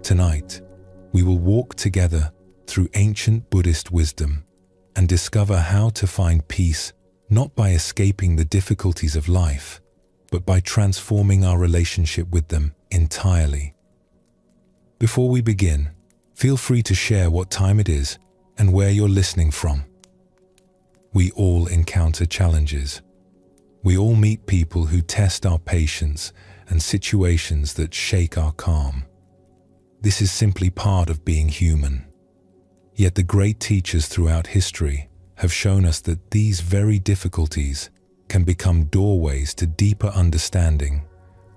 Tonight, we will walk together through ancient Buddhist wisdom and discover how to find peace not by escaping the difficulties of life, but by transforming our relationship with them entirely. Before we begin, feel free to share what time it is and where you're listening from. We all encounter challenges. We all meet people who test our patience and situations that shake our calm. This is simply part of being human. Yet the great teachers throughout history have shown us that these very difficulties can become doorways to deeper understanding,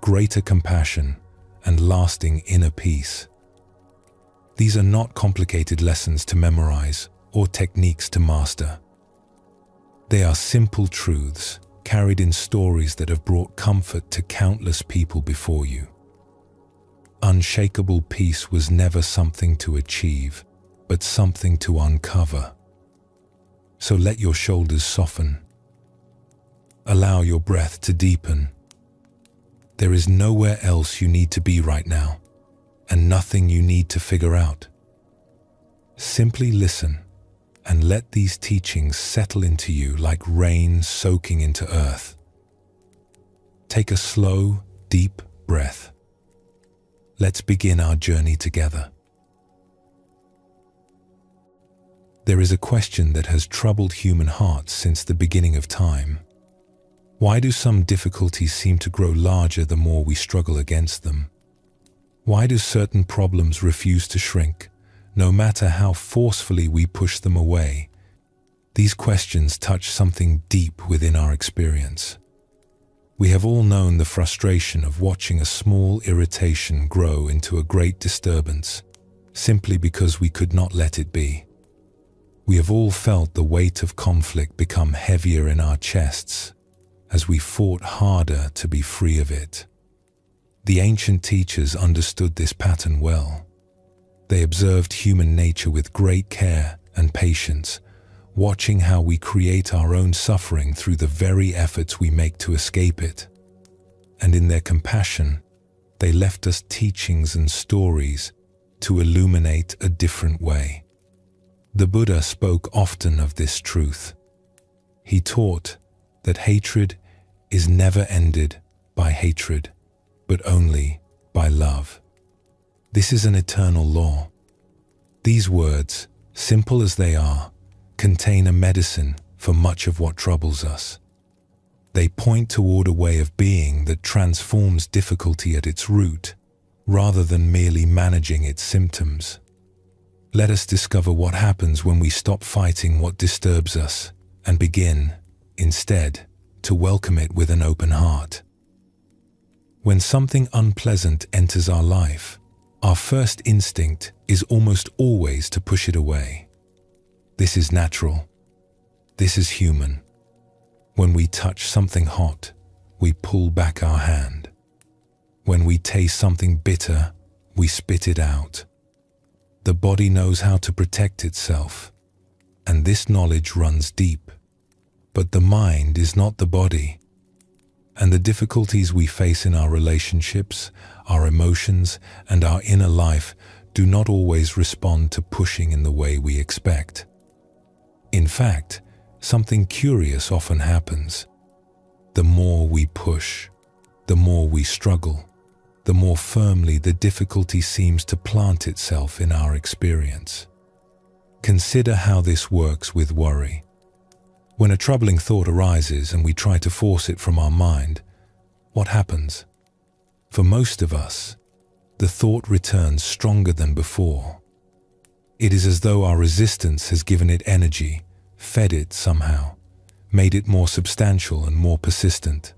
greater compassion, and lasting inner peace. These are not complicated lessons to memorize or techniques to master. They are simple truths carried in stories that have brought comfort to countless people before you. Unshakable peace was never something to achieve, but something to uncover. So let your shoulders soften. Allow your breath to deepen. There is nowhere else you need to be right now, and nothing you need to figure out. Simply listen and let these teachings settle into you like rain soaking into earth. Take a slow, deep breath. Let's begin our journey together. There is a question that has troubled human hearts since the beginning of time. Why do some difficulties seem to grow larger the more we struggle against them? Why do certain problems refuse to shrink, no matter how forcefully we push them away? These questions touch something deep within our experience. We have all known the frustration of watching a small irritation grow into a great disturbance, simply because we could not let it be. We have all felt the weight of conflict become heavier in our chests as we fought harder to be free of it. The ancient teachers understood this pattern well. They observed human nature with great care and patience, watching how we create our own suffering through the very efforts we make to escape it. And in their compassion, they left us teachings and stories to illuminate a different way. The Buddha spoke often of this truth. He taught that hatred is never ended by hatred, but only by love. This is an eternal law. These words, simple as they are, contain a medicine for much of what troubles us. They point toward a way of being that transforms difficulty at its root, rather than merely managing its symptoms. Let us discover what happens when we stop fighting what disturbs us and begin, instead, to welcome it with an open heart. When something unpleasant enters our life, our first instinct is almost always to push it away. This is natural. This is human. When we touch something hot, we pull back our hand. When we taste something bitter, we spit it out. The body knows how to protect itself, and this knowledge runs deep. But the mind is not the body, and the difficulties we face in our relationships, our emotions, and our inner life do not always respond to pushing in the way we expect. In fact, something curious often happens. The more we push, the more we struggle, the more firmly the difficulty seems to plant itself in our experience. Consider how this works with worry. When a troubling thought arises and we try to force it from our mind, what happens? For most of us, the thought returns stronger than before. It is as though our resistance has given it energy, fed it somehow, made it more substantial and more persistent.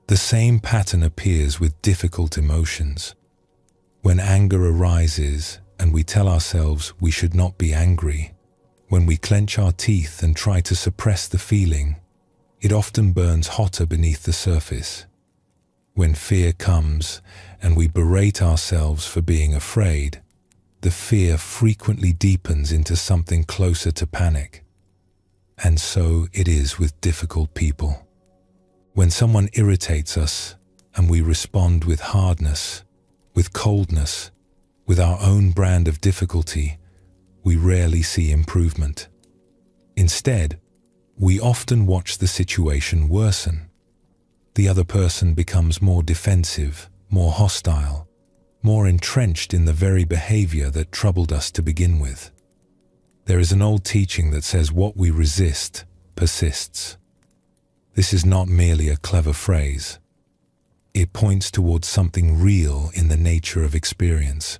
The same pattern appears with difficult emotions. When anger arises and we tell ourselves we should not be angry, when we clench our teeth and try to suppress the feeling, it often burns hotter beneath the surface. When fear comes and we berate ourselves for being afraid, the fear frequently deepens into something closer to panic. And so it is with difficult people. When someone irritates us and we respond with hardness, with coldness, With our own brand of difficulty, we rarely see improvement. Instead, we often watch the situation worsen. The other person becomes more defensive, more hostile, more entrenched in the very behavior that troubled us to begin with. There is an old teaching that says what we resist persists. This is not merely a clever phrase. It points towards something real in the nature of experience.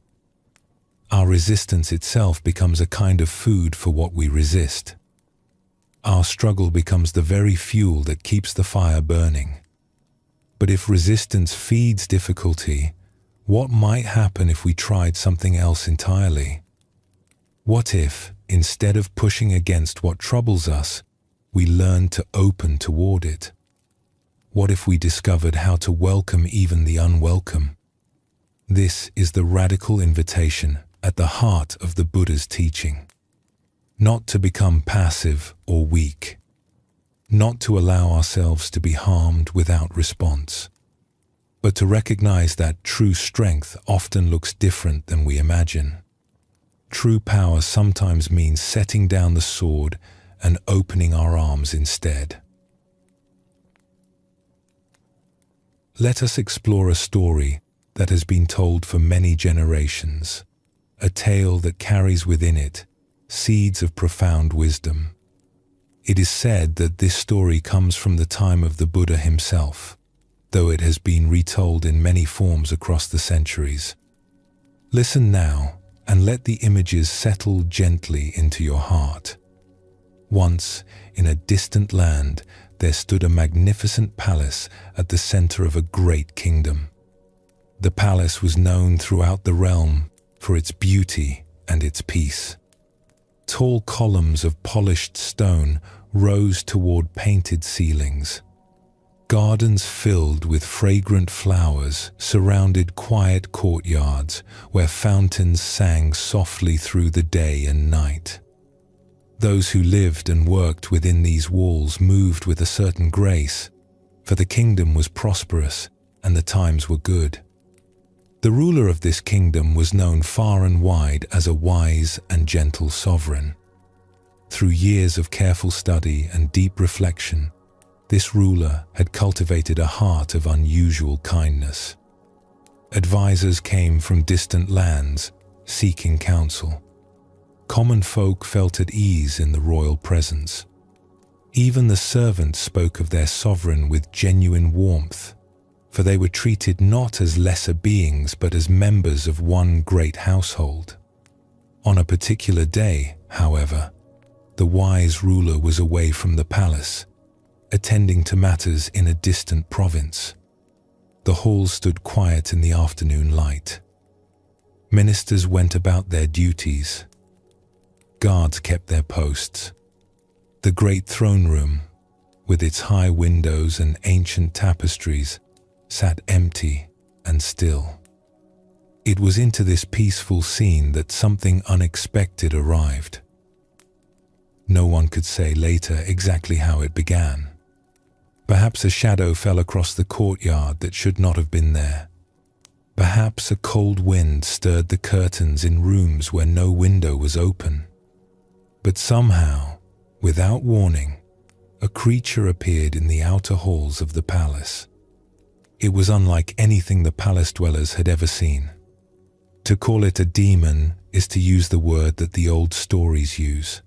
Our resistance itself becomes a kind of food for what we resist. Our struggle becomes the very fuel that keeps the fire burning. But if resistance feeds difficulty, what might happen if we tried something else entirely? What if, instead of pushing against what troubles us, we learned to open toward it? What if we discovered how to welcome even the unwelcome? This is the radical invitation at the heart of the Buddha's teaching. Not to become passive or weak. Not to allow ourselves to be harmed without response. But to recognize that true strength often looks different than we imagine. True power sometimes means setting down the sword and opening our arms instead. Let us explore a story that has been told for many generations, a tale that carries within it seeds of profound wisdom. It is said that this story comes from the time of the Buddha himself, though it has been retold in many forms across the centuries. Listen now and let the images settle gently into your heart. Once, in a distant land, there stood a magnificent palace at the center of a great kingdom. The palace was known throughout the realm for its beauty and its peace. Tall columns of polished stone rose toward painted ceilings. Gardens filled with fragrant flowers surrounded quiet courtyards where fountains sang softly through the day and night. Those who lived and worked within these walls moved with a certain grace, for the kingdom was prosperous and the times were good. The ruler of this kingdom was known far and wide as a wise and gentle sovereign. Through years of careful study and deep reflection, this ruler had cultivated a heart of unusual kindness. Advisors came from distant lands, seeking counsel. Common folk felt at ease in the royal presence. Even the servants spoke of their sovereign with genuine warmth, for they were treated not as lesser beings but as members of one great household. On a particular day, however, the wise ruler was away from the palace, attending to matters in a distant province. The hall stood quiet in the afternoon light. Ministers went about their duties. Guards kept their posts. The great throne room, with its high windows and ancient tapestries, sat empty and still. It was into this peaceful scene that something unexpected arrived. No one could say later exactly how it began. Perhaps a shadow fell across the courtyard that should not have been there. Perhaps a cold wind stirred the curtains in rooms where no window was open. But somehow, without warning, a creature appeared in the outer halls of the palace. It was unlike anything the palace dwellers had ever seen. To call it a demon is to use the word that the old stories use.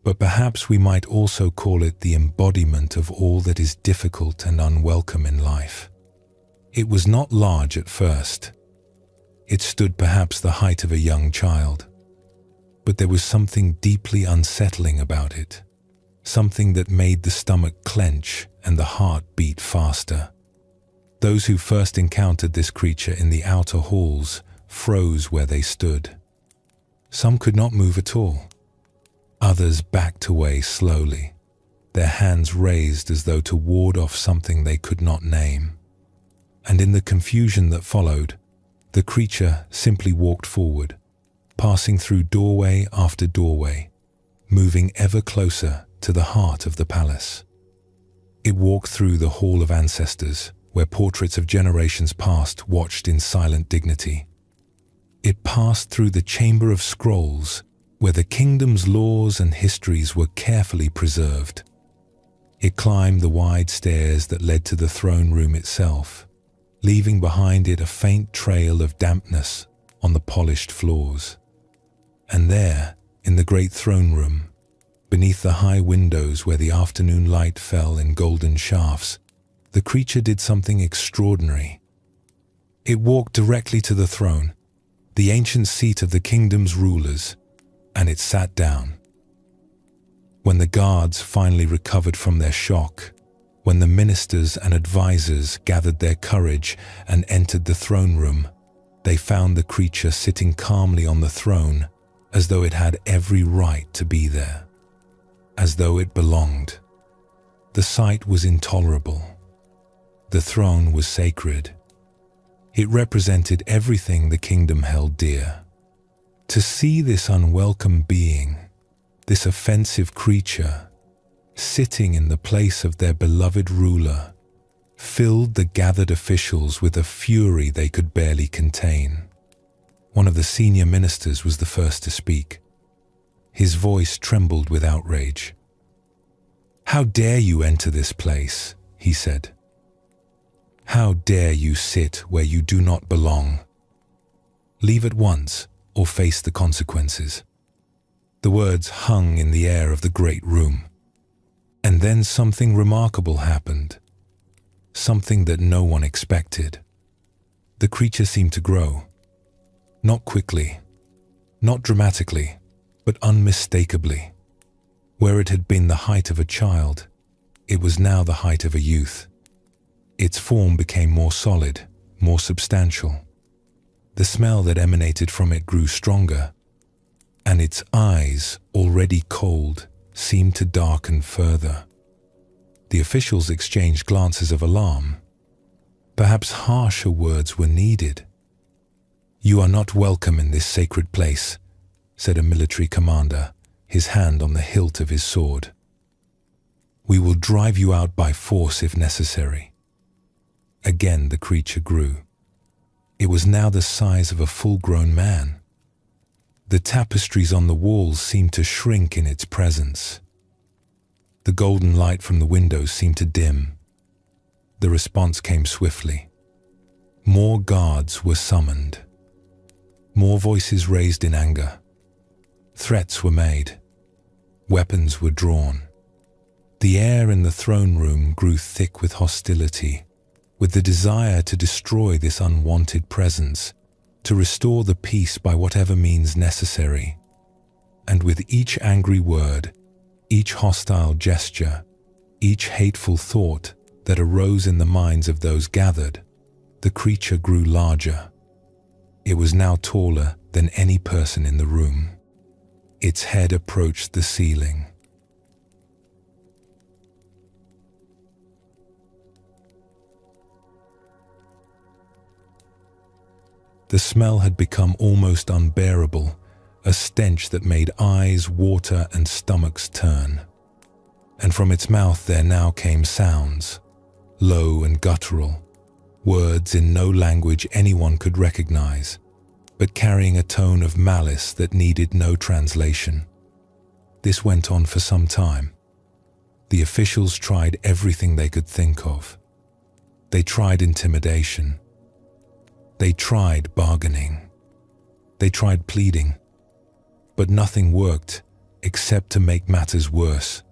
But perhaps we might also call it the embodiment of all that is difficult and unwelcome in life. It was not large at first. It stood perhaps the height of a young child. But there was something deeply unsettling about it, something that made the stomach clench and the heart beat faster. Those who first encountered this creature in the outer halls froze where they stood. Some could not move at all. Others backed away slowly, their hands raised as though to ward off something they could not name. And in the confusion that followed, the creature simply walked forward, passing through doorway after doorway, moving ever closer to the heart of the palace. It walked through the Hall of Ancestors, where portraits of generations past watched in silent dignity. It passed through the Chamber of Scrolls, where the kingdom's laws and histories were carefully preserved. It climbed the wide stairs that led to the throne room itself, leaving behind it a faint trail of dampness on the polished floors. And there, in the great throne room, beneath the high windows where the afternoon light fell in golden shafts, the creature did something extraordinary. It walked directly to the throne, the ancient seat of the kingdom's rulers, and it sat down. When the guards finally recovered from their shock, when the ministers and advisors gathered their courage and entered the throne room, they found the creature sitting calmly on the throne, as though it had every right to be there, as though it belonged. The sight was intolerable. The throne was sacred. It represented everything the kingdom held dear. To see this unwelcome being, this offensive creature, sitting in the place of their beloved ruler, filled the gathered officials with a fury they could barely contain. One of the senior ministers was the first to speak. His voice trembled with outrage. "How dare you enter this place?" he said. "How dare you sit where you do not belong? Leave at once or face the consequences." The words hung in the air of the great room. And then something remarkable happened. Something that no one expected. The creature seemed to grow. Not quickly, not dramatically, but unmistakably. Where it had been the height of a child, it was now the height of a youth. Its form became more solid, more substantial. The smell that emanated from it grew stronger, and its eyes, already cold, seemed to darken further. The officials exchanged glances of alarm. Perhaps harsher words were needed. "You are not welcome in this sacred place," said a military commander, his hand on the hilt of his sword. "We will drive you out by force if necessary." Again the creature grew. It was now the size of a full-grown man. The tapestries on the walls seemed to shrink in its presence. The golden light from the windows seemed to dim. The response came swiftly. More guards were summoned. More voices raised in anger. Threats were made. Weapons were drawn. The air in the throne room grew thick with hostility, with the desire to destroy this unwanted presence, to restore the peace by whatever means necessary. And with each angry word, each hostile gesture, each hateful thought that arose in the minds of those gathered, the creature grew larger. It was now taller than any person in the room. Its head approached the ceiling. The smell had become almost unbearable, a stench that made eyes water and stomachs turn. And from its mouth there now came sounds, low and guttural, words in no language anyone could recognize, but carrying a tone of malice that needed no translation. This went on for some time. The officials tried everything they could think of. They tried intimidation. They tried bargaining. They tried pleading. But nothing worked except to make matters worse.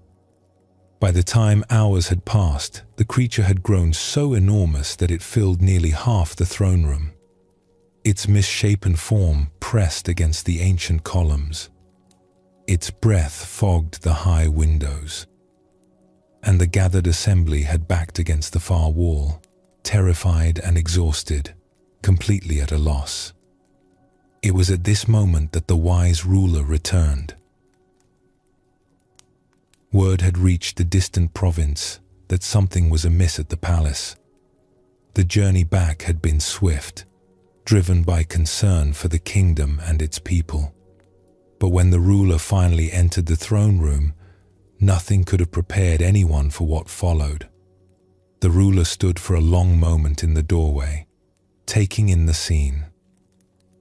By the time hours had passed, the creature had grown so enormous that it filled nearly half the throne room. Its misshapen form pressed against the ancient columns. Its breath fogged the high windows. And the gathered assembly had backed against the far wall, terrified and exhausted, completely at a loss. It was at this moment that the wise ruler returned. Word had reached the distant province that something was amiss at the palace. The journey back had been swift, driven by concern for the kingdom and its people. But when the ruler finally entered the throne room, nothing could have prepared anyone for what followed. The ruler stood for a long moment in the doorway, taking in the scene.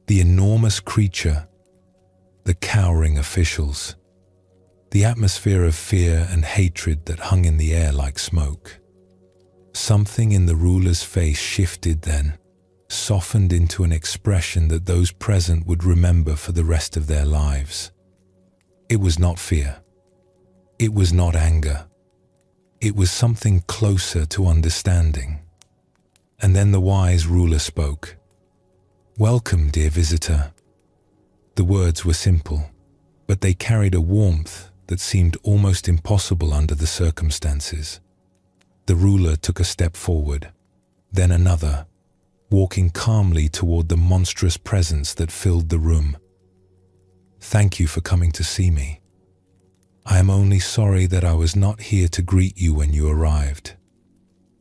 The enormous creature, the cowering officials, the atmosphere of fear and hatred that hung in the air like smoke. Something in the ruler's face shifted then, softened into an expression that those present would remember for the rest of their lives. It was not fear. It was not anger. It was something closer to understanding. And then the wise ruler spoke. "Welcome, dear visitor." The words were simple, but they carried a warmth that seemed almost impossible under the circumstances. The ruler took a step forward, then another, walking calmly toward the monstrous presence that filled the room. "Thank you for coming to see me. I am only sorry that I was not here to greet you when you arrived.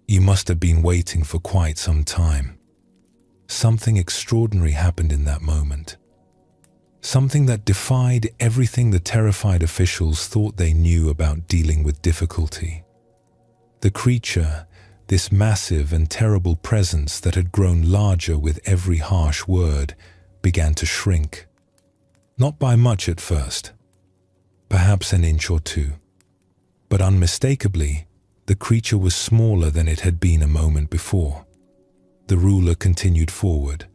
You must have been waiting for quite some time. Something extraordinary happened in that moment. Something that defied everything the terrified officials thought they knew about dealing with difficulty. The creature, this massive and terrible presence that had grown larger with every harsh word, began to shrink. Not by much at first, perhaps an inch or two, but unmistakably, the creature was smaller than it had been a moment before. The ruler continued forward,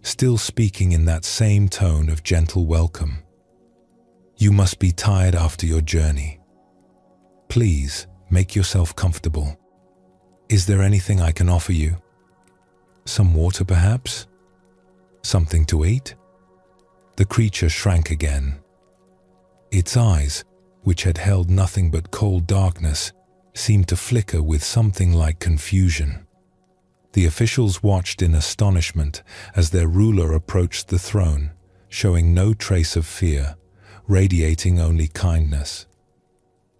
still speaking in that same tone of gentle welcome. "You must be tired after your journey. Please, make yourself comfortable. Is there anything I can offer you? Some water, perhaps? Something to eat?" The creature shrank again. Its eyes, which had held nothing but cold darkness, seemed to flicker with something like confusion. The officials watched in astonishment as their ruler approached the throne, showing no trace of fear, radiating only kindness.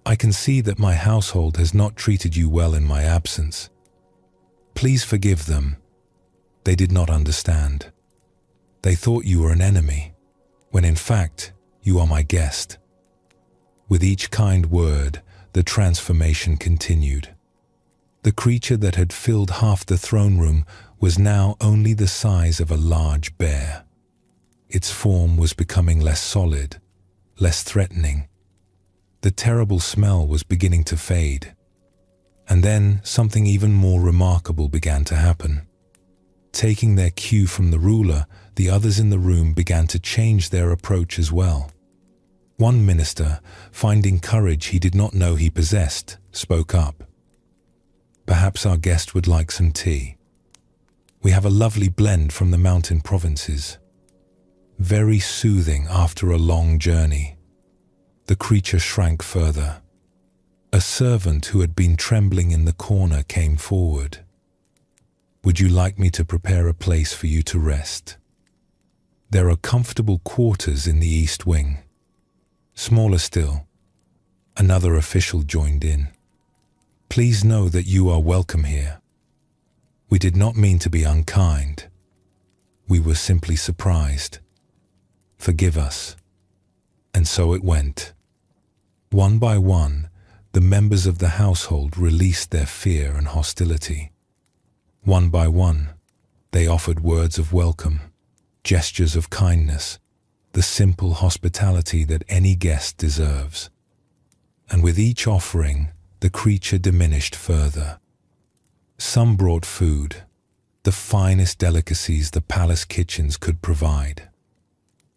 "I can see that my household has not treated you well in my absence. Please forgive them. They did not understand. They thought you were an enemy, when in fact you are my guest." With each kind word, the transformation continued. The creature that had filled half the throne room was now only the size of a large bear. Its form was becoming less solid, less threatening. The terrible smell was beginning to fade. And then something even more remarkable began to happen. Taking their cue from the ruler, the others in the room began to change their approach as well. One minister, finding courage he did not know he possessed, spoke up. "Perhaps our guest would like some tea. We have a lovely blend from the mountain provinces. Very soothing after a long journey." The creature shrank further. A servant who had been trembling in the corner came forward. "Would you like me to prepare a place for you to rest? There are comfortable quarters in the east wing." Smaller still, another official joined in. "Please know that you are welcome here. We did not mean to be unkind. We were simply surprised. Forgive us." And so it went. One by one, the members of the household released their fear and hostility. One by one, they offered words of welcome, gestures of kindness, the simple hospitality that any guest deserves. And with each offering, the creature diminished further. Some brought food, the finest delicacies the palace kitchens could provide.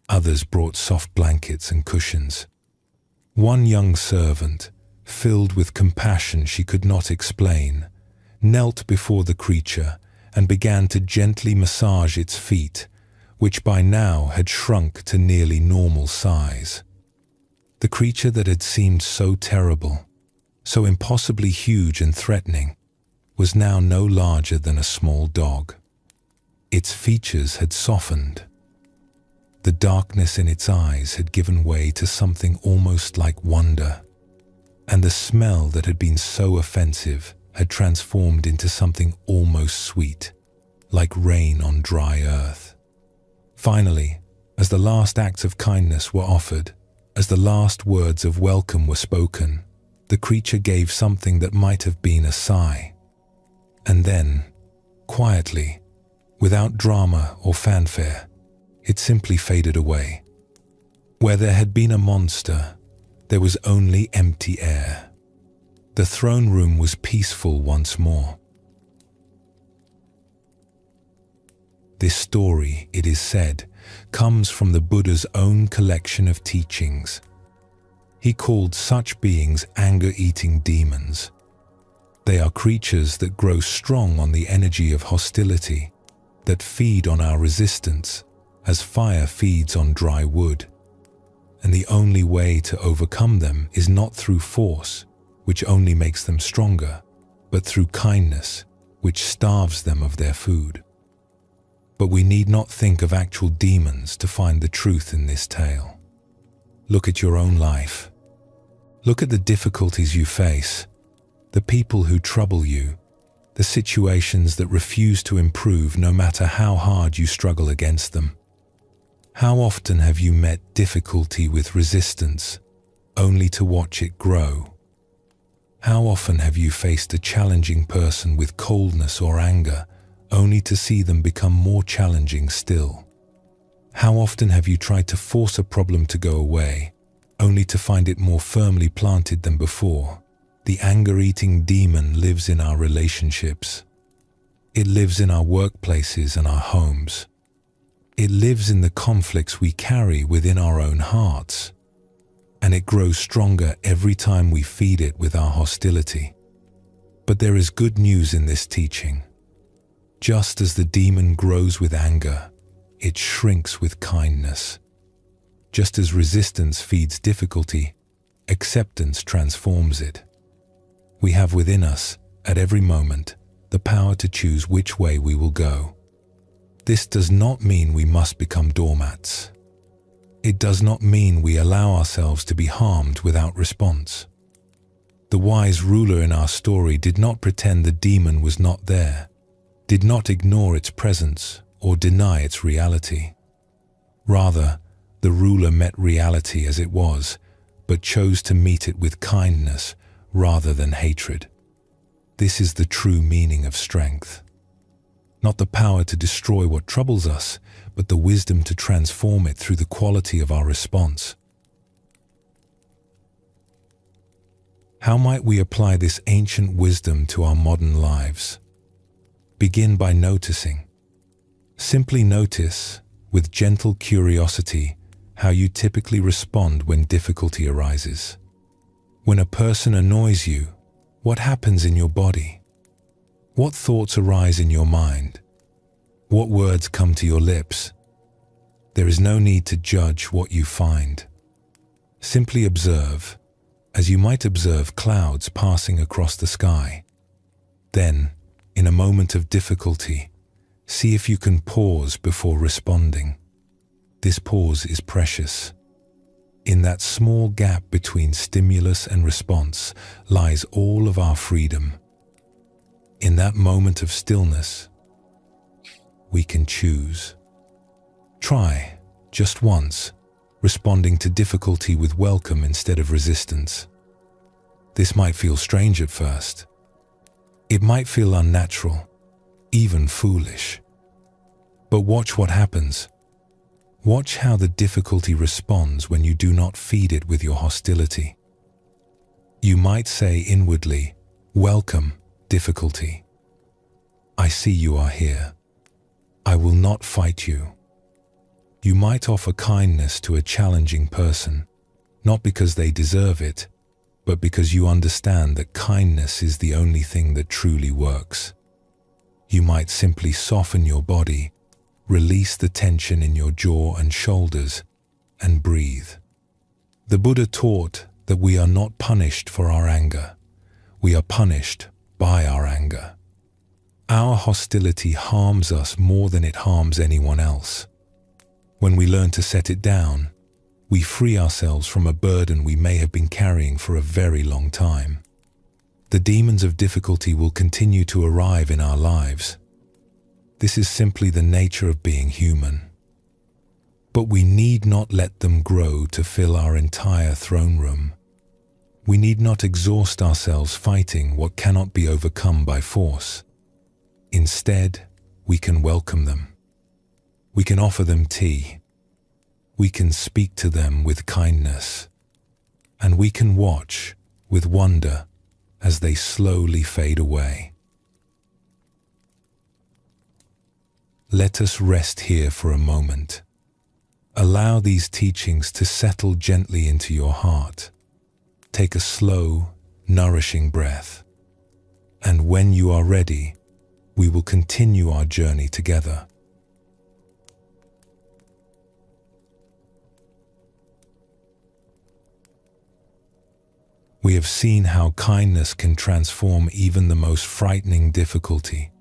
Others brought soft blankets and cushions. One young servant, filled with compassion she could not explain, knelt before the creature and began to gently massage its feet, which by now had shrunk to nearly normal size. The creature that had seemed so terrible, so impossibly huge and threatening, was now no larger than a small dog. Its features had softened. The darkness in its eyes had given way to something almost like wonder, and the smell that had been so offensive had transformed into something almost sweet, like rain on dry earth. Finally, as the last acts of kindness were offered, as the last words of welcome were spoken, the creature gave something that might have been a sigh. And then, quietly, without drama or fanfare, It simply faded away. Where there had been a monster, there was only empty air. The throne room was peaceful once more. This story, it is said, comes from the Buddha's own collection of teachings. He called such beings anger-eating demons. They are creatures that grow strong on the energy of hostility, that feed on our resistance, as fire feeds on dry wood. And the only way to overcome them is not through force, which only makes them stronger, but through kindness, which starves them of their food. But we need not think of actual demons to find the truth in this tale. Look at your own life. Look at the difficulties you face, the people who trouble you, the situations that refuse to improve no matter how hard you struggle against them. How often have you met difficulty with resistance, only to watch it grow? How often have you faced a challenging person with coldness or anger, only to see them become more challenging still? How often have you tried to force a problem to go away, only to find it more firmly planted than before? The anger-eating demon lives in our relationships. It lives in our workplaces and our homes. It lives in the conflicts we carry within our own hearts. And it grows stronger every time we feed it with our hostility. But there is good news in this teaching. Just as the demon grows with anger, it shrinks with kindness. Just as resistance feeds difficulty, acceptance transforms it. We have within us, at every moment, the power to choose which way we will go. This does not mean we must become doormats. It does not mean we allow ourselves to be harmed without response. The wise ruler in our story did not pretend the demon was not there, did not ignore its presence or deny its reality. Rather, the ruler met reality as it was, but chose to meet it with kindness rather than hatred. This is the true meaning of strength. Not the power to destroy what troubles us, but the wisdom to transform it through the quality of our response. How might we apply this ancient wisdom to our modern lives? Begin by noticing. Simply notice, with gentle curiosity, how you typically respond when difficulty arises. When a person annoys you, what happens in your body? What thoughts arise in your mind? What words come to your lips? There is no need to judge what you find. Simply observe, as you might observe clouds passing across the sky. Then, in a moment of difficulty, see if you can pause before responding. This pause is precious. In that small gap between stimulus and response lies all of our freedom. In that moment of stillness, we can choose. Try, just once, responding to difficulty with welcome instead of resistance. This might feel strange at first. It might feel unnatural, even foolish. But watch what happens. Watch how the difficulty responds when you do not feed it with your hostility. You might say inwardly, "Welcome, difficulty. I see you are here. I will not fight you." You might offer kindness to a challenging person, not because they deserve it, but because you understand that kindness is the only thing that truly works. You might simply soften your body, release the tension in your jaw and shoulders, and breathe. The Buddha taught that we are not punished for our anger. We are punished by our anger. Our hostility harms us more than it harms anyone else. When we learn to set it down, we free ourselves from a burden we may have been carrying for a very long time. The demons of difficulty will continue to arrive in our lives. This is simply the nature of being human. But we need not let them grow to fill our entire throne room. We need not exhaust ourselves fighting what cannot be overcome by force. Instead, we can welcome them. We can offer them tea. We can speak to them with kindness. And we can watch with wonder as they slowly fade away. Let us rest here for a moment. Allow these teachings to settle gently into your heart. Take a slow, nourishing breath. And when you are ready, we will continue our journey together. We have seen how kindness can transform even the most frightening difficulty,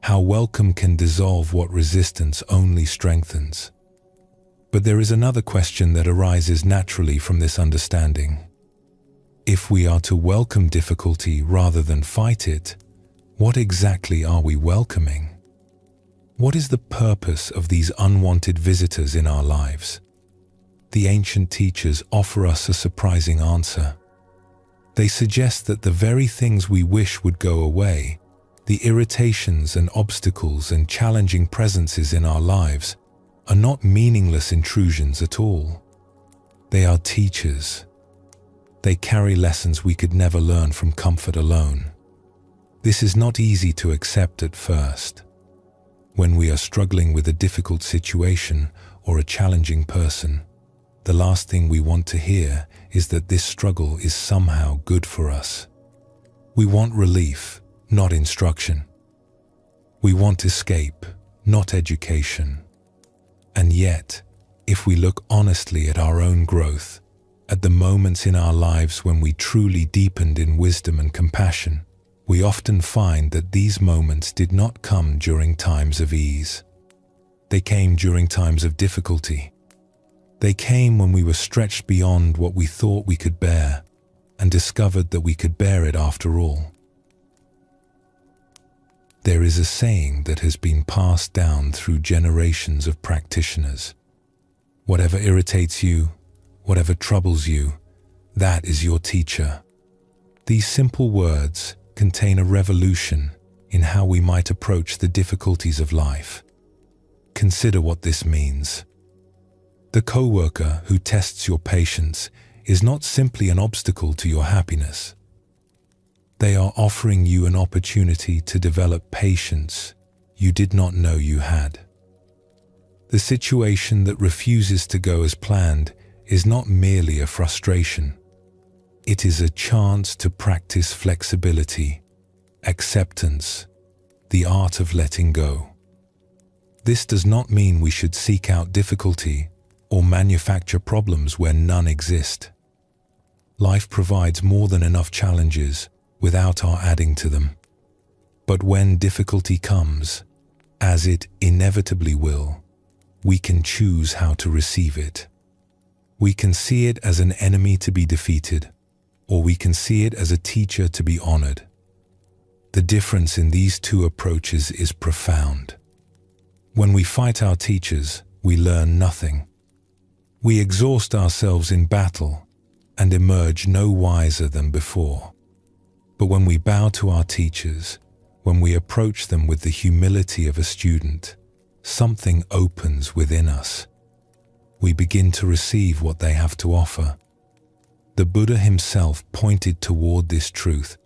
how welcome can dissolve what resistance only strengthens. But there is another question that arises naturally from this understanding. If we are to welcome difficulty rather than fight it, what exactly are we welcoming? What is the purpose of these unwanted visitors in our lives? The ancient teachers offer us a surprising answer. They suggest that the very things we wish would go away, the irritations and obstacles and challenging presences in our lives, are not meaningless intrusions at all. They are teachers. They carry lessons we could never learn from comfort alone. This is not easy to accept at first. When we are struggling with a difficult situation or a challenging person, the last thing we want to hear is that this struggle is somehow good for us. We want relief, not instruction. We want escape, not education. And yet, if we look honestly at our own growth, at the moments in our lives when we truly deepened in wisdom and compassion, we often find that these moments did not come during times of ease. They came during times of difficulty. They came when we were stretched beyond what we thought we could bear and discovered that we could bear it after all. There is a saying that has been passed down through generations of practitioners. Whatever irritates you, whatever troubles you, that is your teacher. These simple words contain a revolution in how we might approach the difficulties of life. Consider what this means. The coworker who tests your patience is not simply an obstacle to your happiness. They are offering you an opportunity to develop patience you did not know you had. The situation that refuses to go as planned is not merely a frustration. It is a chance to practice flexibility, acceptance, the art of letting go. This does not mean we should seek out difficulty or manufacture problems where none exist. Life provides more than enough challenges without our adding to them. But when difficulty comes, as it inevitably will, we can choose how to receive it. We can see it as an enemy to be defeated, or we can see it as a teacher to be honored. The difference in these two approaches is profound. When we fight our teachers, we learn nothing. We exhaust ourselves in battle and emerge no wiser than before. But when we bow to our teachers, when we approach them with the humility of a student, something opens within us. We begin to receive what they have to offer. The Buddha himself pointed toward this truth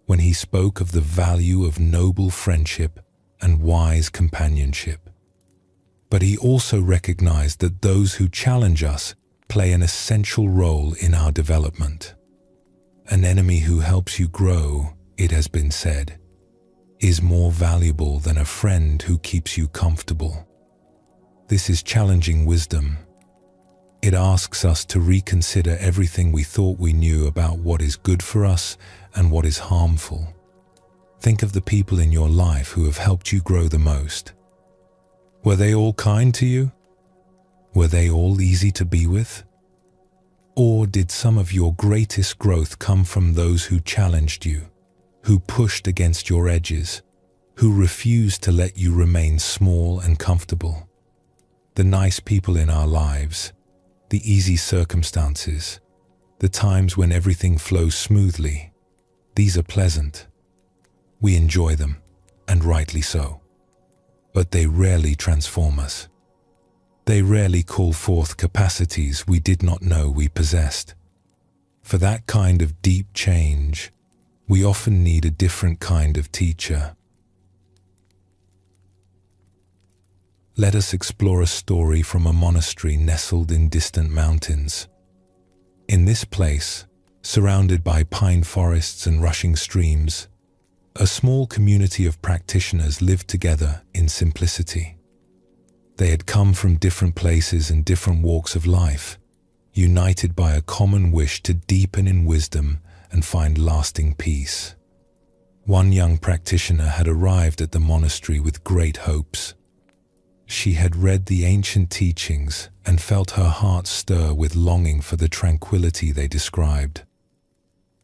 when he spoke of the value of noble friendship and wise companionship. But he also recognized that those who challenge us play an essential role in our development. An enemy who helps you grow, it has been said, is more valuable than a friend who keeps you comfortable. This is challenging wisdom. It asks us to reconsider everything we thought we knew about what is good for us and what is harmful. Think of the people in your life who have helped you grow the most. Were they all kind to you? Were they all easy to be with? Or did some of your greatest growth come from those who challenged you, who pushed against your edges, who refused to let you remain small and comfortable? The nice people in our lives, the easy circumstances, the times when everything flows smoothly, these are pleasant. We enjoy them, and rightly so. But they rarely transform us. They rarely call forth capacities we did not know we possessed. For that kind of deep change, we often need a different kind of teacher. Let us explore a story from a monastery nestled in distant mountains. In this place, surrounded by pine forests and rushing streams, a small community of practitioners lived together in simplicity. They had come from different places and different walks of life, united by a common wish to deepen in wisdom and find lasting peace. One young practitioner had arrived at the monastery with great hopes. She had read the ancient teachings and felt her heart stir with longing for the tranquility they described.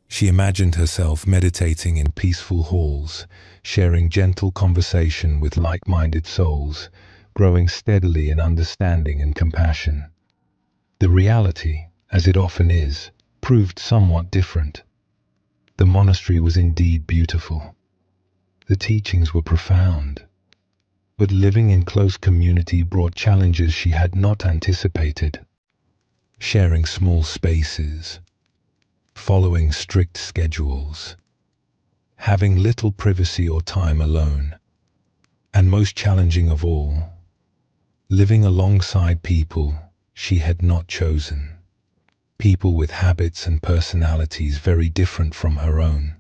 She imagined herself meditating in peaceful halls, sharing gentle conversation with like-minded souls, growing steadily in understanding and compassion. The reality, as it often is, proved somewhat different. The monastery was indeed beautiful. The teachings were profound. But living in close community brought challenges she had not anticipated. Sharing small spaces, following strict schedules, having little privacy or time alone, and most challenging of all, living alongside people she had not chosen, people with habits and personalities very different from her own.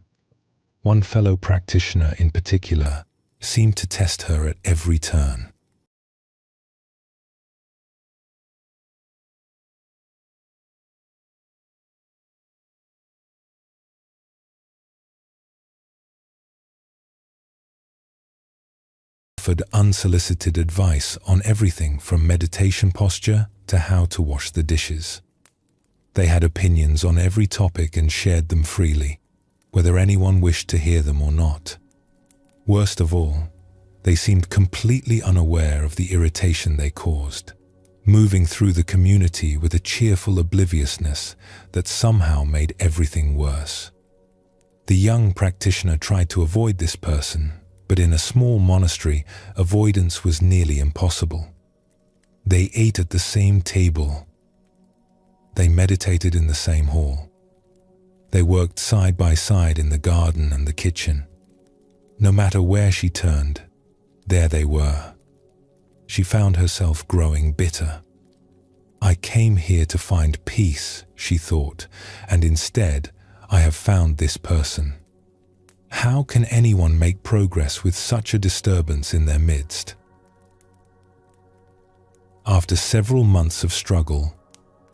One fellow practitioner in particular seemed to test her at every turn. Offered unsolicited advice on everything from meditation posture to how to wash the dishes. They had opinions on every topic and shared them freely, whether anyone wished to hear them or not. Worst of all, they seemed completely unaware of the irritation they caused, moving through the community with a cheerful obliviousness that somehow made everything worse. The young practitioner tried to avoid this person, but in a small monastery, avoidance was nearly impossible. They ate at the same table. They meditated in the same hall. They worked side by side in the garden and the kitchen. No matter where she turned, there they were. She found herself growing bitter. I came here to find peace, she thought, and instead I have found this person. How can anyone make progress with such a disturbance in their midst? After several months of struggle,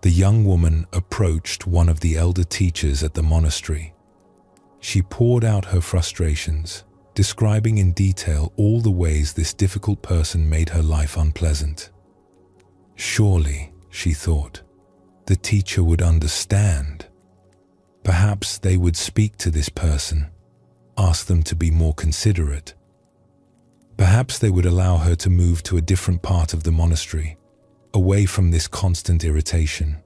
the young woman approached one of the elder teachers at the monastery. She poured out her frustrations, describing in detail all the ways this difficult person made her life unpleasant. Surely, she thought, the teacher would understand. Perhaps they would speak to this person, ask them to be more considerate. Perhaps they would allow her to move to a different part of the monastery, away from this constant irritation.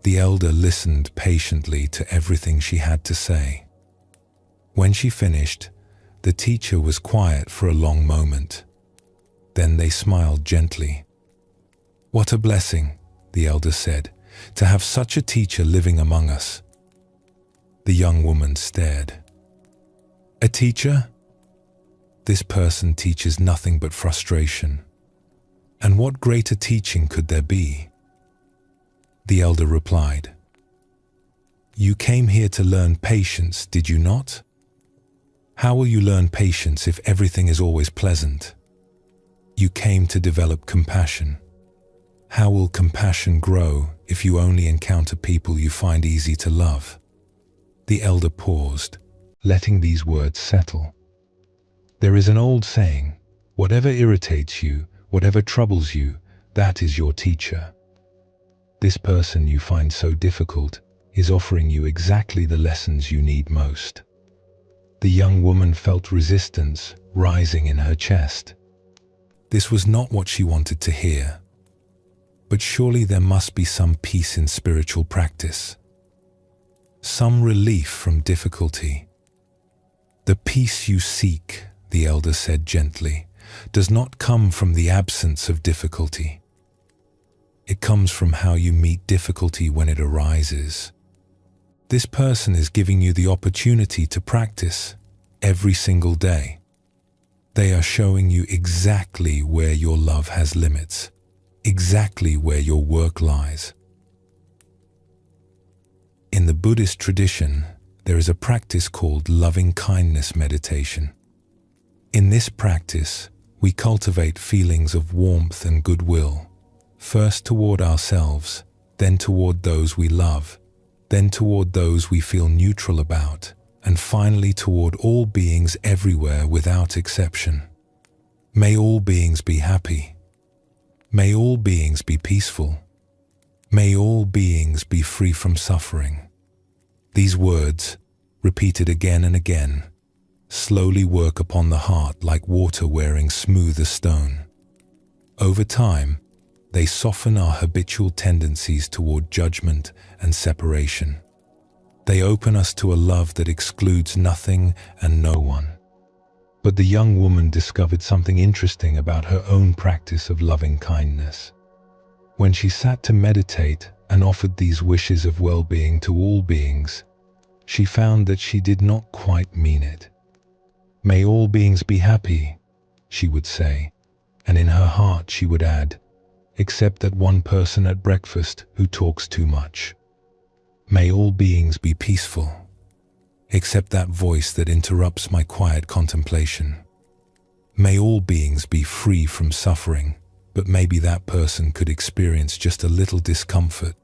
The elder listened patiently to everything she had to say. When she finished, the teacher was quiet for a long moment. Then they smiled gently. "What a blessing," the elder said, "to have such a teacher living among us." The young woman stared. "A teacher? This person teaches nothing but frustration. And what greater teaching could there be?" The elder replied, "You came here to learn patience, did you not? How will you learn patience if everything is always pleasant? You came to develop compassion. How will compassion grow if you only encounter people you find easy to love?" The elder paused, letting these words settle. There is an old saying, whatever irritates you, whatever troubles you, that is your teacher. This person you find so difficult is offering you exactly the lessons you need most. The young woman felt resistance rising in her chest. This was not what she wanted to hear. But surely there must be some peace in spiritual practice, some relief from difficulty. "The peace you seek," the elder said gently, "does not come from the absence of difficulty. It comes from how you meet difficulty when it arises. This person is giving you the opportunity to practice every single day. They are showing you exactly where your love has limits, exactly where your work lies. In the Buddhist tradition, there is a practice called loving-kindness meditation. In this practice, we cultivate feelings of warmth and goodwill, first toward ourselves, then toward those we love, then toward those we feel neutral about, and finally toward all beings everywhere without exception. May all beings be happy. May all beings be peaceful. May all beings be free from suffering. These words, repeated again and again, slowly work upon the heart like water wearing smooth as stone. Over time, they soften our habitual tendencies toward judgment and separation. They open us to a love that excludes nothing and no one. But the young woman discovered something interesting about her own practice of loving kindness. When she sat to meditate and offered these wishes of well-being to all beings, she found that she did not quite mean it. May all beings be happy, she would say, and in her heart she would add, except that one person at breakfast who talks too much. May all beings be peaceful, except that voice that interrupts my quiet contemplation. May all beings be free from suffering, but maybe that person could experience just a little discomfort,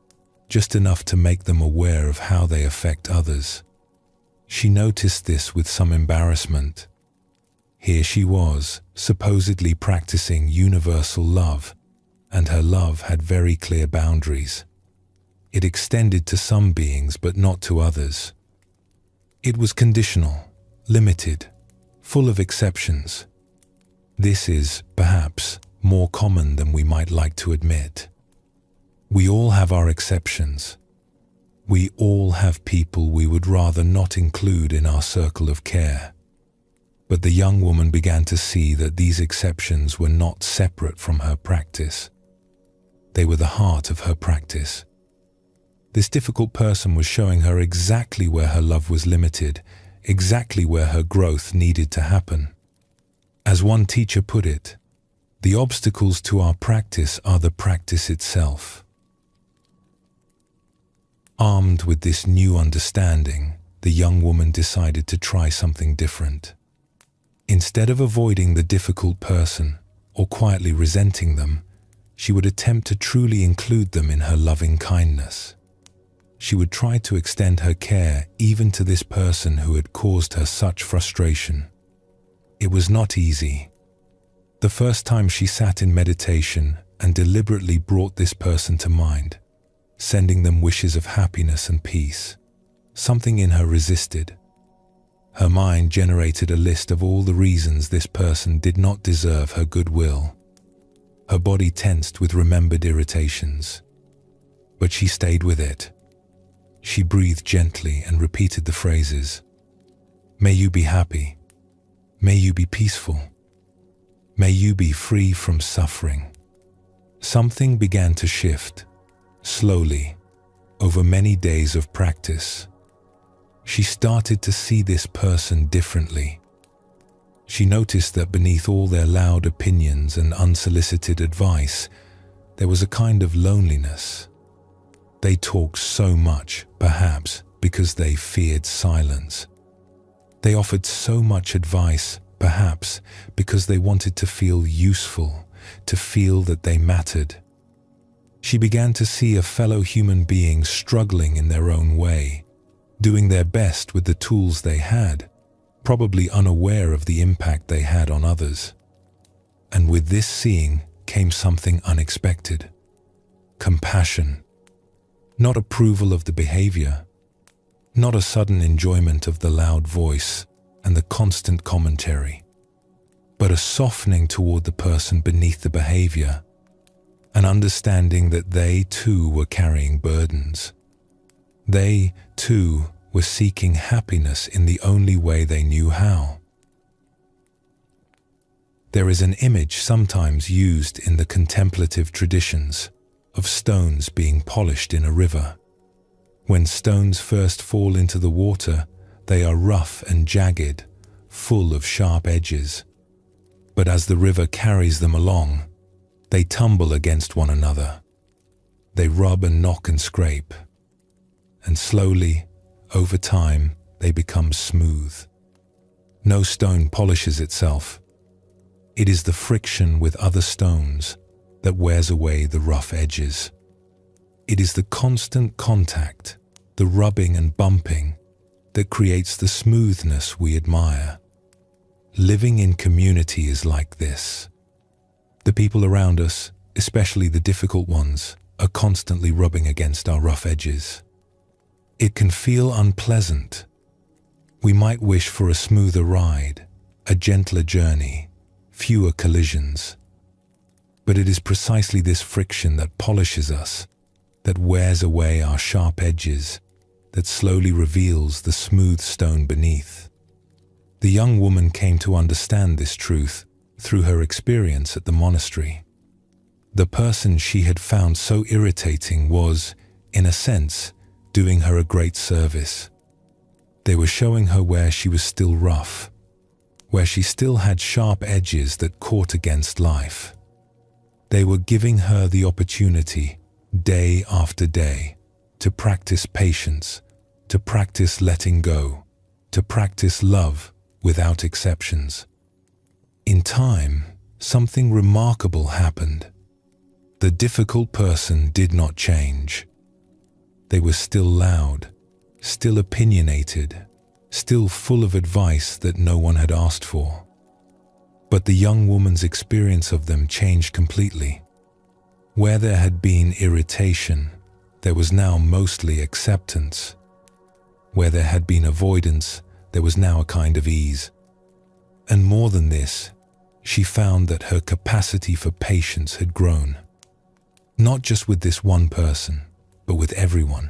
just enough to make them aware of how they affect others. She noticed this with some embarrassment. Here she was, supposedly practicing universal love, and her love had very clear boundaries. It extended to some beings but not to others. It was conditional, limited, full of exceptions. This is, perhaps, more common than we might like to admit. We all have our exceptions. We all have people we would rather not include in our circle of care. But the young woman began to see that these exceptions were not separate from her practice. They were the heart of her practice. This difficult person was showing her exactly where her love was limited, exactly where her growth needed to happen. As one teacher put it, the obstacles to our practice are the practice itself. Armed with this new understanding, the young woman decided to try something different. Instead of avoiding the difficult person or quietly resenting them, she would attempt to truly include them in her loving kindness. She would try to extend her care even to this person who had caused her such frustration. It was not easy. The first time she sat in meditation and deliberately brought this person to mind, sending them wishes of happiness and peace, something in her resisted. Her mind generated a list of all the reasons this person did not deserve her goodwill. Her body tensed with remembered irritations. But she stayed with it. She breathed gently and repeated the phrases, "May you be happy. May you be peaceful. May you be free from suffering." Something began to shift, slowly, over many days of practice. She started to see this person differently. She noticed that beneath all their loud opinions and unsolicited advice, there was a kind of loneliness. They talked so much, perhaps, because they feared silence. They offered so much advice, perhaps, because they wanted to feel useful, to feel that they mattered. She began to see a fellow human being struggling in their own way, doing their best with the tools they had, probably unaware of the impact they had on others. And with this seeing came something unexpected. Compassion. Not approval of the behavior, not a sudden enjoyment of the loud voice and the constant commentary, but a softening toward the person beneath the behavior, an understanding that they too were carrying burdens. They too were seeking happiness in the only way they knew how. There is an image sometimes used in the contemplative traditions of stones being polished in a river. When stones first fall into the water, they are rough and jagged, full of sharp edges. But as the river carries them along, they tumble against one another. They rub and knock and scrape. And slowly, over time, they become smooth. No stone polishes itself. It is the friction with other stones that wears away the rough edges. It is the constant contact, the rubbing and bumping, that creates the smoothness we admire. Living in community is like this. The people around us, especially the difficult ones, are constantly rubbing against our rough edges. It can feel unpleasant. We might wish for a smoother ride, a gentler journey, fewer collisions. But it is precisely this friction that polishes us, that wears away our sharp edges, that slowly reveals the smooth stone beneath. The young woman came to understand this truth through her experience at the monastery. The person she had found so irritating was, in a sense, doing her a great service. They were showing her where she was still rough, where she still had sharp edges that caught against life. They were giving her the opportunity, day after day, to practice patience, to practice letting go, to practice love without exceptions. In time, something remarkable happened. The difficult person did not change. They were still loud, still opinionated, still full of advice that no one had asked for. But the young woman's experience of them changed completely. Where there had been irritation, there was now mostly acceptance. Where there had been avoidance, there was now a kind of ease. And more than this, she found that her capacity for patience had grown. Not just with this one person, but with everyone.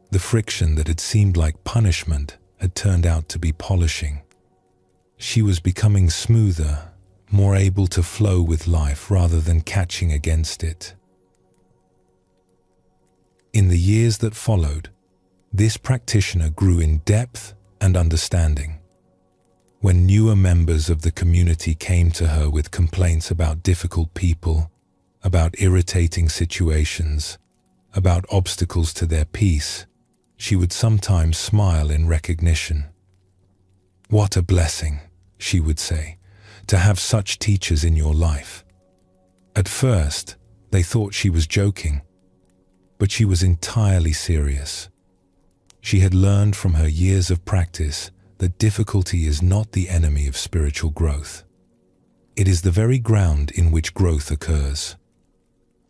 The friction that had seemed like punishment had turned out to be polishing. She was becoming smoother, more able to flow with life rather than catching against it. In the years that followed, this practitioner grew in depth and understanding. When newer members of the community came to her with complaints about difficult people, about irritating situations, about obstacles to their peace, she would sometimes smile in recognition. "What a blessing," she would say, "to have such teachers in your life." At first, they thought she was joking, but she was entirely serious. She had learned from her years of practice that difficulty is not the enemy of spiritual growth. It is the very ground in which growth occurs.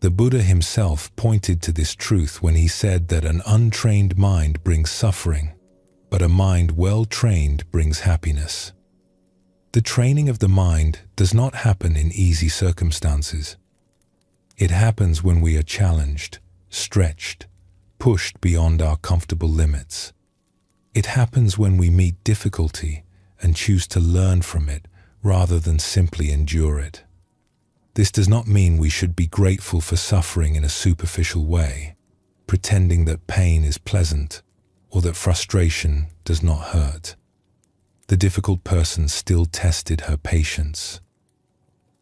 The Buddha himself pointed to this truth when he said that an untrained mind brings suffering, but a mind well trained brings happiness. The training of the mind does not happen in easy circumstances. It happens when we are challenged, stretched, pushed beyond our comfortable limits. It happens when we meet difficulty and choose to learn from it rather than simply endure it. This does not mean we should be grateful for suffering in a superficial way, pretending that pain is pleasant or that frustration does not hurt. The difficult person still tested her patience.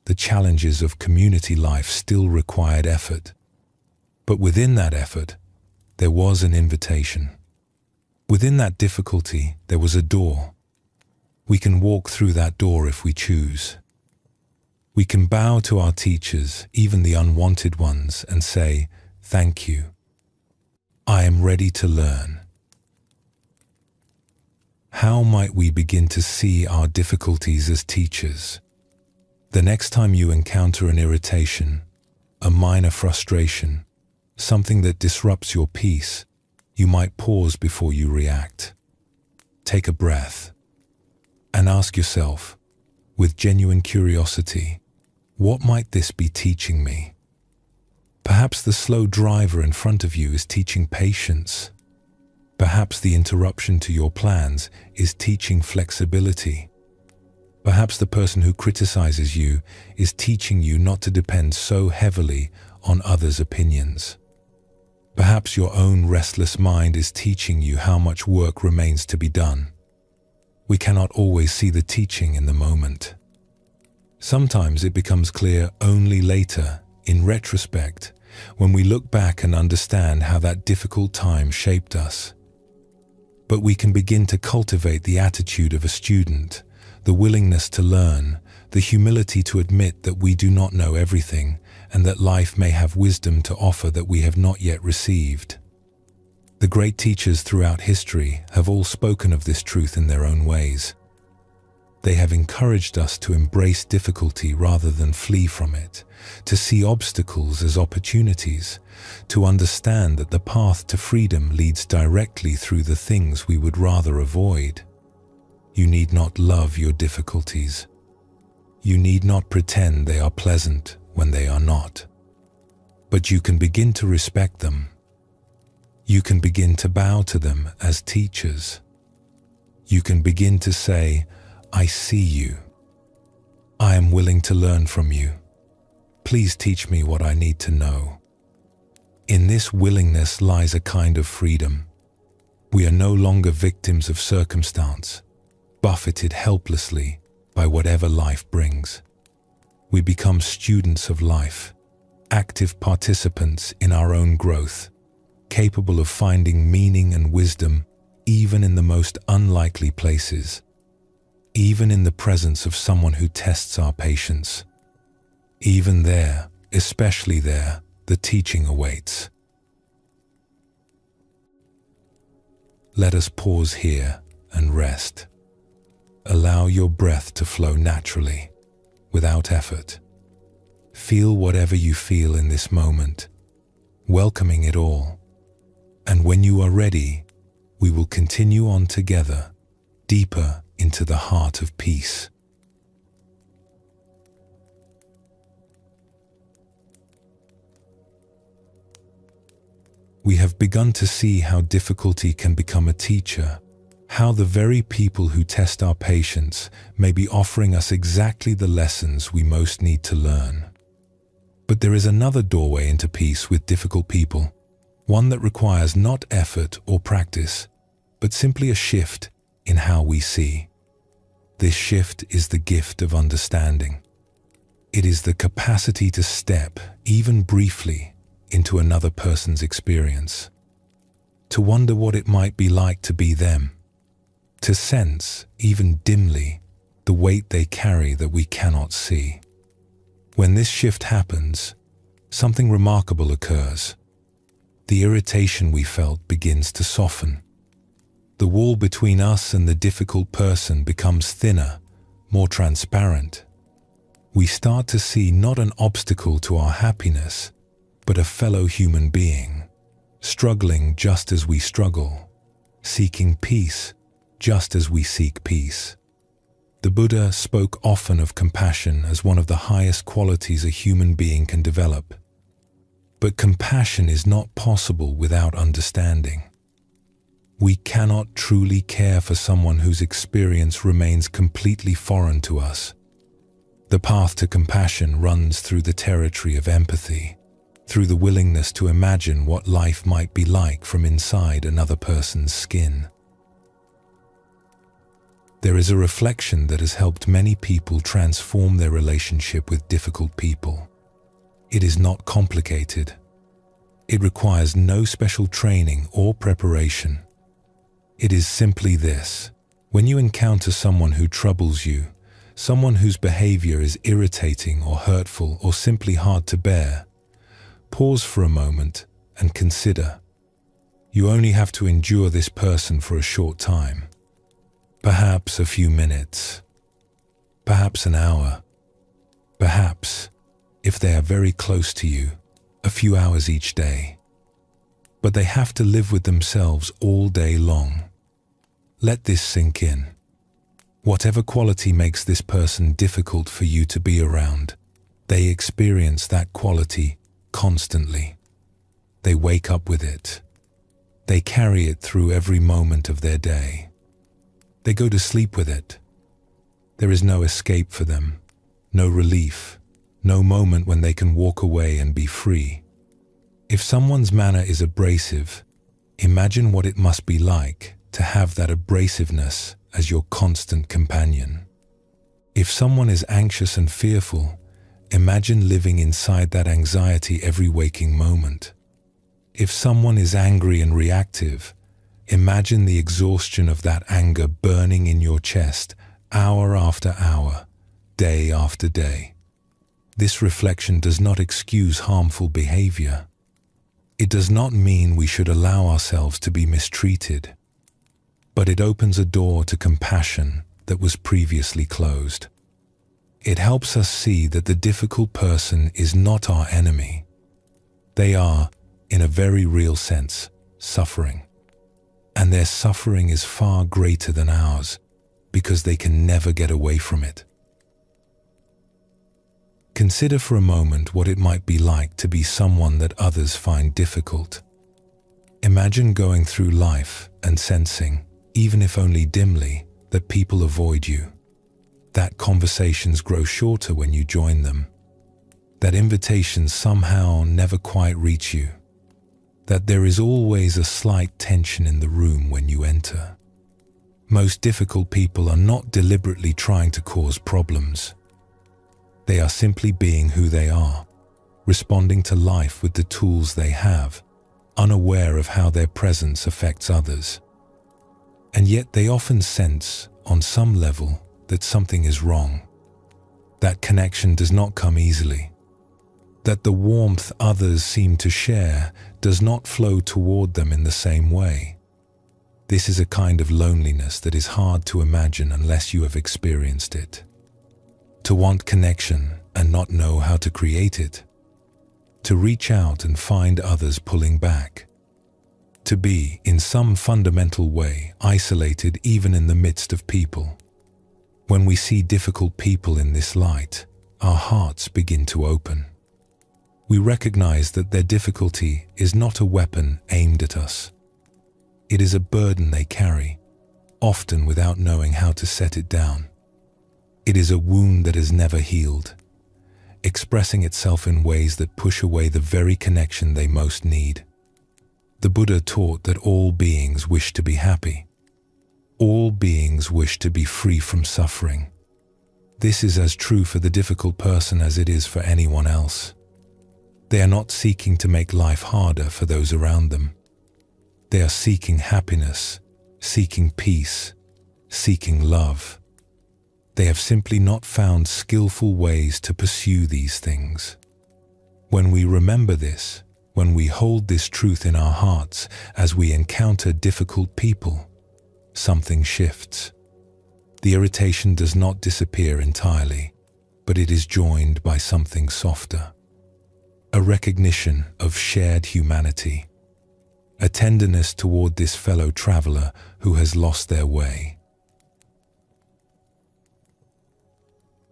The challenges of community life still required effort. But within that effort, there was an invitation. Within that difficulty, there was a door. We can walk through that door if we choose. We can bow to our teachers, even the unwanted ones, and say, "Thank you. I am ready to learn." How might we begin to see our difficulties as teachers? The next time you encounter an irritation, a minor frustration, something that disrupts your peace, you might pause before you react. Take a breath and ask yourself, with genuine curiosity, what might this be teaching me? Perhaps the slow driver in front of you is teaching patience. Perhaps the interruption to your plans is teaching flexibility. Perhaps the person who criticizes you is teaching you not to depend so heavily on others' opinions. Perhaps your own restless mind is teaching you how much work remains to be done. We cannot always see the teaching in the moment. Sometimes it becomes clear only later, in retrospect, when we look back and understand how that difficult time shaped us. But we can begin to cultivate the attitude of a student, the willingness to learn, the humility to admit that we do not know everything and that life may have wisdom to offer that we have not yet received. The great teachers throughout history have all spoken of this truth in their own ways. They have encouraged us to embrace difficulty rather than flee from it, to see obstacles as opportunities, to understand that the path to freedom leads directly through the things we would rather avoid. You need not love your difficulties. You need not pretend they are pleasant when they are not. But you can begin to respect them. You can begin to bow to them as teachers. You can begin to say, I see you. I am willing to learn from you. Please teach me what I need to know. In this willingness lies a kind of freedom. We are no longer victims of circumstance, buffeted helplessly by whatever life brings. We become students of life, active participants in our own growth, capable of finding meaning and wisdom even in the most unlikely places. Even in the presence of someone who tests our patience. Even there, especially there, the teaching awaits. Let us pause here and rest. Allow your breath to flow naturally, without effort. Feel whatever you feel in this moment, welcoming it all. And when you are ready, we will continue on together, deeper into the heart of peace. We have begun to see how difficulty can become a teacher, how the very people who test our patience may be offering us exactly the lessons we most need to learn. But there is another doorway into peace with difficult people, one that requires not effort or practice, but simply a shift in how we see. This shift is the gift of understanding. It is the capacity to step, even briefly, into another person's experience. To wonder what it might be like to be them. To sense, even dimly, the weight they carry that we cannot see. When this shift happens, something remarkable occurs. The irritation we felt begins to soften. The wall between us and the difficult person becomes thinner, more transparent. We start to see not an obstacle to our happiness, but a fellow human being, struggling just as we struggle, seeking peace just as we seek peace. The Buddha spoke often of compassion as one of the highest qualities a human being can develop. But compassion is not possible without understanding. We cannot truly care for someone whose experience remains completely foreign to us. The path to compassion runs through the territory of empathy, through the willingness to imagine what life might be like from inside another person's skin. There is a reflection that has helped many people transform their relationship with difficult people. It is not complicated. It requires no special training or preparation. It is simply this: when you encounter someone who troubles you, someone whose behavior is irritating or hurtful or simply hard to bear, pause for a moment and consider. You only have to endure this person for a short time. Perhaps a few minutes. Perhaps an hour. Perhaps, if they are very close to you, a few hours each day. But they have to live with themselves all day long. Let this sink in. Whatever quality makes this person difficult for you to be around, they experience that quality constantly. They wake up with it. They carry it through every moment of their day. They go to sleep with it. There is no escape for them, no relief, no moment when they can walk away and be free. If someone's manner is abrasive, imagine what it must be like to have that abrasiveness as your constant companion. If someone is anxious and fearful, imagine living inside that anxiety every waking moment. If someone is angry and reactive, imagine the exhaustion of that anger burning in your chest hour after hour, day after day. This reflection does not excuse harmful behavior. It does not mean we should allow ourselves to be mistreated, but it opens a door to compassion that was previously closed. It helps us see that the difficult person is not our enemy. They are, in a very real sense, suffering. And their suffering is far greater than ours because they can never get away from it. Consider for a moment what it might be like to be someone that others find difficult. Imagine going through life and sensing, even if only dimly, that people avoid you, that conversations grow shorter when you join them, that invitations somehow never quite reach you, that there is always a slight tension in the room when you enter. Most difficult people are not deliberately trying to cause problems. They are simply being who they are, responding to life with the tools they have, unaware of how their presence affects others. And yet they often sense, on some level, that something is wrong. That connection does not come easily. That the warmth others seem to share does not flow toward them in the same way. This is a kind of loneliness that is hard to imagine unless you have experienced it. To want connection and not know how to create it. To reach out and find others pulling back. To be, in some fundamental way, isolated even in the midst of people. When we see difficult people in this light, our hearts begin to open. We recognize that their difficulty is not a weapon aimed at us. It is a burden they carry, often without knowing how to set it down. It is a wound that has never healed, expressing itself in ways that push away the very connection they most need. The Buddha taught that all beings wish to be happy. All beings wish to be free from suffering. This is as true for the difficult person as it is for anyone else. They are not seeking to make life harder for those around them. They are seeking happiness, seeking peace, seeking love. They have simply not found skillful ways to pursue these things. When we remember this, when we hold this truth in our hearts as we encounter difficult people, something shifts. The irritation does not disappear entirely, but it is joined by something softer. A recognition of shared humanity, a tenderness toward this fellow traveler who has lost their way.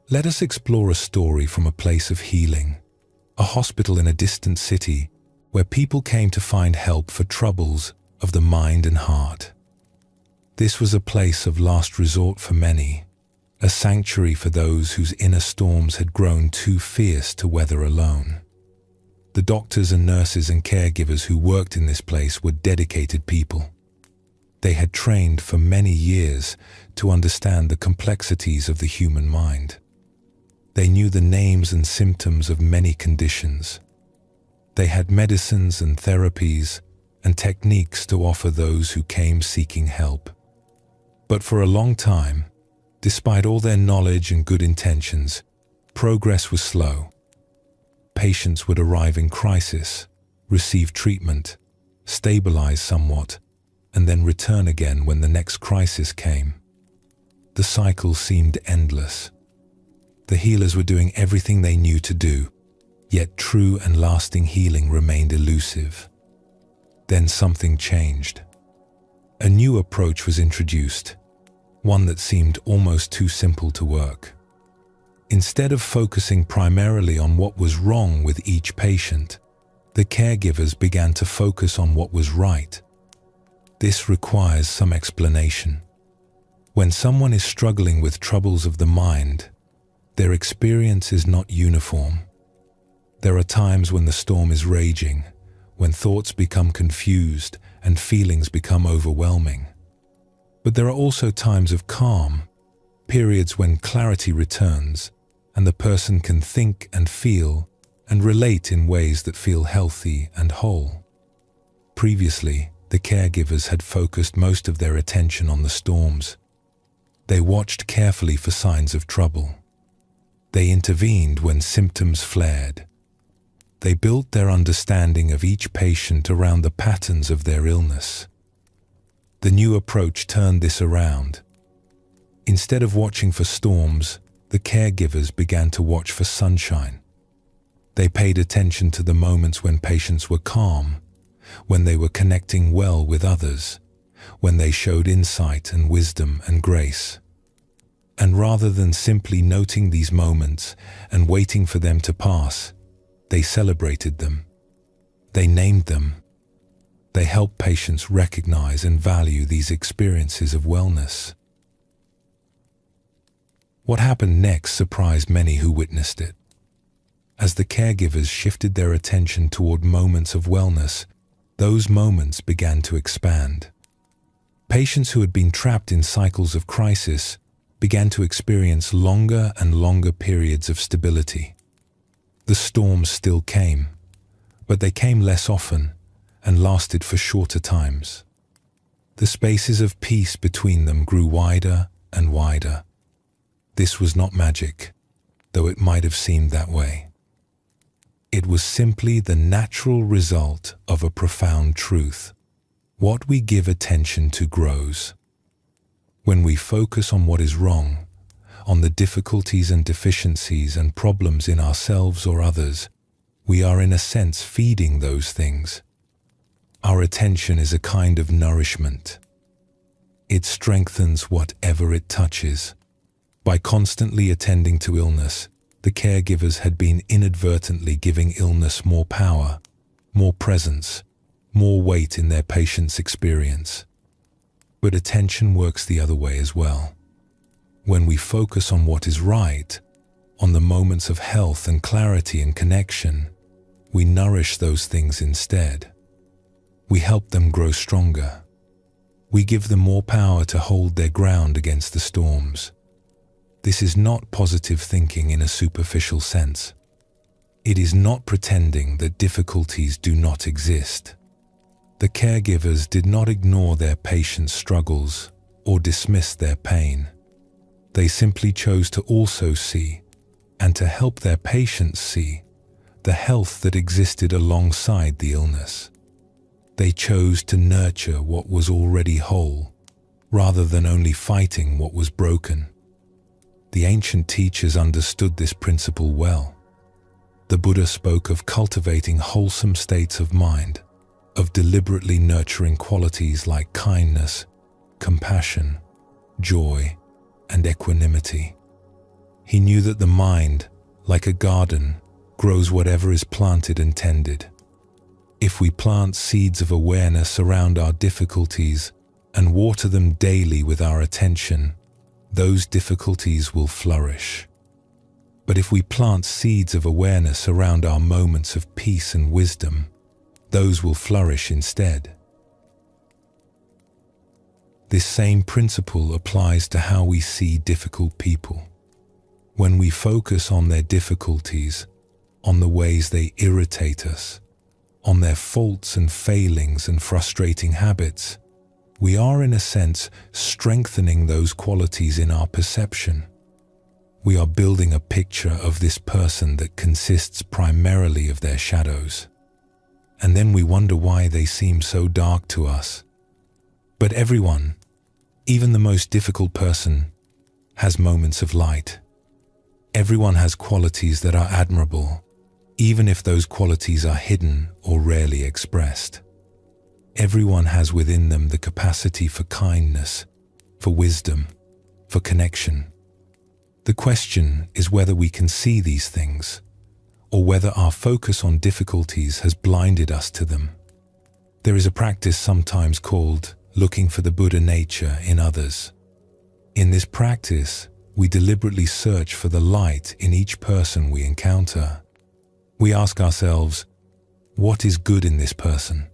Let us explore a story from a place of healing, a hospital in a distant city where people came to find help for troubles of the mind and heart. This was a place of last resort for many, a sanctuary for those whose inner storms had grown too fierce to weather alone. The doctors and nurses and caregivers who worked in this place were dedicated people. They had trained for many years to understand the complexities of the human mind. They knew the names and symptoms of many conditions. They had medicines and therapies and techniques to offer those who came seeking help. But for a long time, despite all their knowledge and good intentions, progress was slow. Patients would arrive in crisis, receive treatment, stabilize somewhat, and then return again when the next crisis came. The cycle seemed endless. The healers were doing everything they knew to do, yet true and lasting healing remained elusive. Then something changed. A new approach was introduced, one that seemed almost too simple to work. Instead of focusing primarily on what was wrong with each patient, the caregivers began to focus on what was right. This requires some explanation. When someone is struggling with troubles of the mind, Their experience is not uniform. There are times when the storm is raging, when thoughts become confused and feelings become overwhelming. But there are also times of calm, periods when clarity returns and the person can think and feel and relate in ways that feel healthy and whole. Previously, the caregivers had focused most of their attention on the storms. They watched carefully for signs of trouble. They intervened when symptoms flared. They built their understanding of each patient around the patterns of their illness. The new approach turned this around. Instead of watching for storms, the caregivers began to watch for sunshine. They paid attention to the moments when patients were calm, when they were connecting well with others, when they showed insight and wisdom and grace. And rather than simply noting these moments and waiting for them to pass, they celebrated them. They named them. They helped patients recognize and value these experiences of wellness. What happened next surprised many who witnessed it. As the caregivers shifted their attention toward moments of wellness, those moments began to expand. Patients who had been trapped in cycles of crisis began to experience longer and longer periods of stability. The storms still came, but they came less often and lasted for shorter times. The spaces of peace between them grew wider and wider. This was not magic, though it might have seemed that way. It was simply the natural result of a profound truth. What we give attention to grows. When we focus on what is wrong, on the difficulties and deficiencies and problems in ourselves or others, we are in a sense feeding those things. Our attention is a kind of nourishment. It strengthens whatever it touches. By constantly attending to illness, the caregivers had been inadvertently giving illness more power, more presence, more weight in their patient's experience. But attention works the other way as well. When we focus on what is right, on the moments of health and clarity and connection, we nourish those things instead. We help them grow stronger. We give them more power to hold their ground against the storms. This is not positive thinking in a superficial sense. It is not pretending that difficulties do not exist. The caregivers did not ignore their patients' struggles or dismiss their pain. They simply chose to also see, and to help their patients see, the health that existed alongside the illness. They chose to nurture what was already whole, rather than only fighting what was broken. The ancient teachers understood this principle well. The Buddha spoke of cultivating wholesome states of mind, of deliberately nurturing qualities like kindness, compassion, joy, and equanimity. He knew that the mind, like a garden, grows whatever is planted and tended. If we plant seeds of awareness around our difficulties and water them daily with our attention, those difficulties will flourish. But if we plant seeds of awareness around our moments of peace and wisdom, those will flourish instead. This same principle applies to how we see difficult people. When we focus on their difficulties, on the ways they irritate us, on their faults and failings and frustrating habits, we are in a sense strengthening those qualities in our perception. We are building a picture of this person that consists primarily of their shadows. And then we wonder why they seem so dark to us. But everyone, even the most difficult person, has moments of light. Everyone has qualities that are admirable, even if those qualities are hidden or rarely expressed. Everyone has within them the capacity for kindness, for wisdom, for connection. The question is whether we can see these things, or whether our focus on difficulties has blinded us to them. There is a practice sometimes called looking for the Buddha nature in others. In this practice, we deliberately search for the light in each person we encounter. We ask ourselves, what is good in this person?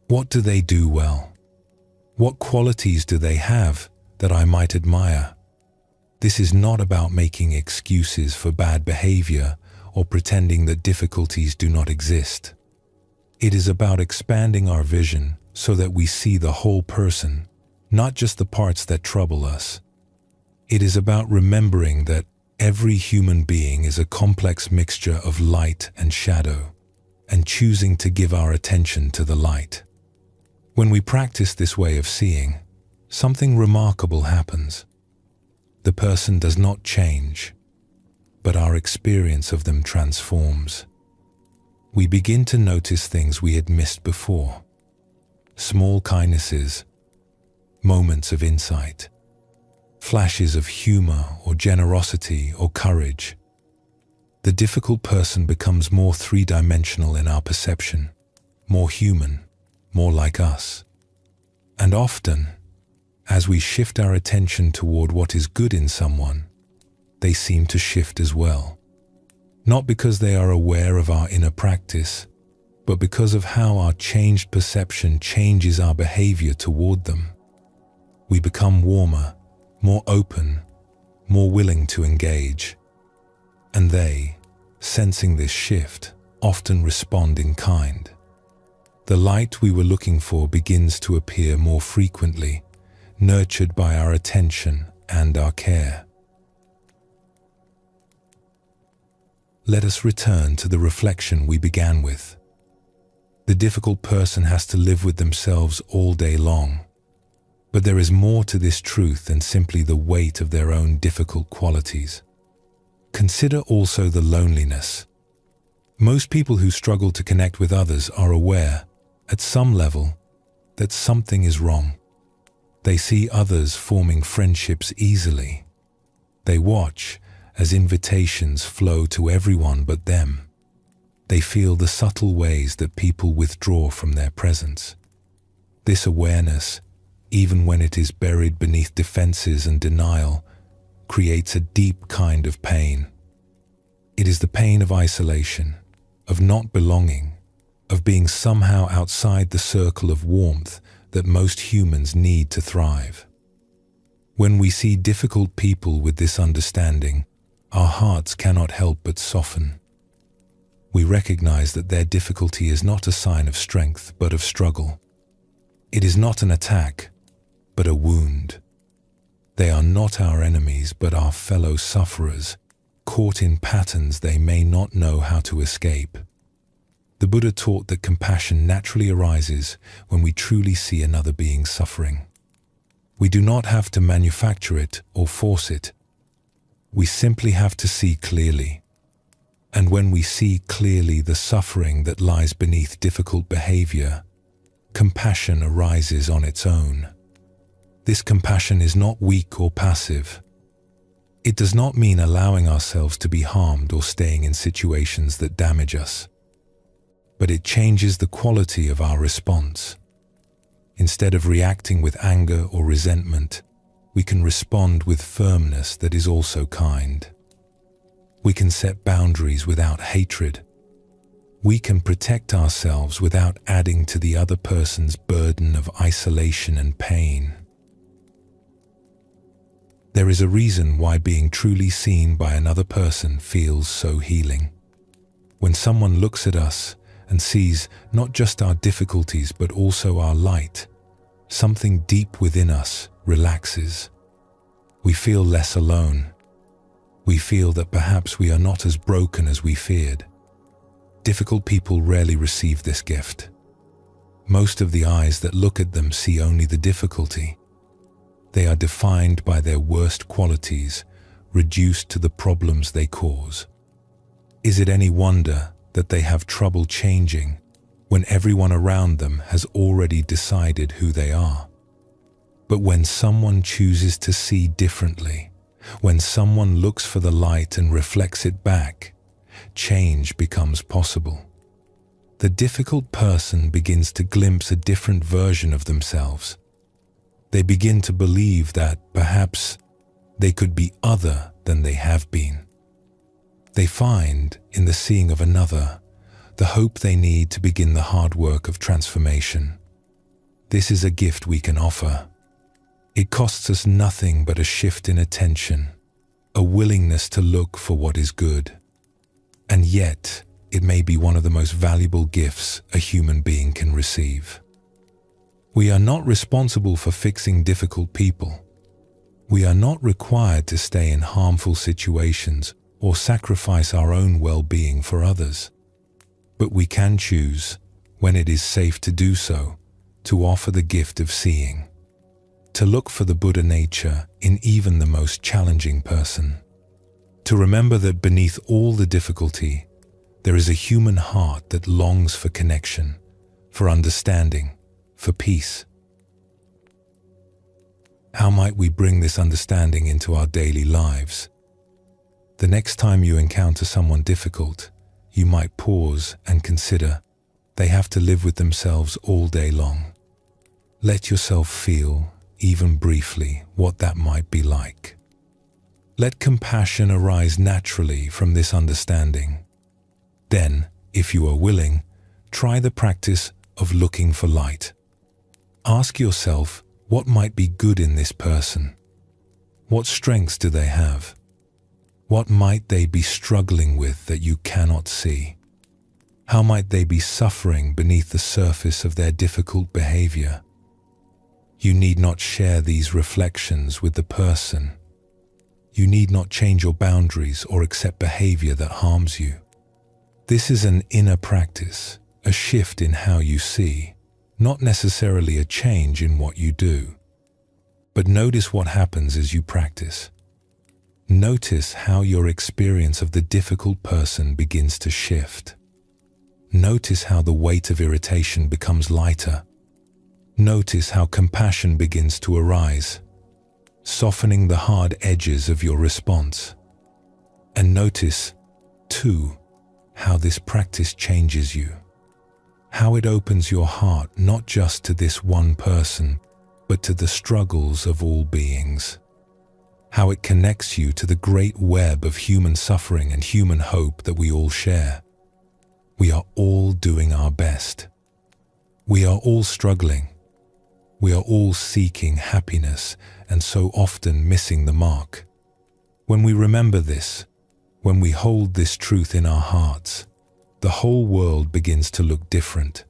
What do they do well? What qualities do they have that I might admire? This is not about making excuses for bad behavior or pretending that difficulties do not exist. It is about expanding our vision so that we see the whole person, not just the parts that trouble us. It is about remembering that every human being is a complex mixture of light and shadow, and choosing to give our attention to the light. When we practice this way of seeing, something remarkable happens. The person does not change, but our experience of them transforms. We begin to notice things we had missed before. Small kindnesses, moments of insight, flashes of humor or generosity or courage. The difficult person becomes more three-dimensional in our perception, more human, more like us. And often, as we shift our attention toward what is good in someone, they seem to shift as well. Not because they are aware of our inner practice, but because of how our changed perception changes our behavior toward them. We become warmer, more open, more willing to engage. And they, sensing this shift, often respond in kind. The light we were looking for begins to appear more frequently, nurtured by our attention and our care. Let us return to the reflection we began with. The difficult person has to live with themselves all day long. But there is more to this truth than simply the weight of their own difficult qualities. Consider also the loneliness. Most people who struggle to connect with others are aware, at some level, that something is wrong. They see others forming friendships easily. They watch as invitations flow to everyone but them. They feel the subtle ways that people withdraw from their presence. This awareness, even when it is buried beneath defenses and denial, creates a deep kind of pain. It is the pain of isolation, of not belonging, of being somehow outside the circle of warmth that most humans need to thrive. When we see difficult people with this understanding, our hearts cannot help but soften. We recognize that their difficulty is not a sign of strength, but of struggle. It is not an attack, but a wound. They are not our enemies, but our fellow sufferers, caught in patterns they may not know how to escape. The Buddha taught that compassion naturally arises when we truly see another being suffering. We do not have to manufacture it or force it. We simply have to see clearly. And when we see clearly the suffering that lies beneath difficult behavior, compassion arises on its own. This compassion is not weak or passive. It does not mean allowing ourselves to be harmed or staying in situations that damage us. But it changes the quality of our response. Instead of reacting with anger or resentment, we can respond with firmness that is also kind. We can set boundaries without hatred. We can protect ourselves without adding to the other person's burden of isolation and pain. There is a reason why being truly seen by another person feels so healing. When someone looks at us and sees not just our difficulties but also our light, something deep within us relaxes. We feel less alone. We feel that perhaps we are not as broken as we feared. Difficult people rarely receive this gift. Most of the eyes that look at them see only the difficulty. They are defined by their worst qualities, reduced to the problems they cause. Is it any wonder that they have trouble changing when everyone around them has already decided who they are? But when someone chooses to see differently, when someone looks for the light and reflects it back, change becomes possible. The difficult person begins to glimpse a different version of themselves. They begin to believe that perhaps They could be other than they have been. They find, in the seeing of another, the hope they need to begin the hard work of transformation. This is a gift we can offer. It costs us nothing but a shift in attention, a willingness to look for what is good. And yet, it may be one of the most valuable gifts a human being can receive. We are not responsible for fixing difficult people. We are not required to stay in harmful situations or sacrifice our own well-being for others. But we can choose, when it is safe to do so, to offer the gift of seeing, to look for the Buddha nature in even the most challenging person, to remember that beneath all the difficulty, there is a human heart that longs for connection, for understanding, for peace. How might we bring this understanding into our daily lives? The next time you encounter someone difficult, you might pause and consider they have to live with themselves all day long. Let yourself feel, even briefly, what that might be like. Let compassion arise naturally from this understanding. Then, if you are willing, try the practice of looking for light. Ask yourself, what might be good in this person? What strengths do they have? What might they be struggling with that you cannot see? How might they be suffering beneath the surface of their difficult behavior? You need not share these reflections with the person. You need not change your boundaries or accept behavior that harms you. This is an inner practice, a shift in how you see, not necessarily a change in what you do. But notice what happens as you practice. Notice how your experience of the difficult person begins to shift. Notice how the weight of irritation becomes lighter. Notice how compassion begins to arise, softening the hard edges of your response. And notice, too, how this practice changes you. How it opens your heart not just to this one person, but to the struggles of all beings. How it connects you to the great web of human suffering and human hope that we all share. We are all doing our best. We are all struggling. We are all seeking happiness and so often missing the mark. When we remember this, when we hold this truth in our hearts, the whole world begins to look different.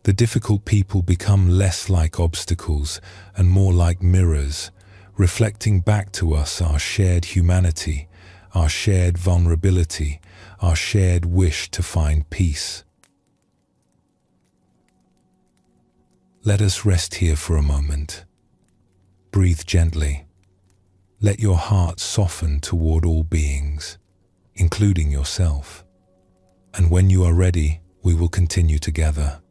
The difficult people become less like obstacles and more like mirrors, reflecting back to us our shared humanity, our shared vulnerability, our shared wish to find peace. Let us rest here for a moment. Breathe gently. Let your heart soften toward all beings, including yourself. And when you are ready, we will continue together.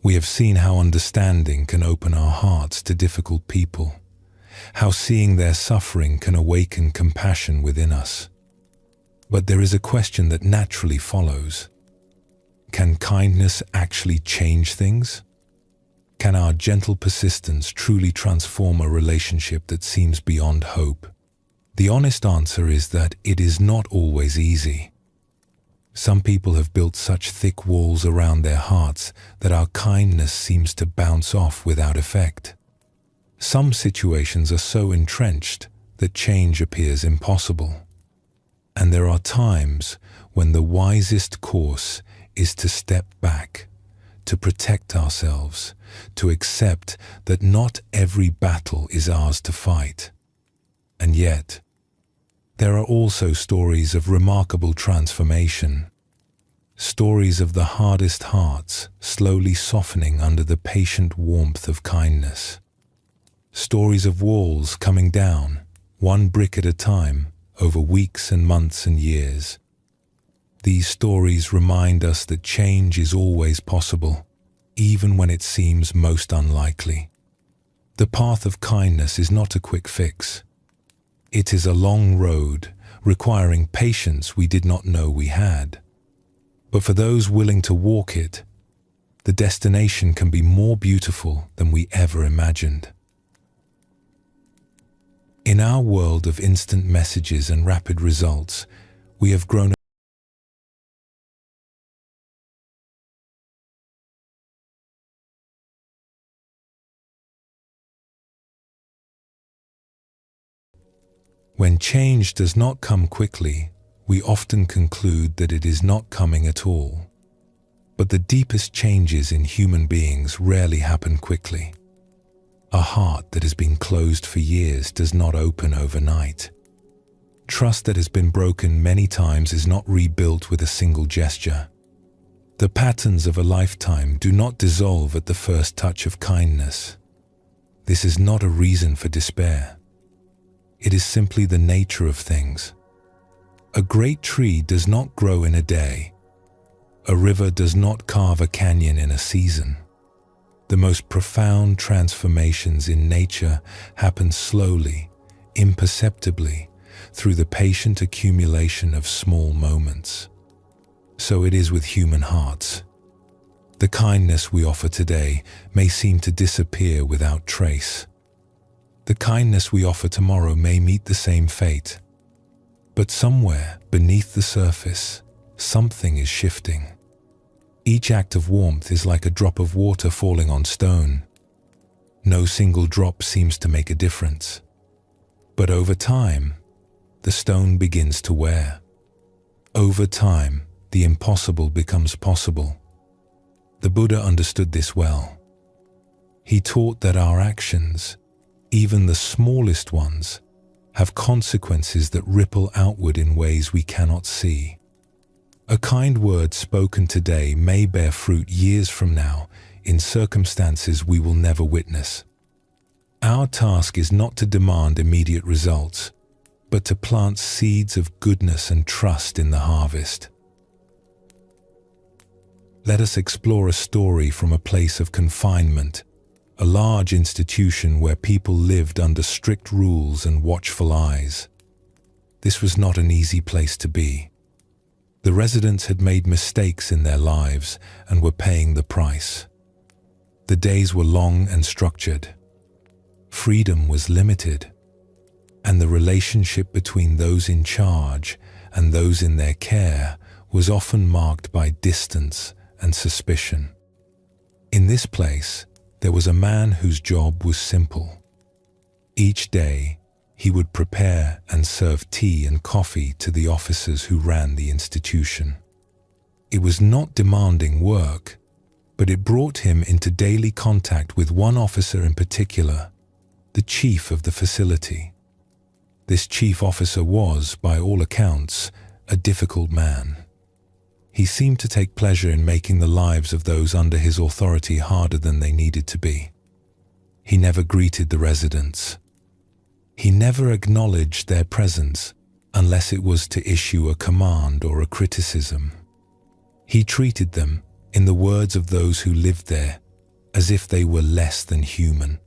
We have seen how understanding can open our hearts to difficult people, how seeing their suffering can awaken compassion within us. But there is a question that naturally follows. Can kindness actually change things? Can our gentle persistence truly transform a relationship that seems beyond hope? The honest answer is that it is not always easy. Some people have built such thick walls around their hearts that our kindness seems to bounce off without effect. Some situations are so entrenched that change appears impossible. And there are times when the wisest course is to step back, to protect ourselves, to accept that not every battle is ours to fight. And yet, there are also stories of remarkable transformation, stories of the hardest hearts slowly softening under the patient warmth of kindness, stories of walls coming down, one brick at a time, over weeks and months and years. These stories remind us that change is always possible, even when it seems most unlikely. The path of kindness is not a quick fix. It is a long road, requiring patience we did not know we had. But for those willing to walk it, the destination can be more beautiful than we ever imagined. In our world of instant messages and rapid results, we have grown When change does not come quickly, we often conclude that it is not coming at all. But the deepest changes in human beings rarely happen quickly. A heart that has been closed for years does not open overnight. Trust that has been broken many times is not rebuilt with a single gesture. The patterns of a lifetime do not dissolve at the first touch of kindness. This is not a reason for despair. It is simply the nature of things. A great tree does not grow in a day. A river does not carve a canyon in a season. The most profound transformations in nature happen slowly, imperceptibly, through the patient accumulation of small moments. So it is with human hearts. The kindness we offer today may seem to disappear without trace. The kindness we offer tomorrow may meet the same fate. But somewhere beneath the surface, something is shifting. Each act of warmth is like a drop of water falling on stone. No single drop seems to make a difference. But over time, the stone begins to wear. Over time, the impossible becomes possible. The Buddha understood this well. He taught that our actions, even the smallest ones, have consequences that ripple outward in ways we cannot see. A kind word spoken today may bear fruit years from now in circumstances we will never witness. Our task is not to demand immediate results, but to plant seeds of goodness and trust in the harvest. Let us explore a story from a place of confinement, a large institution where people lived under strict rules and watchful eyes. This was not an easy place to be. The residents had made mistakes in their lives and were paying the price. The days were long and structured. Freedom was limited, and the relationship between those in charge and those in their care was often marked by distance and suspicion. In this place, there was a man whose job was simple. Each day, he would prepare and serve tea and coffee to the officers who ran the institution. It was not demanding work, but it brought him into daily contact with one officer in particular, the chief of the facility. This chief officer was, by all accounts, a difficult man. He seemed to take pleasure in making the lives of those under his authority harder than they needed to be. He never greeted the residents. He never acknowledged their presence unless it was to issue a command or a criticism. He treated them, in the words of those who lived there, as if they were less than human.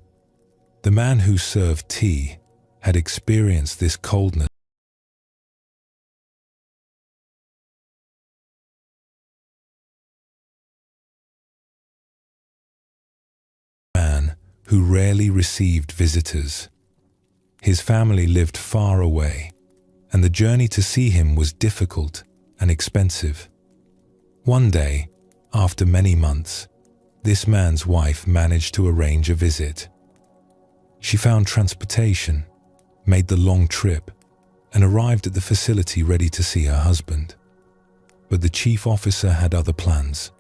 The man who served tea had experienced this coldness who rarely received visitors. His family lived far away, and the journey to see him was difficult and expensive. One day, after many months, this man's wife managed to arrange a visit. She found transportation, made the long trip, and arrived at the facility ready to see her husband. But the chief officer had other plans.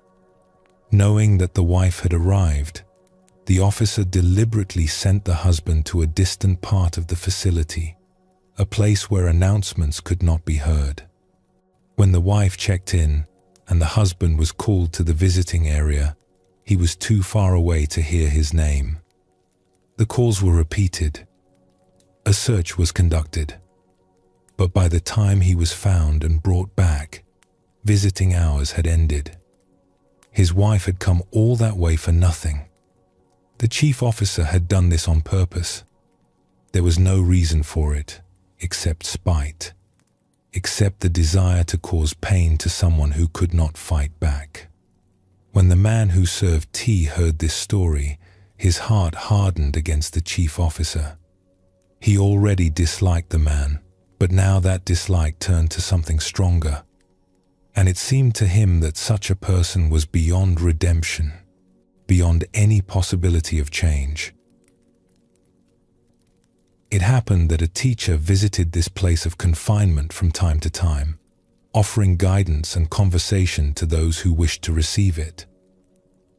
Knowing that the wife had arrived, the officer deliberately sent the husband to a distant part of the facility, a place where announcements could not be heard. When the wife checked in and the husband was called to the visiting area, he was too far away to hear his name. The calls were repeated. A search was conducted. But by the time he was found and brought back, visiting hours had ended. His wife had come all that way for nothing. The chief officer had done this on purpose. There was no reason for it, except spite, except the desire to cause pain to someone who could not fight back. When the man who served tea heard this story, his heart hardened against the chief officer. He already disliked the man, but now that dislike turned to something stronger. And it seemed to him that such a person was beyond redemption, beyond any possibility of change. It happened that a teacher visited this place of confinement from time to time, offering guidance and conversation to those who wished to receive it.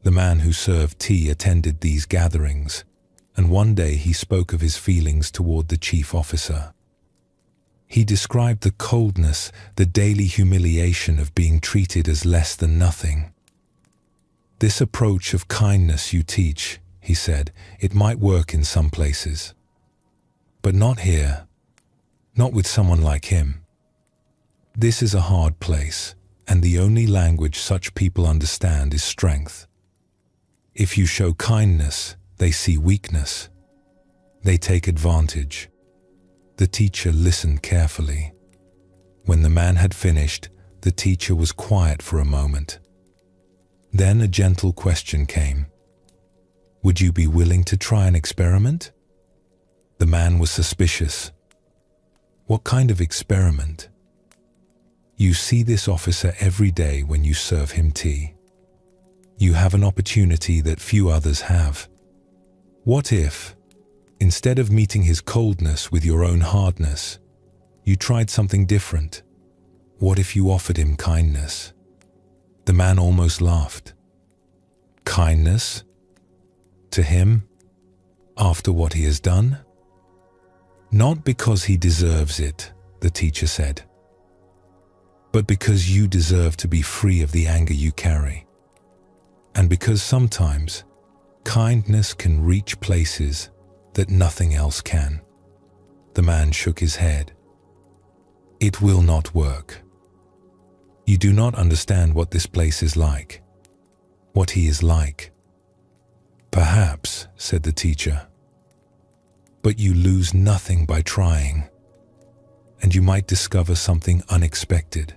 The man who served tea attended these gatherings, and one day he spoke of his feelings toward the chief officer. He described the coldness, the daily humiliation of being treated as less than nothing. "This approach of kindness you teach," he said, "it might work in some places. But not here, not with someone like him. This is a hard place, and the only language such people understand is strength. If you show kindness, they see weakness. They take advantage." The teacher listened carefully. When the man had finished, the teacher was quiet for a moment. Then a gentle question came. "Would you be willing to try an experiment?" The man was suspicious. "What kind of experiment?" "You see this officer every day when you serve him tea. You have an opportunity that few others have. What if, instead of meeting his coldness with your own hardness, you tried something different? What if you offered him kindness?" The man almost laughed. "Kindness? To him? After what he has done?" "Not because he deserves it," the teacher said, "but because you deserve to be free of the anger you carry. And because sometimes kindness can reach places that nothing else can." The man shook his head. "It will not work. You do not understand what this place is like, what he is like." "Perhaps," said the teacher, "but you lose nothing by trying, and you might discover something unexpected."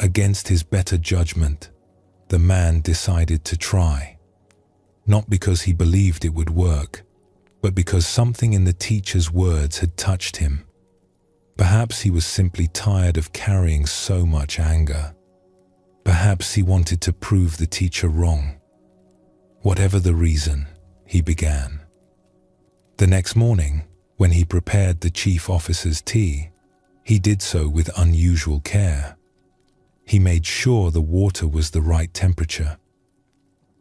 Against his better judgment, the man decided to try, not because he believed it would work, but because something in the teacher's words had touched him. Perhaps he was simply tired of carrying so much anger. Perhaps he wanted to prove the teacher wrong. Whatever the reason, he began. The next morning, when he prepared the chief officer's tea, he did so with unusual care. He made sure the water was the right temperature.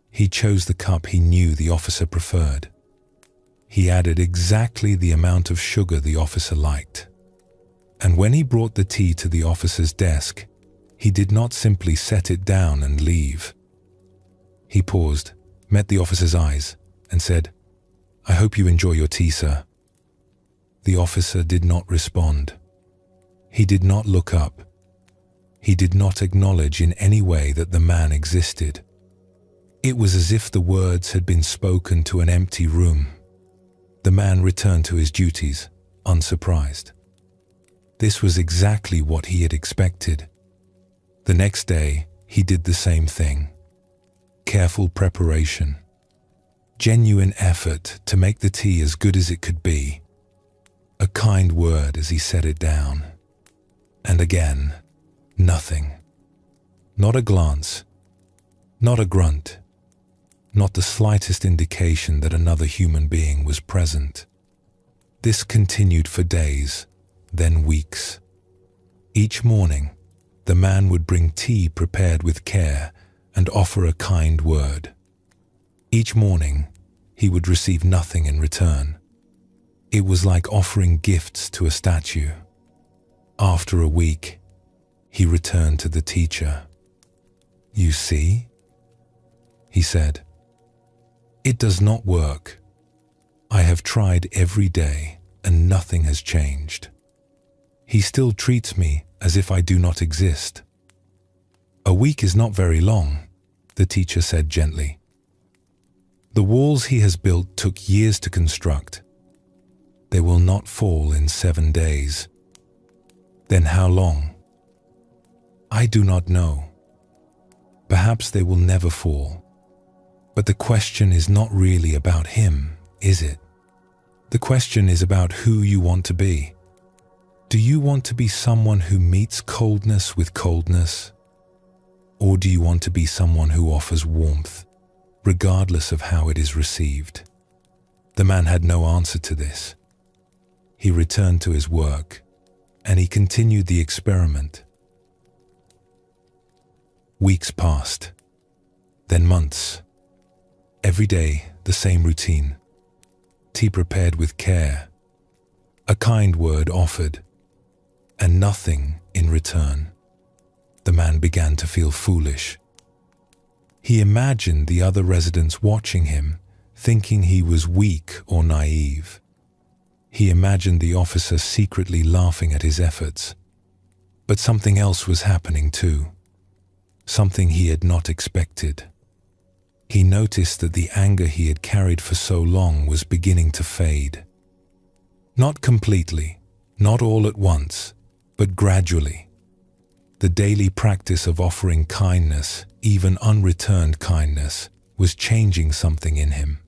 He chose the cup he knew the officer preferred. He added exactly the amount of sugar the officer liked. And when he brought the tea to the officer's desk, he did not simply set it down and leave. He paused, met the officer's eyes, and said, "I hope you enjoy your tea, sir." The officer did not respond. He did not look up. He did not acknowledge in any way that the man existed. It was as if the words had been spoken to an empty room. The man returned to his duties, unsurprised. This was exactly what he had expected. The next day, he did the same thing. Careful preparation. Genuine effort to make the tea as good as it could be. A kind word as he set it down. And again, nothing. Not a glance. Not a grunt. Not the slightest indication that another human being was present. This continued for days, then weeks. Each morning, the man would bring tea prepared with care and offer a kind word. Each morning, he would receive nothing in return. It was like offering gifts to a statue. After a week, he returned to the teacher. "You see?" he said. "It does not work. I have tried every day and nothing has changed. He still treats me as if I do not exist." "A week is not very long," the teacher said gently. "The walls he has built took years to construct. They will not fall in 7 days. Then how long?" "I do not know. Perhaps they will never fall. But the question is not really about him, is it? The question is about who you want to be. Do you want to be someone who meets coldness with coldness? Or do you want to be someone who offers warmth, regardless of how it is received? The man had no answer to this. He returned to his work, and he continued the experiment. Weeks passed, then months. Every day, the same routine. Tea prepared with care, a kind word offered, and nothing in return. The man began to feel foolish. He imagined the other residents watching him, thinking he was weak or naive. He imagined the officer secretly laughing at his efforts. But something else was happening too. Something he had not expected. He noticed that the anger he had carried for so long was beginning to fade. Not completely, not all at once, but gradually. The daily practice of offering kindness, even unreturned kindness, was changing something in him.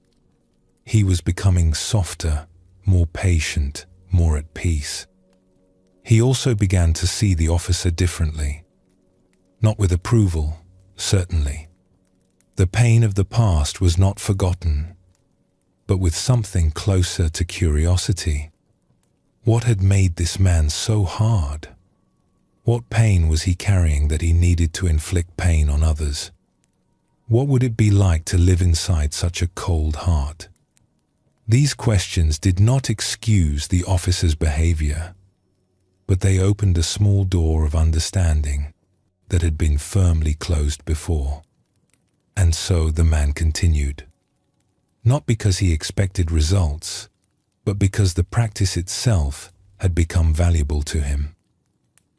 He was becoming softer, more patient, more at peace. He also began to see the officer differently. Not with approval, certainly. The pain of the past was not forgotten, but with something closer to curiosity. What had made this man so hard? What pain was he carrying that he needed to inflict pain on others? What would it be like to live inside such a cold heart? These questions did not excuse the officer's behavior, but they opened a small door of understanding that had been firmly closed before. And so the man continued, not because he expected results, but because the practice itself had become valuable to him.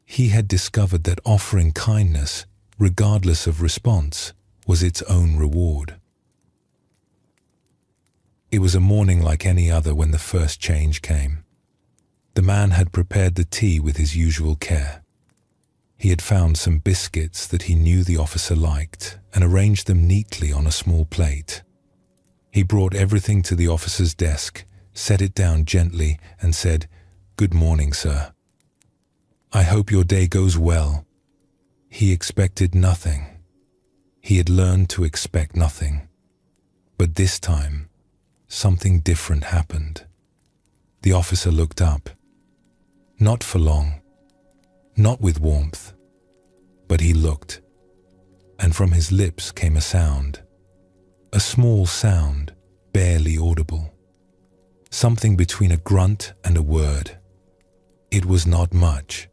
He had discovered that offering kindness, regardless of response, was its own reward. It was a morning like any other when the first change came. The man had prepared the tea with his usual care. He had found some biscuits that he knew the officer liked and arranged them neatly on a small plate. He brought everything to the officer's desk, set it down gently, and said, "Good morning, sir. I hope your day goes well." He expected nothing. He had learned to expect nothing. But this time, something different happened. The officer looked up. Not for long. Not with warmth, but he looked, and from his lips came a sound, a small sound, barely audible, something between a grunt and a word. It was not much.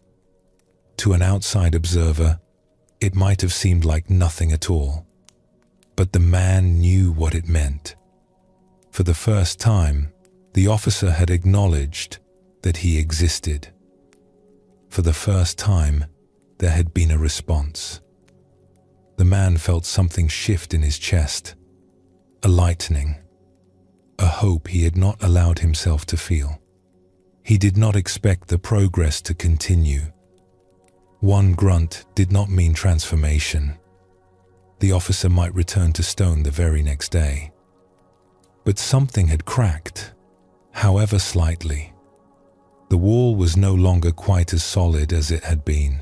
To an outside observer, it might have seemed like nothing at all, but the man knew what it meant. For the first time, the officer had acknowledged that he existed. For the first time, there had been a response. The man felt something shift in his chest, a lightening, a hope he had not allowed himself to feel. He did not expect the progress to continue. One grunt did not mean transformation. The officer might return to stone the very next day. But something had cracked, however slightly. The wall was no longer quite as solid as it had been.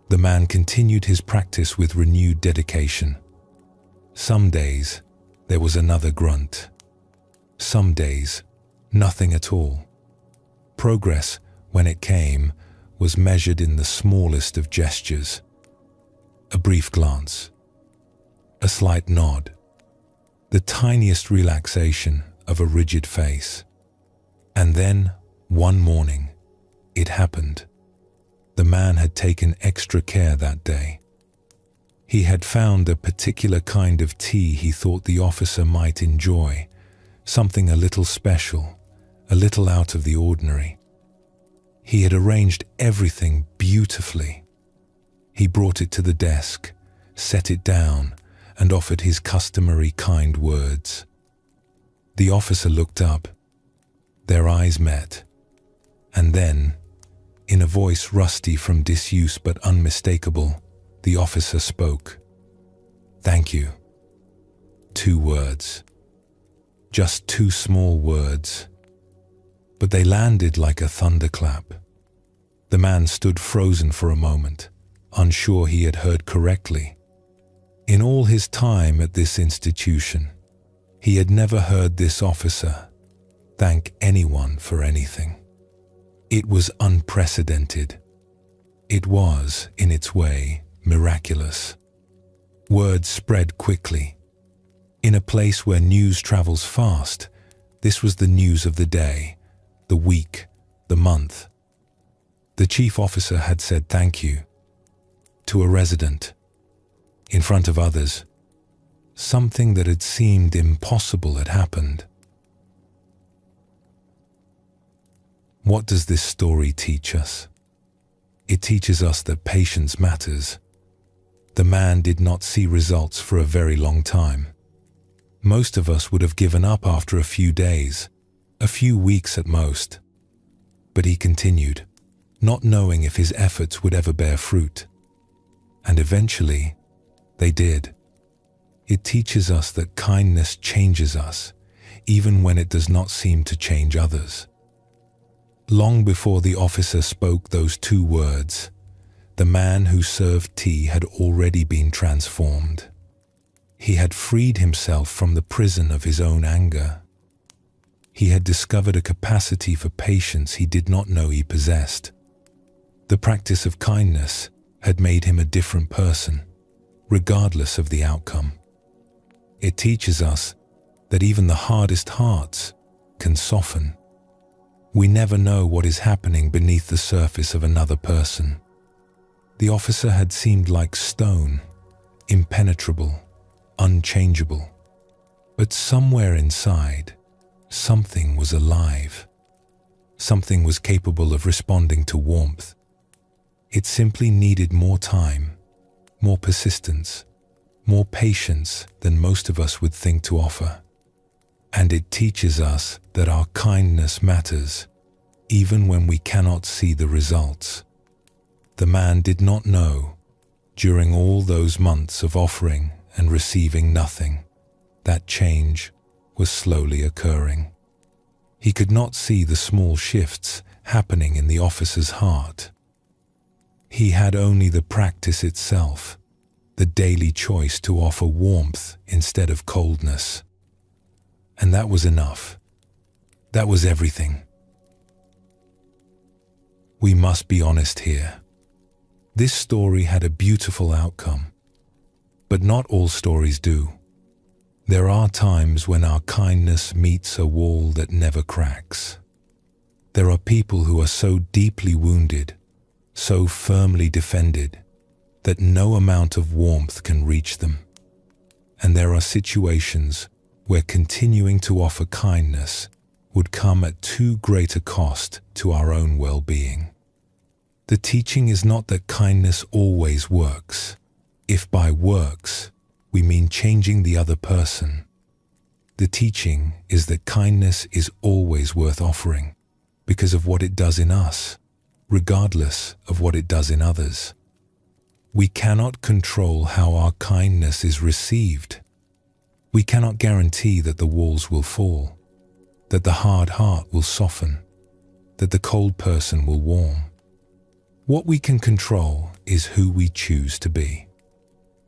The man continued his practice with renewed dedication. Some days, there was another grunt. Some days, nothing at all. Progress, when it came, was measured in the smallest of gestures. A brief glance, a slight nod, the tiniest relaxation of a rigid face. And then, one morning, it happened. The man had taken extra care that day. He had found a particular kind of tea he thought the officer might enjoy, something a little special, a little out of the ordinary. He had arranged everything beautifully. He brought it to the desk, set it down, and offered his customary kind words. The officer looked up. Their eyes met, and then, in a voice rusty from disuse but unmistakable, the officer spoke. "Thank you." 2 words. Just 2 small words. But they landed like a thunderclap. The man stood frozen for a moment, unsure he had heard correctly. In all his time at this institution, he had never heard this officer thank anyone for anything. It was unprecedented. It was, in its way, miraculous. Word spread quickly. In a place where news travels fast, this was the news of the day, the week, the month. The chief officer had said thank you to a resident, in front of others. Something that had seemed impossible had happened. What does this story teach us? It teaches us that patience matters. The man did not see results for a very long time. Most of us would have given up after a few days, a few weeks at most. But he continued, not knowing if his efforts would ever bear fruit. And eventually, they did. It teaches us that kindness changes us, even when it does not seem to change others. Long before the officer spoke those 2 words, the man who served tea had already been transformed. He had freed himself from the prison of his own anger. He had discovered a capacity for patience he did not know he possessed. The practice of kindness had made him a different person, regardless of the outcome. It teaches us that even the hardest hearts can soften. We never know what is happening beneath the surface of another person. The officer had seemed like stone, impenetrable, unchangeable. But somewhere inside, something was alive. Something was capable of responding to warmth. It simply needed more time, more persistence, more patience than most of us would think to offer. And it teaches us that our kindness matters, even when we cannot see the results. The man did not know, during all those months of offering and receiving nothing, that change was slowly occurring. He could not see the small shifts happening in the officer's heart. He had only the practice itself, the daily choice to offer warmth instead of coldness. And that was enough. That was everything. We must be honest here. This story had a beautiful outcome, but not all stories do. There are times when our kindness meets a wall that never cracks. There are people who are so deeply wounded, so firmly defended, that no amount of warmth can reach them. And there are situations where continuing to offer kindness would come at too great a cost to our own well-being. The teaching is not that kindness always works, if by works we mean changing the other person. The teaching is that kindness is always worth offering because of what it does in us, regardless of what it does in others. We cannot control how our kindness is received. We cannot guarantee that the walls will fall, that the hard heart will soften, that the cold person will warm. What we can control is who we choose to be.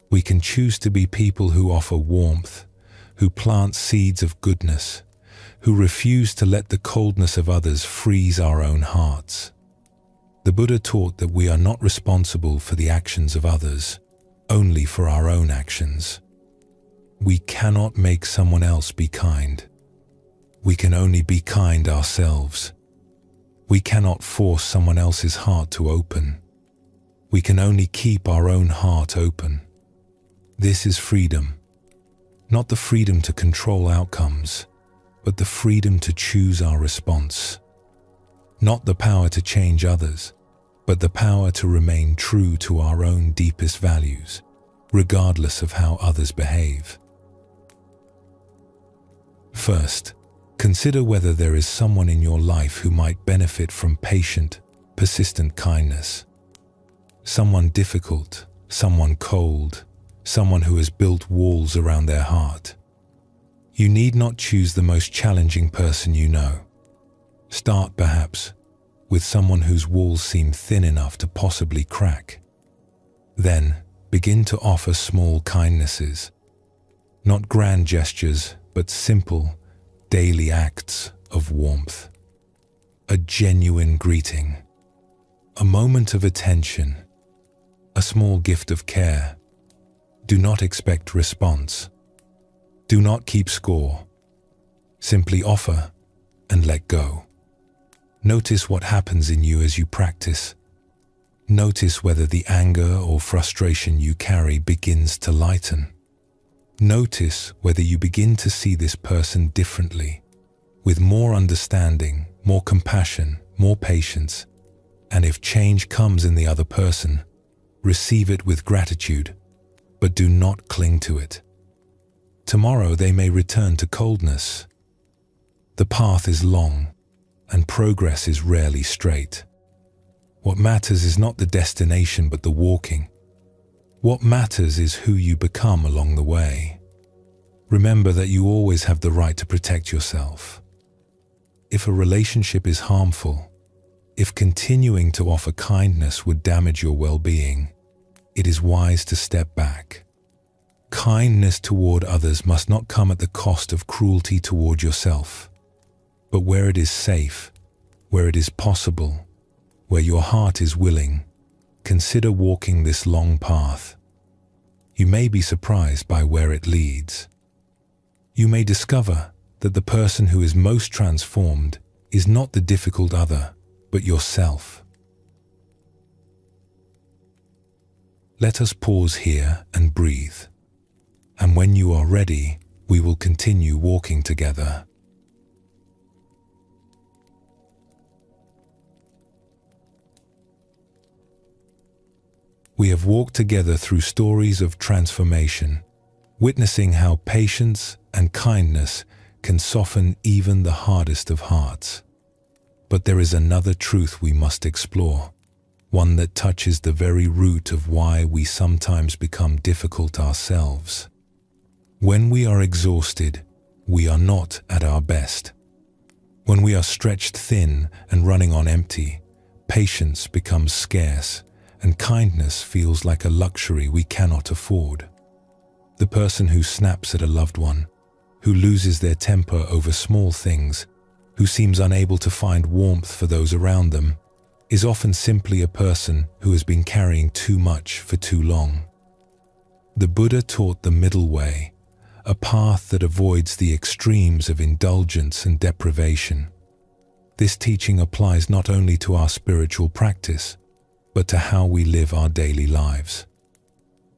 We can choose to be people who offer warmth, who plant seeds of goodness, who refuse to let the coldness of others freeze our own hearts. The Buddha taught that we are not responsible for the actions of others, only for our own actions. We cannot make someone else be kind. We can only be kind ourselves. We cannot force someone else's heart to open. We can only keep our own heart open. This is freedom. Not the freedom to control outcomes, but the freedom to choose our response. Not the power to change others, but the power to remain true to our own deepest values, regardless of how others behave. First, consider whether there is someone in your life who might benefit from patient, persistent kindness. Someone difficult, someone cold, someone who has built walls around their heart. You need not choose the most challenging person you know. Start, perhaps, with someone whose walls seem thin enough to possibly crack. Then, begin to offer small kindnesses. Not grand gestures, but simple, daily acts of warmth. A genuine greeting. A moment of attention. A small gift of care. Do not expect response. Do not keep score. Simply offer and let go. Notice what happens in you as you practice. Notice whether the anger or frustration you carry begins to lighten. Notice whether you begin to see this person differently, with more understanding, more compassion, more patience. And if change comes in the other person, receive it with gratitude, but do not cling to it. Tomorrow they may return to coldness. The path is long, and progress is rarely straight. What matters is not the destination but the walking. What matters is who you become along the way. Remember that you always have the right to protect yourself. If a relationship is harmful, if continuing to offer kindness would damage your well-being, it is wise to step back. Kindness toward others must not come at the cost of cruelty toward yourself. But where it is safe, where it is possible, where your heart is willing, consider walking this long path. You may be surprised by where it leads. You may discover that the person who is most transformed is not the difficult other, but yourself. Let us pause here and breathe. And when you are ready, we will continue walking together. We have walked together through stories of transformation, witnessing how patience and kindness can soften even the hardest of hearts. But there is another truth we must explore, one that touches the very root of why we sometimes become difficult ourselves. When we are exhausted, we are not at our best. When we are stretched thin and running on empty, patience becomes scarce, and kindness feels like a luxury we cannot afford. The person who snaps at a loved one, who loses their temper over small things, who seems unable to find warmth for those around them, is often simply a person who has been carrying too much for too long. The Buddha taught the middle way, a path that avoids the extremes of indulgence and deprivation. This teaching applies not only to our spiritual practice, but to how we live our daily lives.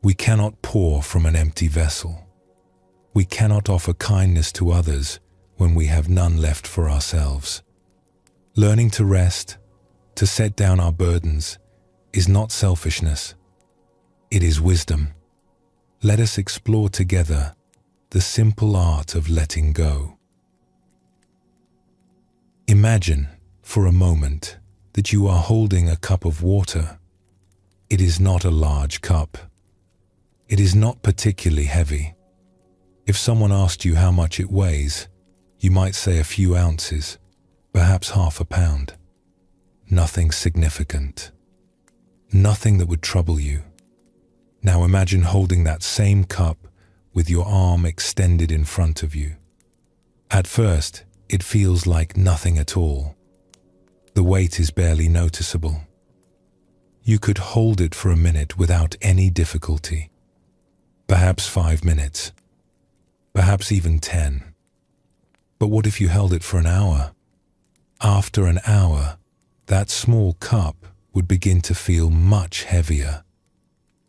We cannot pour from an empty vessel. We cannot offer kindness to others when we have none left for ourselves. Learning to rest, to set down our burdens, is not selfishness. It is wisdom. Let us explore together the simple art of letting go. Imagine, for a moment, that you are holding a cup of water. It is not a large cup. It is not particularly heavy. If someone asked you how much it weighs, you might say a few ounces, perhaps half a pound. Nothing significant. Nothing that would trouble you. Now imagine holding that same cup with your arm extended in front of you. At first, it feels like nothing at all. The weight is barely noticeable. You could hold it for a minute without any difficulty. Perhaps 5 minutes. Perhaps even 10. But what if you held it for an hour? After an hour, that small cup would begin to feel much heavier.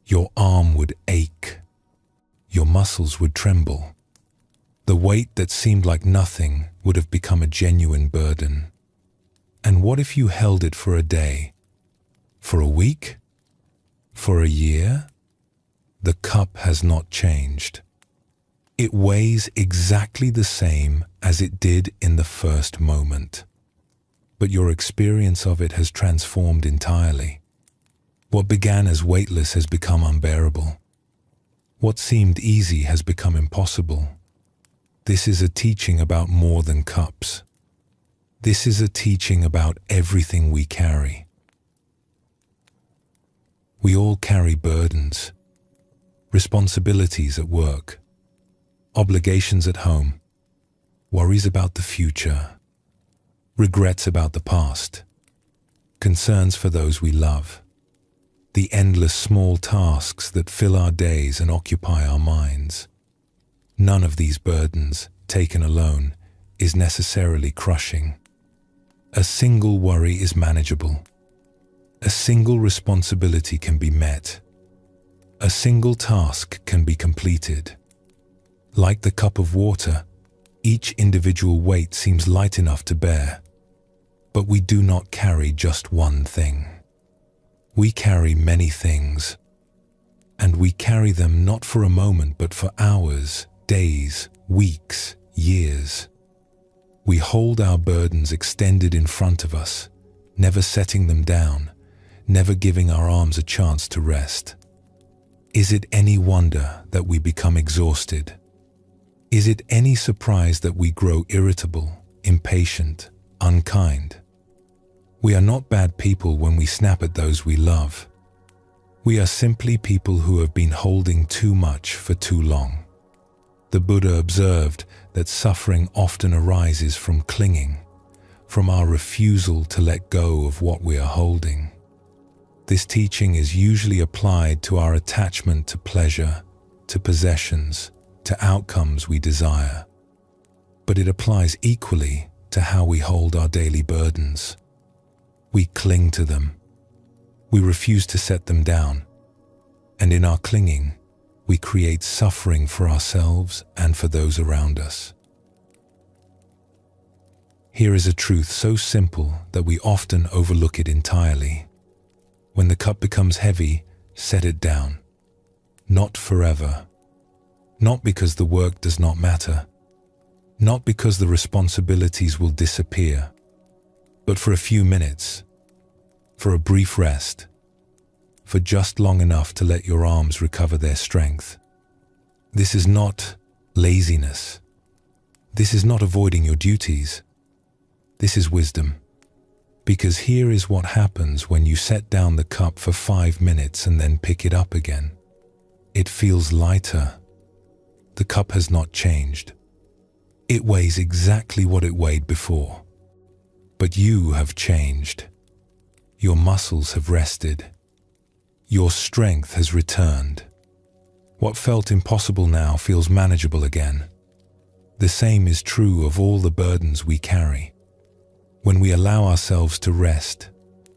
Your arm would ache. Your muscles would tremble. The weight that seemed like nothing would have become a genuine burden. And what if you held it for a day? For a week? For a year? The cup has not changed. It weighs exactly the same as it did in the first moment. But your experience of it has transformed entirely. What began as weightless has become unbearable. What seemed easy has become impossible. This is a teaching about more than cups. This is a teaching about everything we carry. We all carry burdens, responsibilities at work, obligations at home, worries about the future, regrets about the past, concerns for those we love, the endless small tasks that fill our days and occupy our minds. None of these burdens, taken alone, is necessarily crushing. A single worry is manageable. A single responsibility can be met. A single task can be completed. Like the cup of water, each individual weight seems light enough to bear. But we do not carry just one thing. We carry many things. And we carry them not for a moment but for hours, days, weeks, years. We hold our burdens extended in front of us, never setting them down, never giving our arms a chance to rest. Is it any wonder that we become exhausted? Is it any surprise that we grow irritable, impatient, unkind? We are not bad people when we snap at those we love. We are simply people who have been holding too much for too long. The Buddha observed that suffering often arises from clinging, from our refusal to let go of what we are holding. This teaching is usually applied to our attachment to pleasure, to possessions, to outcomes we desire. But it applies equally to how we hold our daily burdens. We cling to them. We refuse to set them down. And in our clinging, we create suffering for ourselves and for those around us. Here is a truth so simple that we often overlook it entirely. When the cup becomes heavy, set it down. Not forever. Not because the work does not matter. Not because the responsibilities will disappear. But for a few minutes. For a brief rest. For just long enough to let your arms recover their strength. This is not laziness. This is not avoiding your duties. This is wisdom. Because here is what happens when you set down the cup for 5 minutes and then pick it up again. It feels lighter. The cup has not changed. It weighs exactly what it weighed before. But you have changed. Your muscles have rested. Your strength has returned. What felt impossible now feels manageable again. The same is true of all the burdens we carry. When we allow ourselves to rest,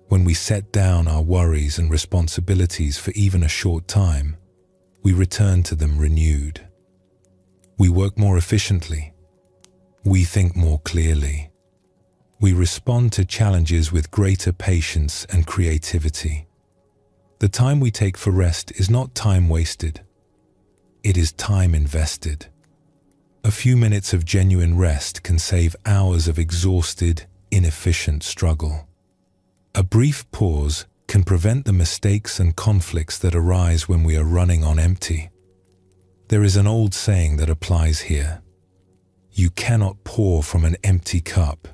when we set down our worries and responsibilities for even a short time, we return to them renewed. We work more efficiently. We think more clearly. We respond to challenges with greater patience and creativity. The time we take for rest is not time wasted. It is time invested. A few minutes of genuine rest can save hours of exhausted, inefficient struggle. A brief pause can prevent the mistakes and conflicts that arise when we are running on empty. There is an old saying that applies here. You cannot pour from an empty cup.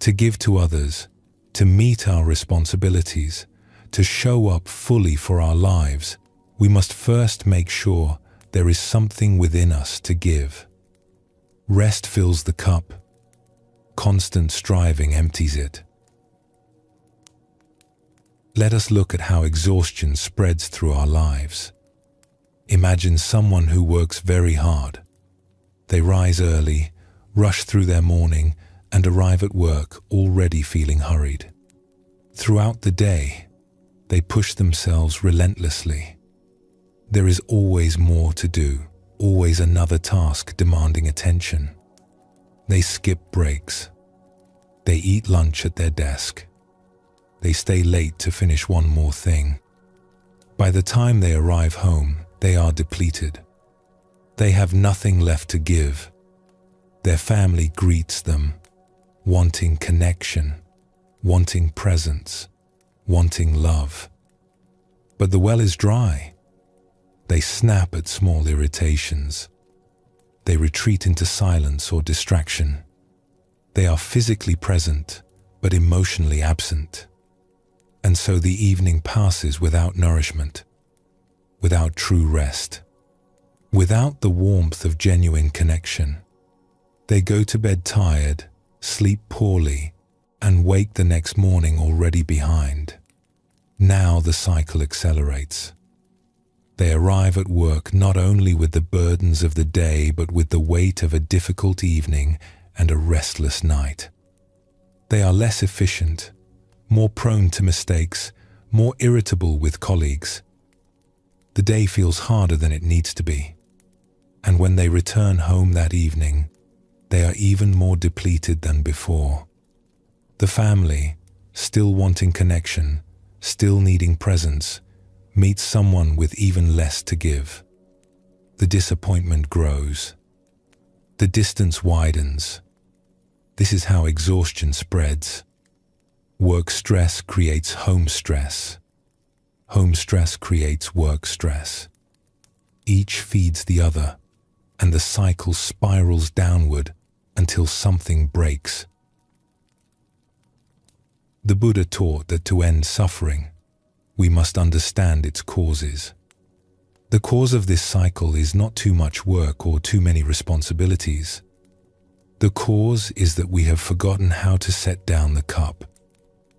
To give to others, to meet our responsibilities, to show up fully for our lives, we must first make sure there is something within us to give. Rest fills the cup. Constant striving empties it. Let us look at how exhaustion spreads through our lives. Imagine someone who works very hard. They rise early, rush through their morning, and arrive at work already feeling hurried. Throughout the day, they push themselves relentlessly. There is always more to do, always another task demanding attention. They skip breaks. They eat lunch at their desk. They stay late to finish one more thing. By the time they arrive home, they are depleted. They have nothing left to give. Their family greets them, wanting connection, wanting presence, wanting love. But the well is dry. They snap at small irritations. They retreat into silence or distraction. They are physically present, but emotionally absent. And so the evening passes without nourishment, without true rest, without the warmth of genuine connection. They go to bed tired, sleep poorly, and wake the next morning already behind. Now the cycle accelerates. They arrive at work not only with the burdens of the day, but with the weight of a difficult evening and a restless night. They are less efficient, more prone to mistakes, more irritable with colleagues. The day feels harder than it needs to be. And when they return home that evening, they are even more depleted than before. The family, still wanting connection, still needing presence, meets someone with even less to give. The disappointment grows. The distance widens. This is how exhaustion spreads. Work stress creates home stress. Home stress creates work stress. Each feeds the other, and the cycle spirals downward until something breaks. The Buddha taught that to end suffering, we must understand its causes. The cause of this cycle is not too much work or too many responsibilities. The cause is that we have forgotten how to set down the cup.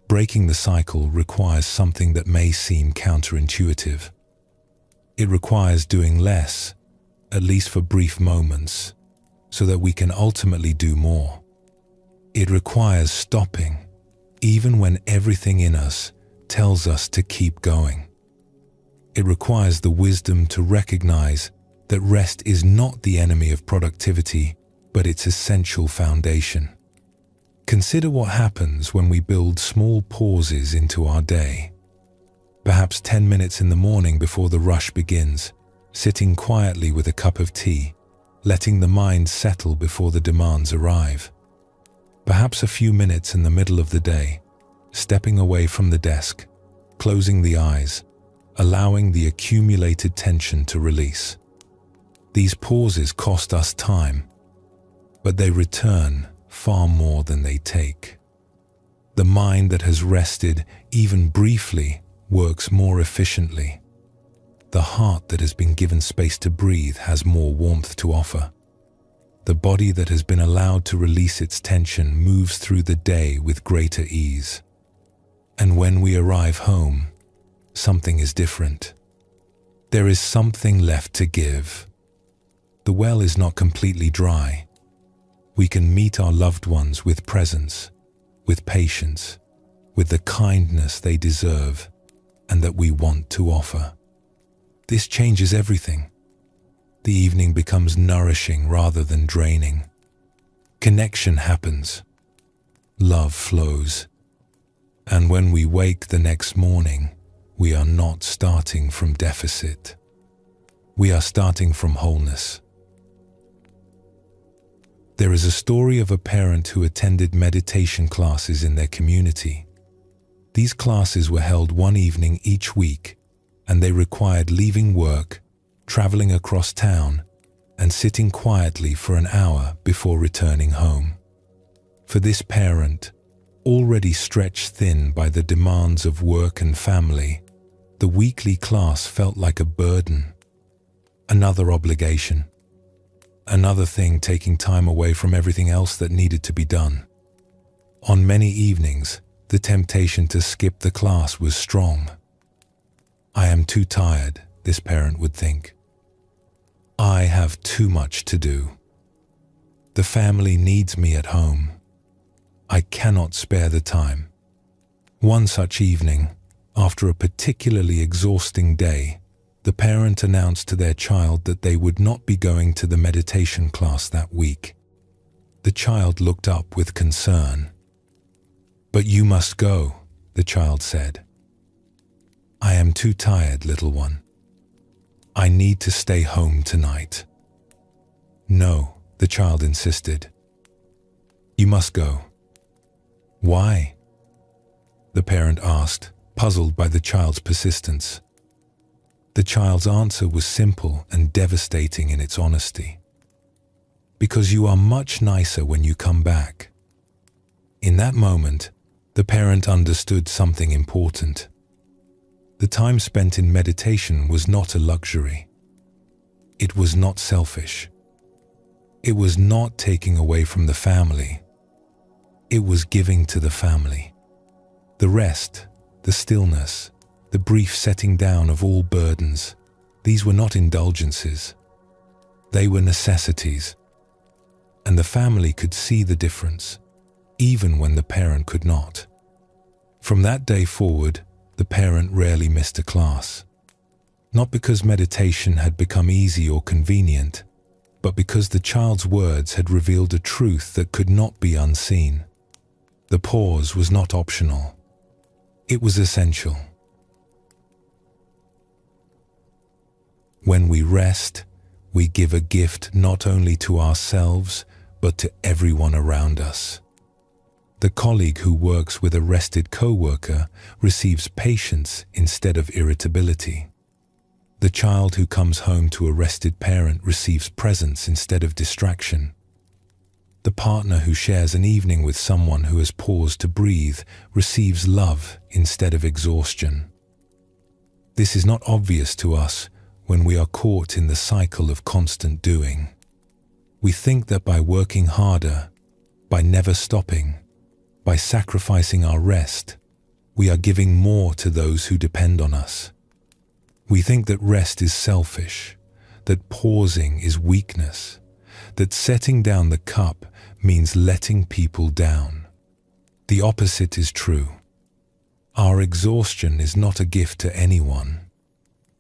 Breaking the cycle requires something that may seem counterintuitive. It requires doing less, at least for brief moments, so that we can ultimately do more. It requires stopping, even when everything in us tells us to keep going. It requires the wisdom to recognize that rest is not the enemy of productivity, but its essential foundation. Consider what happens when we build small pauses into our day. Perhaps 10 minutes in the morning before the rush begins, sitting quietly with a cup of tea, letting the mind settle before the demands arrive. Perhaps a few minutes in the middle of the day, stepping away from the desk, closing the eyes, allowing the accumulated tension to release. These pauses cost us time, but they return far more than they take. The mind that has rested, even briefly, works more efficiently. The heart that has been given space to breathe has more warmth to offer. The body that has been allowed to release its tension moves through the day with greater ease. And when we arrive home, something is different. There is something left to give. The well is not completely dry. We can meet our loved ones with presence, with patience, with the kindness they deserve and that we want to offer. This changes everything. The evening becomes nourishing rather than draining. Connection happens. Love flows. And when we wake the next morning, we are not starting from deficit. We are starting from wholeness. There is a story of a parent who attended meditation classes in their community. These classes were held one evening each week, and they required leaving work, traveling across town, and sitting quietly for an hour before returning home. For this parent, already stretched thin by the demands of work and family, the weekly class felt like a burden, another obligation, another thing taking time away from everything else that needed to be done. On many evenings, the temptation to skip the class was strong. I am too tired, this parent would think. I have too much to do. The family needs me at home. I cannot spare the time. One such evening, after a particularly exhausting day, the parent announced to their child that they would not be going to the meditation class that week. The child looked up with concern. "But you must go," the child said. "I am too tired, little one. I need to stay home tonight." "No," the child insisted. "You must go." "Why?" the parent asked, puzzled by the child's persistence. The child's answer was simple and devastating in its honesty. Because you are much nicer when you come back. In that moment, the parent understood something important. The time spent in meditation was not a luxury. It was not selfish. It was not taking away from the family. It was giving to the family. The rest, the stillness, the brief setting down of all burdens, these were not indulgences. They were necessities. And the family could see the difference, even when the parent could not. From that day forward, the parent rarely missed a class. Not because meditation had become easy or convenient, but because the child's words had revealed a truth that could not be unseen. The pause was not optional. It was essential. When we rest, we give a gift not only to ourselves, but to everyone around us. The colleague who works with a rested co-worker receives patience instead of irritability. The child who comes home to a rested parent receives presence instead of distraction. The partner who shares an evening with someone who has paused to breathe receives love instead of exhaustion. This is not obvious to us when we are caught in the cycle of constant doing. We think that by working harder, by never stopping, by sacrificing our rest, we are giving more to those who depend on us. We think that rest is selfish, that pausing is weakness, that setting down the cup means letting people down. The opposite is true. Our exhaustion is not a gift to anyone.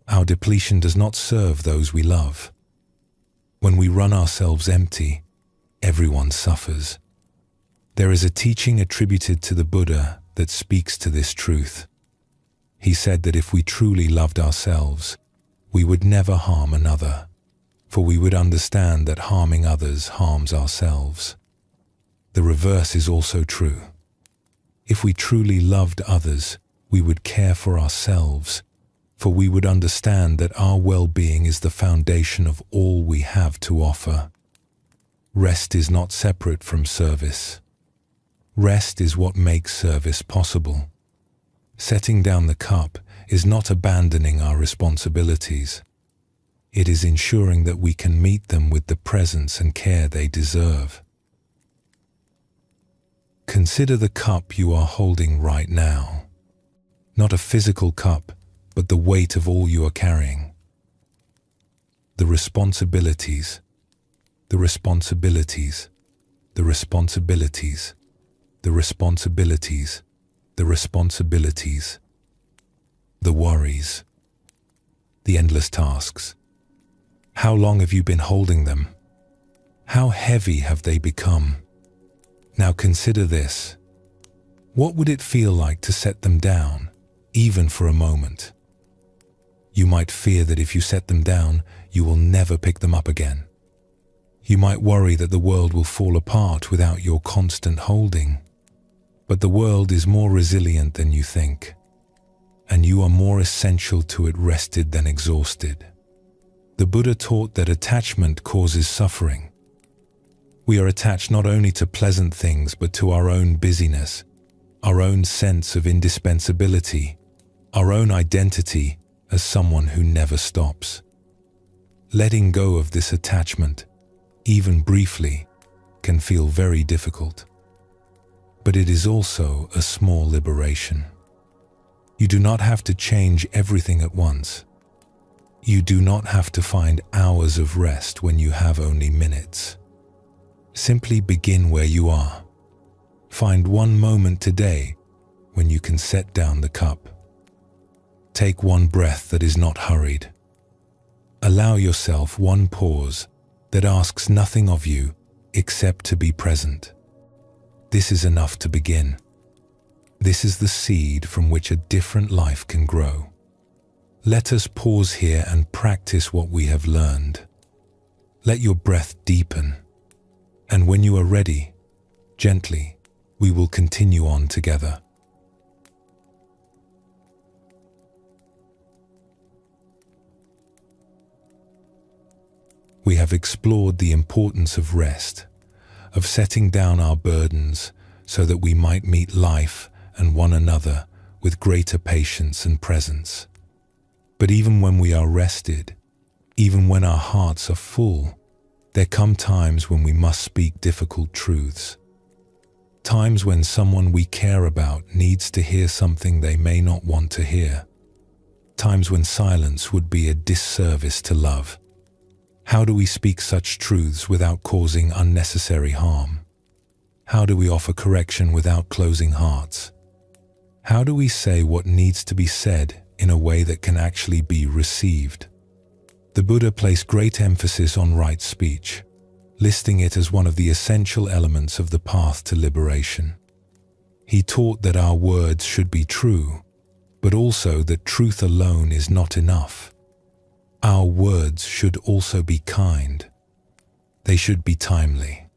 Our depletion does not serve those we love. When we run ourselves empty, everyone suffers. There is a teaching attributed to the Buddha that speaks to this truth. He said that if we truly loved ourselves, we would never harm another, for we would understand that harming others harms ourselves. The reverse is also true. If we truly loved others, we would care for ourselves, for we would understand that our well-being is the foundation of all we have to offer. Rest is not separate from service. Rest is what makes service possible. Setting down the cup is not abandoning our responsibilities. It is ensuring that we can meet them with the presence and care they deserve. Consider the cup you are holding right now. Not a physical cup, but the weight of all you are carrying. The responsibilities, the responsibilities, the responsibilities, the responsibilities, the responsibilities, the worries, the endless tasks. How long have you been holding them? How heavy have they become? Now consider this. What would it feel like to set them down, even for a moment? You might fear that if you set them down, you will never pick them up again. You might worry that the world will fall apart without your constant holding. But the world is more resilient than you think, and you are more essential to it rested than exhausted. The Buddha taught that attachment causes suffering. We are attached not only to pleasant things, but to our own busyness, our own sense of indispensability, our own identity as someone who never stops. Letting go of this attachment, even briefly, can feel very difficult. But it is also a small liberation. You do not have to change everything at once. You do not have to find hours of rest when you have only minutes. Simply begin where you are. Find one moment today when you can set down the cup. Take one breath that is not hurried. Allow yourself one pause that asks nothing of you except to be present. This is enough to begin. This is the seed from which a different life can grow. Let us pause here and practice what we have learned. Let your breath deepen, and when you are ready, gently, we will continue on together. we have explored the importance of rest, of setting down our burdens so that we might meet life and one another with greater patience and presence. But even when we are rested, even when our hearts are full, there come times when we must speak difficult truths. Times when someone we care about needs to hear something they may not want to hear. Times when silence would be a disservice to love. How do we speak such truths without causing unnecessary harm? How do we offer correction without closing hearts? How do we say what needs to be said in a way that can actually be received? The Buddha placed great emphasis on right speech, listing it as one of the essential elements of the path to liberation. He taught that our words should be true, but also that truth alone is not enough. Our words should also be kind. They should be timely.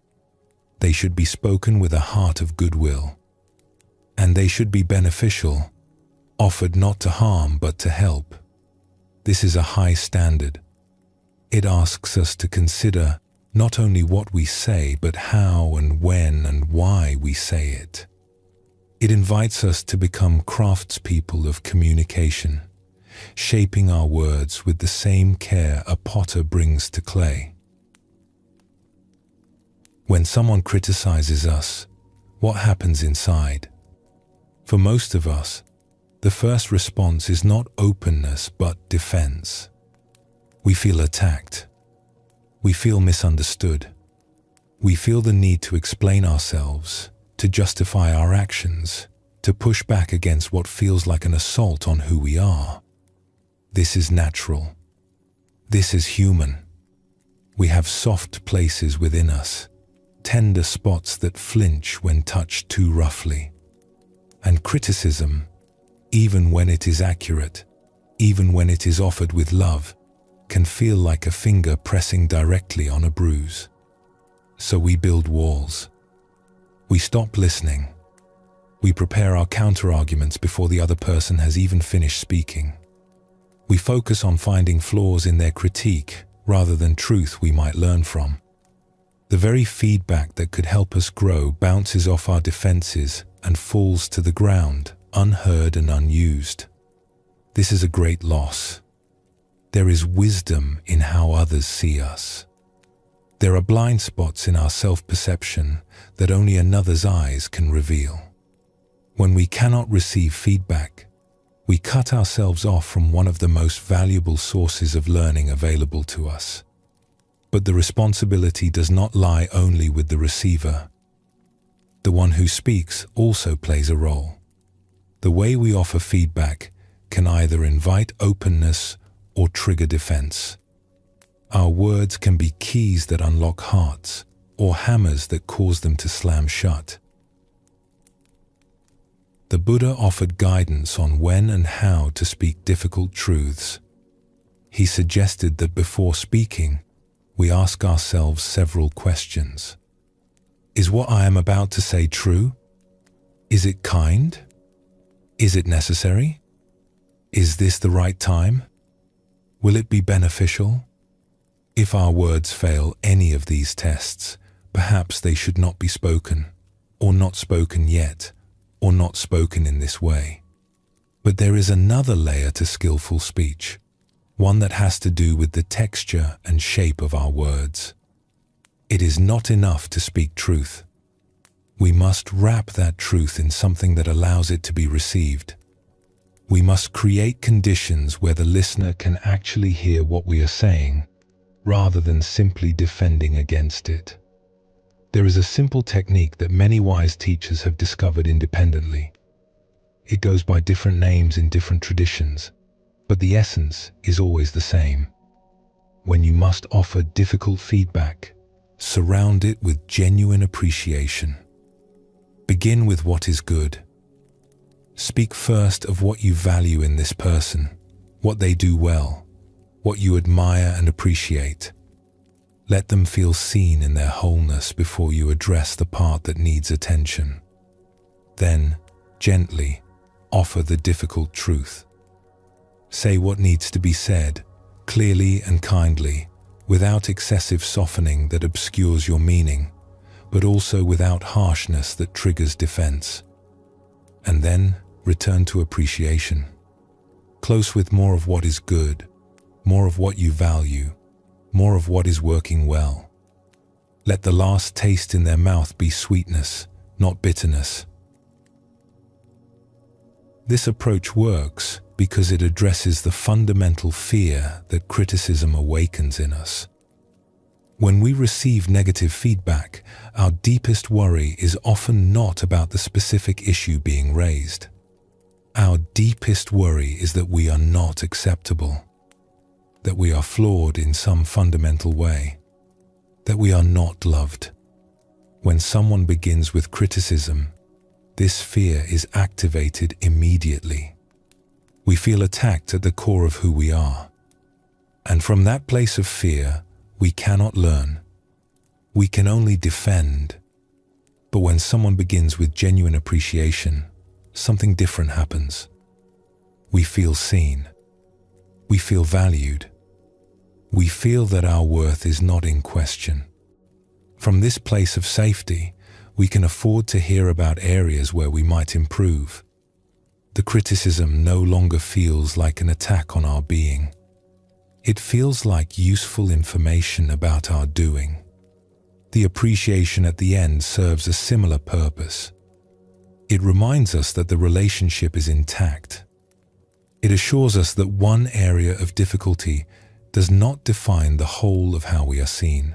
They should be spoken with a heart of goodwill. And they should be beneficial, offered not to harm but to help. This is a high standard. It asks us to consider not only what we say, but how and when and why we say it. It invites us to become craftspeople of communication, shaping our words with the same care a potter brings to clay. When someone criticizes us, what happens inside? For most of us, the first response is not openness but defense. We feel attacked. We feel misunderstood. We feel the need to explain ourselves, to justify our actions, to push back against what feels like an assault on who we are. This is natural. This is human. We have soft places within us, tender spots that flinch when touched too roughly. And criticism, even when it is accurate, even when it is offered with love, can feel like a finger pressing directly on a bruise. So we build walls. We stop listening. We prepare our counter-arguments before the other person has even finished speaking. We focus on finding flaws in their critique rather than truth we might learn from. The very feedback that could help us grow bounces off our defenses and falls to the ground, unheard and unused. This is a great loss. There is wisdom in how others see us. There are blind spots in our self-perception that only another's eyes can reveal. When we cannot receive feedback, we cut ourselves off from one of the most valuable sources of learning available to us. But the responsibility does not lie only with the receiver. The one who speaks also plays a role. The way we offer feedback can either invite openness or trigger defense. Our words can be keys that unlock hearts or hammers that cause them to slam shut. The Buddha offered guidance on when and how to speak difficult truths. He suggested that before speaking, we ask ourselves several questions. Is what I am about to say true? Is it kind? Is it necessary? Is this the right time? Will it be beneficial? If our words fail any of these tests, perhaps they should not be spoken, or not spoken yet, or not spoken in this way. But there is another layer to skillful speech, one that has to do with the texture and shape of our words. It is not enough to speak truth. We must wrap that truth in something that allows it to be received. We must create conditions where the listener can actually hear what we are saying, rather than simply defending against it. There is a simple technique that many wise teachers have discovered independently. It goes by different names in different traditions, but the essence is always the same. When you must offer difficult feedback, surround it with genuine appreciation. Begin with what is good. Speak first of what you value in this person, what they do well, what you admire and appreciate. Let them feel seen in their wholeness before you address the part that needs attention. Then, gently, offer the difficult truth. Say what needs to be said, clearly and kindly, without excessive softening that obscures your meaning, but also without harshness that triggers defense. And then return to appreciation. Close with more of what is good, more of what you value, more of what is working well. Let the last taste in their mouth be sweetness, not bitterness. This approach works because it addresses the fundamental fear that criticism awakens in us. When we receive negative feedback, our deepest worry is often not about the specific issue being raised. Our deepest worry is that we are not acceptable, that we are flawed in some fundamental way, that we are not loved. When someone begins with criticism, this fear is activated immediately. We feel attacked at the core of who we are. And from that place of fear, we cannot learn. We can only defend. But when someone begins with genuine appreciation, something different happens. We feel seen. We feel valued. We feel that our worth is not in question. From this place of safety, we can afford to hear about areas where we might improve. The criticism no longer feels like an attack on our being. It feels like useful information about our doing. The appreciation at the end serves a similar purpose. It reminds us that the relationship is intact. It assures us that one area of difficulty does not define the whole of how we are seen.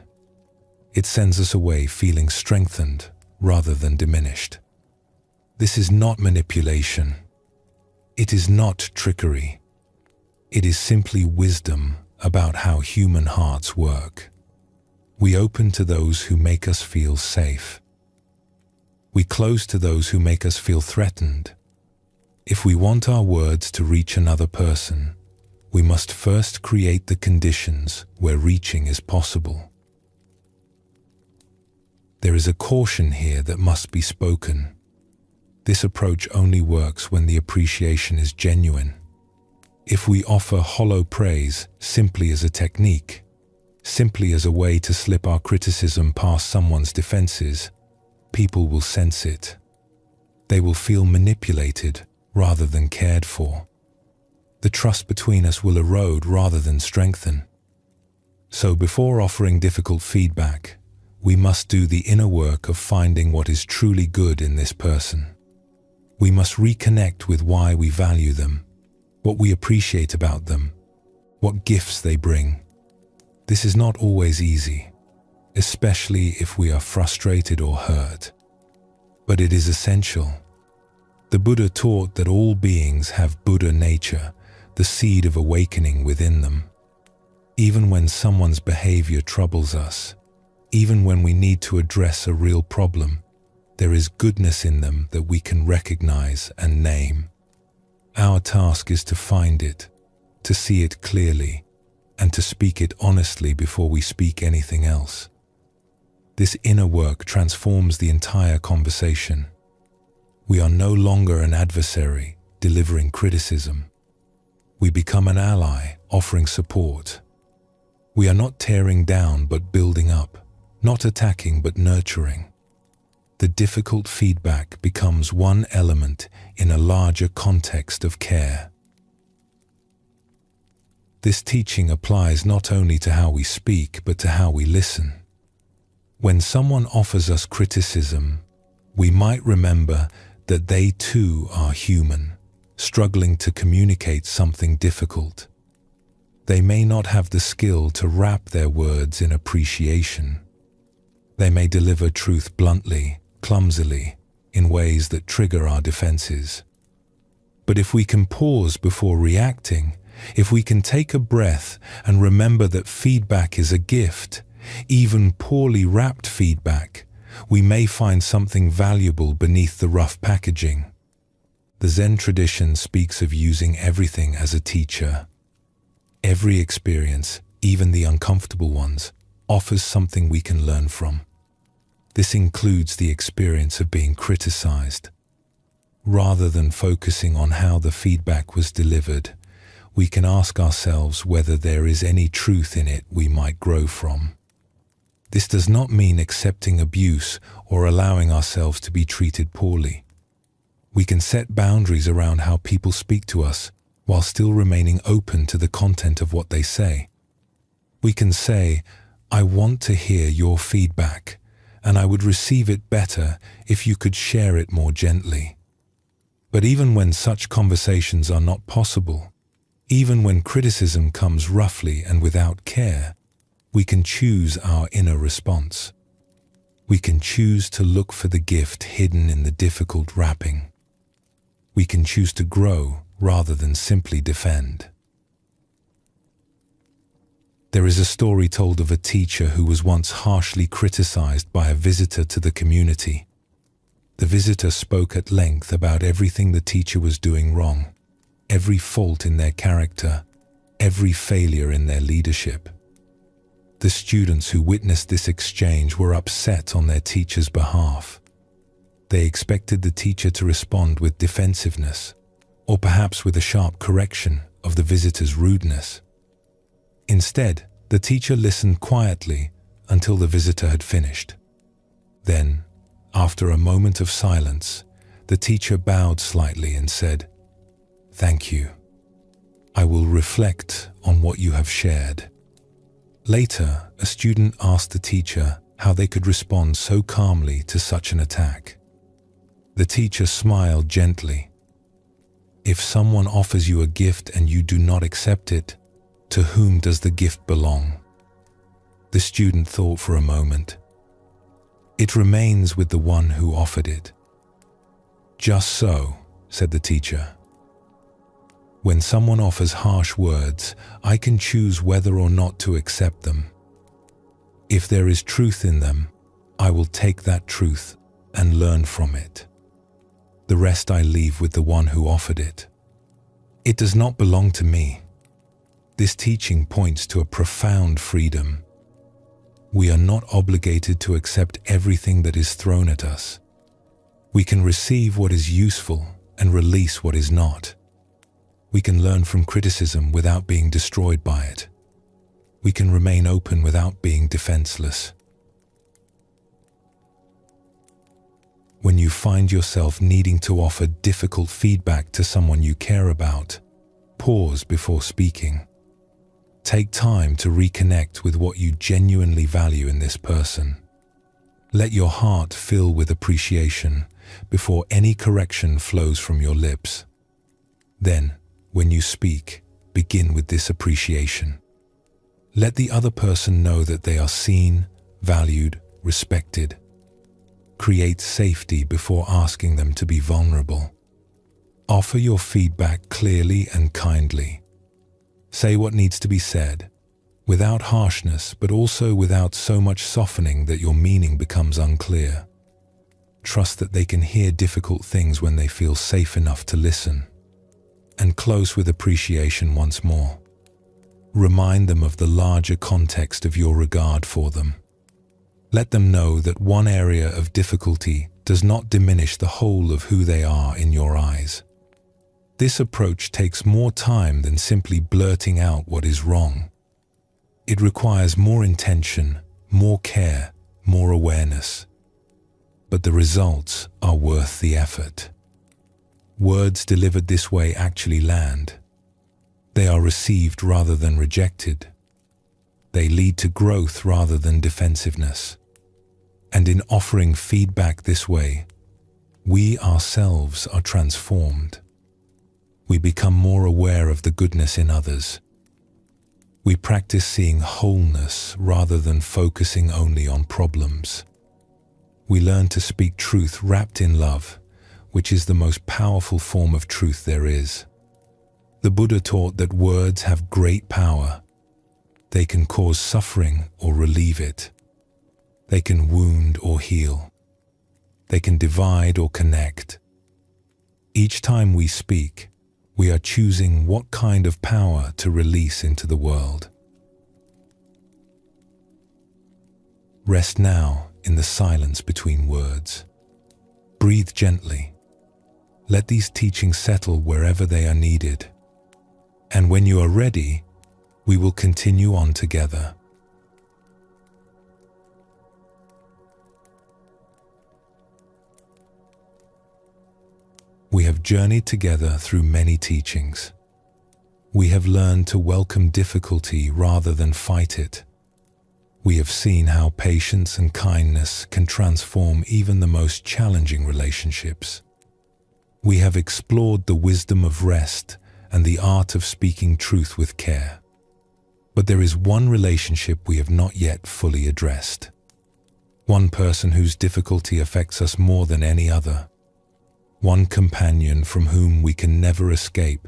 It sends us away feeling strengthened rather than diminished. This is not manipulation. It is not trickery. It is simply wisdom about how human hearts work. We open to those who make us feel safe. We close to those who make us feel threatened. If we want our words to reach another person, we must first create the conditions where reaching is possible. There is a caution here that must be spoken. This approach only works when the appreciation is genuine. If we offer hollow praise simply as a technique, simply as a way to slip our criticism past someone's defenses, people will sense it. They will feel manipulated rather than cared for. The trust between us will erode rather than strengthen. So before offering difficult feedback, we must do the inner work of finding what is truly good in this person. We must reconnect with why we value them, what we appreciate about them, what gifts they bring. This is not always easy, especially if we are frustrated or hurt. But it is essential. The Buddha taught that all beings have Buddha nature, the seed of awakening within them. Even when someone's behavior troubles us, even when we need to address a real problem, there is goodness in them that we can recognize and name. Our task is to find it, to see it clearly, and to speak it honestly before we speak anything else. This inner work transforms the entire conversation. We are no longer an adversary delivering criticism. We become an ally offering support. We are not tearing down but building up, not attacking but nurturing. The difficult feedback becomes one element in a larger context of care. This teaching applies not only to how we speak, but to how we listen. When someone offers us criticism, we might remember that they too are human, struggling to communicate something difficult. They may not have the skill to wrap their words in appreciation. They may deliver truth bluntly, clumsily, in ways that trigger our defenses. But if we can pause before reacting, if we can take a breath and remember that feedback is a gift, even poorly wrapped feedback, we may find something valuable beneath the rough packaging. The Zen tradition speaks of using everything as a teacher. Every experience, even the uncomfortable ones, offers something we can learn from. This includes the experience of being criticized. Rather than focusing on how the feedback was delivered, we can ask ourselves whether there is any truth in it we might grow from. This does not mean accepting abuse or allowing ourselves to be treated poorly. We can set boundaries around how people speak to us while still remaining open to the content of what they say. We can say, "I want to hear your feedback, and I would receive it better if you could share it more gently." But even when such conversations are not possible, even when criticism comes roughly and without care, we can choose our inner response. We can choose to look for the gift hidden in the difficult wrapping. We can choose to grow rather than simply defend. There is a story told of a teacher who was once harshly criticized by a visitor to the community. The visitor spoke at length about everything the teacher was doing wrong, every fault in their character, every failure in their leadership. The students who witnessed this exchange were upset on their teacher's behalf. They expected the teacher to respond with defensiveness, or perhaps with a sharp correction of the visitor's rudeness. Instead, the teacher listened quietly until the visitor had finished. Then, after a moment of silence, the teacher bowed slightly and said, "Thank you. I will reflect on what you have shared." Later, a student asked the teacher how they could respond so calmly to such an attack. The teacher smiled gently. "If someone offers you a gift and you do not accept it, to whom does the gift belong?" The student thought for a moment. "It remains with the one who offered it." "Just so," said the teacher. "When someone offers harsh words, I can choose whether or not to accept them. If there is truth in them, I will take that truth and learn from it. The rest I leave with the one who offered it. It does not belong to me." This teaching points to a profound freedom. We are not obligated to accept everything that is thrown at us. We can receive what is useful and release what is not. We can learn from criticism without being destroyed by it. We can remain open without being defenseless. When you find yourself needing to offer difficult feedback to someone you care about, pause before speaking. Take time to reconnect with what you genuinely value in this person. Let your heart fill with appreciation before any correction flows from your lips. Then, when you speak, begin with this appreciation. Let the other person know that they are seen, valued, respected. Create safety before asking them to be vulnerable. Offer your feedback clearly and kindly. Say what needs to be said, without harshness, but also without so much softening that your meaning becomes unclear. Trust that they can hear difficult things when they feel safe enough to listen. And close with appreciation once more. Remind them of the larger context of your regard for them. Let them know that one area of difficulty does not diminish the whole of who they are in your eyes. This approach takes more time than simply blurting out what is wrong. It requires more intention, more care, more awareness. But the results are worth the effort. Words delivered this way actually land. They are received rather than rejected. They lead to growth rather than defensiveness. And in offering feedback this way, we ourselves are transformed. We become more aware of the goodness in others. We practice seeing wholeness rather than focusing only on problems. We learn to speak truth wrapped in love, which is the most powerful form of truth there is. The Buddha taught that words have great power. They can cause suffering or relieve it. They can wound or heal. They can divide or connect. Each time we speak, we are choosing what kind of power to release into the world. Rest now in the silence between words. Breathe gently. Let these teachings settle wherever they are needed. And when you are ready, we will continue on together. We have journeyed together through many teachings. We have learned to welcome difficulty rather than fight it. We have seen how patience and kindness can transform even the most challenging relationships. We have explored the wisdom of rest and the art of speaking truth with care. But there is one relationship we have not yet fully addressed. One person whose difficulty affects us more than any other. One companion from whom we can never escape,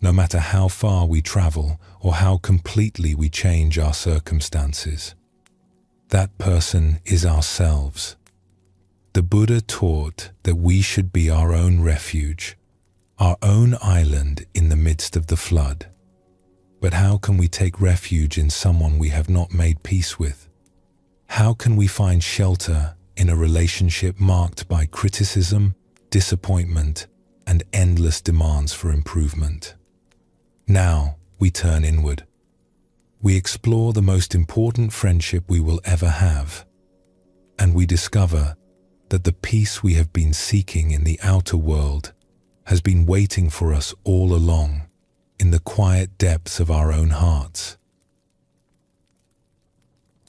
no matter how far we travel or how completely we change our circumstances. That person is ourselves. The Buddha taught that we should be our own refuge, our own island in the midst of the flood. But how can we take refuge in someone we have not made peace with? How can we find shelter in a relationship marked by criticism, disappointment, and endless demands for improvement? Now we turn inward. We explore the most important friendship we will ever have, and we discover that the peace we have been seeking in the outer world has been waiting for us all along in the quiet depths of our own hearts.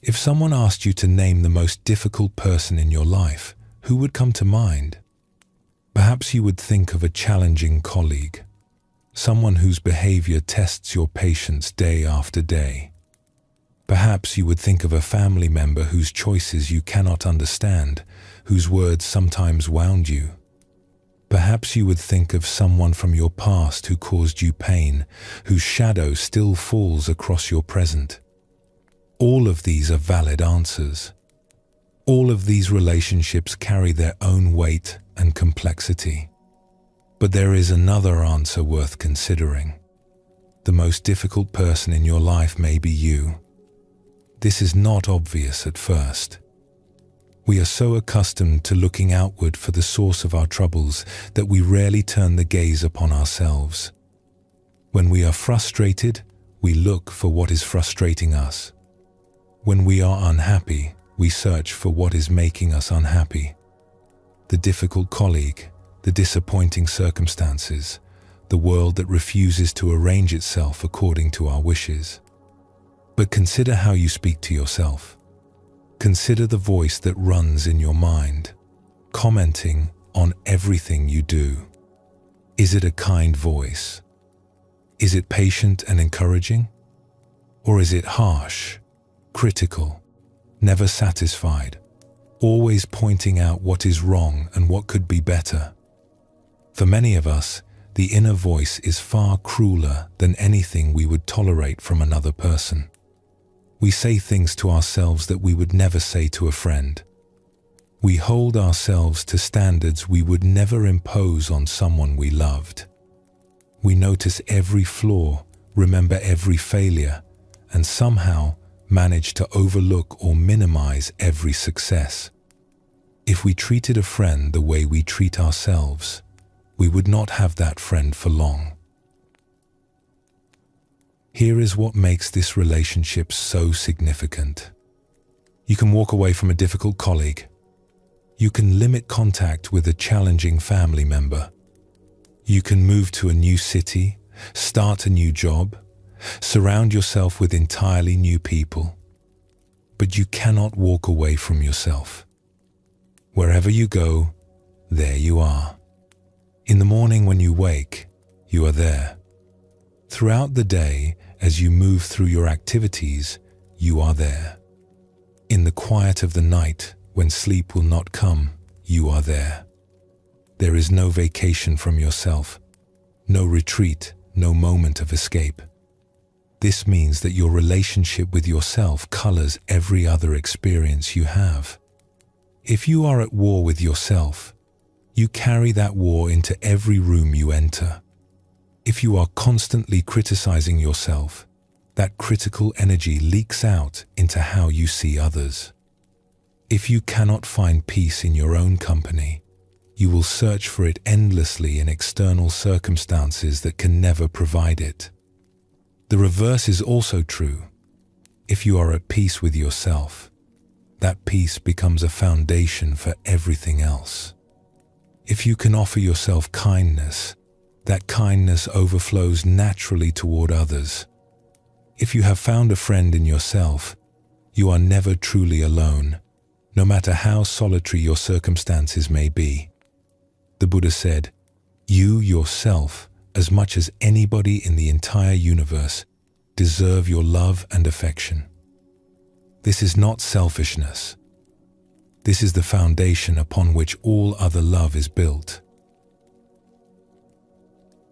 If someone asked you to name the most difficult person in your life, who would come to mind? Perhaps you would think of a challenging colleague, someone whose behavior tests your patience day after day. Perhaps you would think of a family member whose choices you cannot understand, whose words sometimes wound you. Perhaps you would think of someone from your past who caused you pain, whose shadow still falls across your present. All of these are valid answers. All of these relationships carry their own weight and complexity. But there is another answer worth considering. The most difficult person in your life may be you. This is not obvious at first. We are so accustomed to looking outward for the source of our troubles that we rarely turn the gaze upon ourselves. When we are frustrated, we look for what is frustrating us. When we are unhappy, we search for what is making us unhappy. The difficult colleague, the disappointing circumstances, the world that refuses to arrange itself according to our wishes. But consider how you speak to yourself. Consider the voice that runs in your mind, commenting on everything you do. Is it a kind voice? Is it patient and encouraging? Or is it harsh, critical, never satisfied, always pointing out what is wrong and what could be better? For many of us, the inner voice is far crueler than anything we would tolerate from another person. We say things to ourselves that we would never say to a friend. We hold ourselves to standards we would never impose on someone we loved. We notice every flaw, remember every failure, and somehow manage to overlook or minimize every success. If we treated a friend the way we treat ourselves, we would not have that friend for long. Here is what makes this relationship so significant. You can walk away from a difficult colleague. You can limit contact with a challenging family member. You can move to a new city, start a new job, surround yourself with entirely new people. But you cannot walk away from yourself. Wherever you go, there you are. In the morning when you wake, you are there. Throughout the day, as you move through your activities, you are there. In the quiet of the night, when sleep will not come, you are there. There is no vacation from yourself, no retreat, no moment of escape. This means that your relationship with yourself colors every other experience you have. If you are at war with yourself, you carry that war into every room you enter. If you are constantly criticizing yourself, that critical energy leaks out into how you see others. If you cannot find peace in your own company, you will search for it endlessly in external circumstances that can never provide it. The reverse is also true. If you are at peace with yourself, that peace becomes a foundation for everything else. If you can offer yourself kindness, that kindness overflows naturally toward others. If you have found a friend in yourself, you are never truly alone, no matter how solitary your circumstances may be. The Buddha said, "You yourself, as much as anybody in the entire universe, deserve your love and affection." This is not selfishness. This is the foundation upon which all other love is built.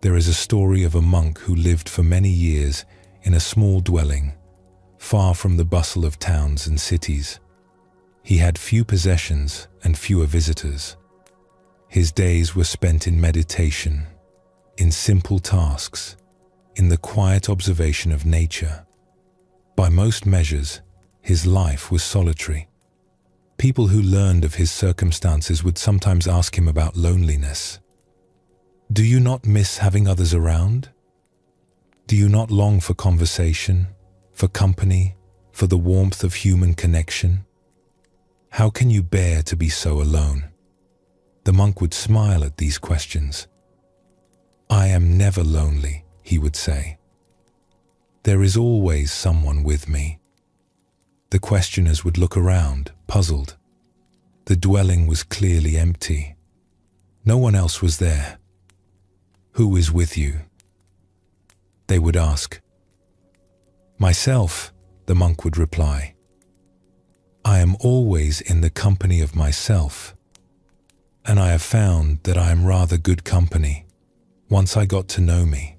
There is a story of a monk who lived for many years in a small dwelling, far from the bustle of towns and cities. He had few possessions and fewer visitors. His days were spent in meditation, in simple tasks, in the quiet observation of nature. By most measures, his life was solitary. People who learned of his circumstances would sometimes ask him about loneliness. "Do you not miss having others around? Do you not long for conversation, for company, for the warmth of human connection? How can you bear to be so alone?" The monk would smile at these questions. "I am never lonely," he would say. "There is always someone with me." The questioners would look around, puzzled. The dwelling was clearly empty. No one else was there. "Who is with you?" they would ask. "Myself," the monk would reply. "I am always in the company of myself, and I have found that I am rather good company once I got to know me."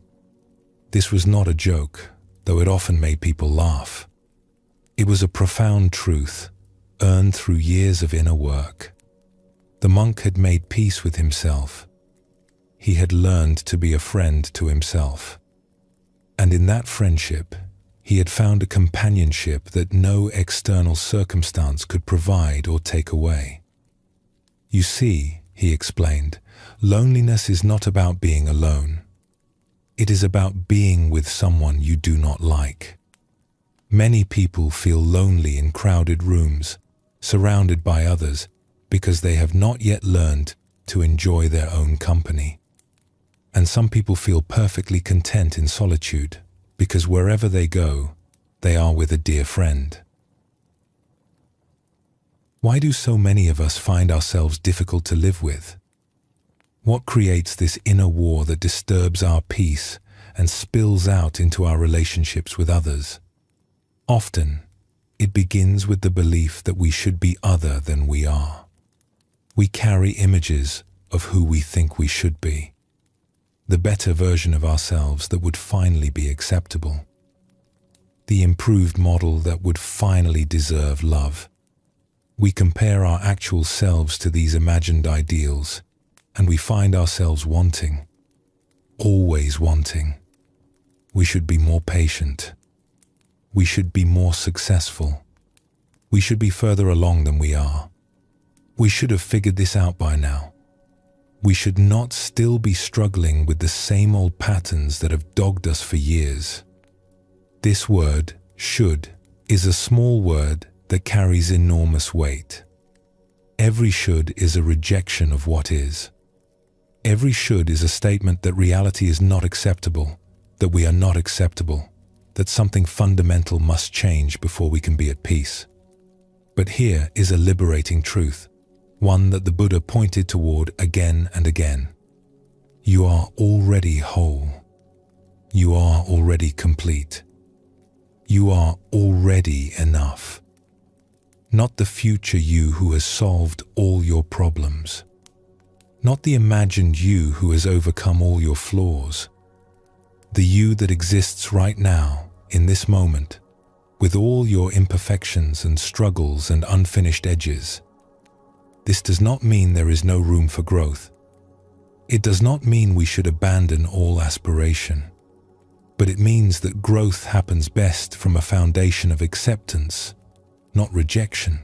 This was not a joke, though it often made people laugh. It was a profound truth, earned through years of inner work. The monk had made peace with himself. He had learned to be a friend to himself. And in that friendship, he had found a companionship that no external circumstance could provide or take away. "You see," he explained, "loneliness is not about being alone. It is about being with someone you do not like." Many people feel lonely in crowded rooms, surrounded by others, because they have not yet learned to enjoy their own company. And some people feel perfectly content in solitude, because wherever they go, they are with a dear friend. Why do so many of us find ourselves difficult to live with? What creates this inner war that disturbs our peace and spills out into our relationships with others? Often, it begins with the belief that we should be other than we are. We carry images of who we think we should be, the better version of ourselves that would finally be acceptable, the improved model that would finally deserve love. We compare our actual selves to these imagined ideals, and we find ourselves wanting, always wanting. We should be more patient. We should be more successful. We should be further along than we are. We should have figured this out by now. We should not still be struggling with the same old patterns that have dogged us for years. This word, should, is a small word that carries enormous weight. Every should is a rejection of what is. Every should is a statement that reality is not acceptable, that we are not acceptable, that something fundamental must change before we can be at peace. But here is a liberating truth, one that the Buddha pointed toward again and again. You are already whole. You are already complete. You are already enough. Not the future you who has solved all your problems. Not the imagined you who has overcome all your flaws. The you that exists right now, in this moment, with all your imperfections and struggles and unfinished edges. This does not mean there is no room for growth. It does not mean we should abandon all aspiration. But it means that growth happens best from a foundation of acceptance, not rejection.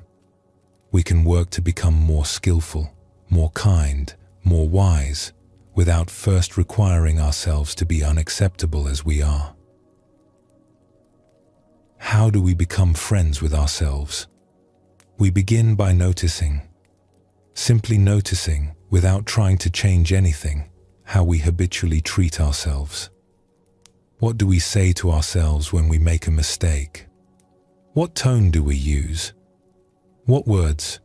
We can work to become more skillful, more kind, more wise, without first requiring ourselves to be unacceptable as we are. How do we become friends with ourselves? We begin by noticing, simply noticing without trying to change anything, how we habitually treat ourselves. What do we say to ourselves when we make a mistake? What tone do we use? What words?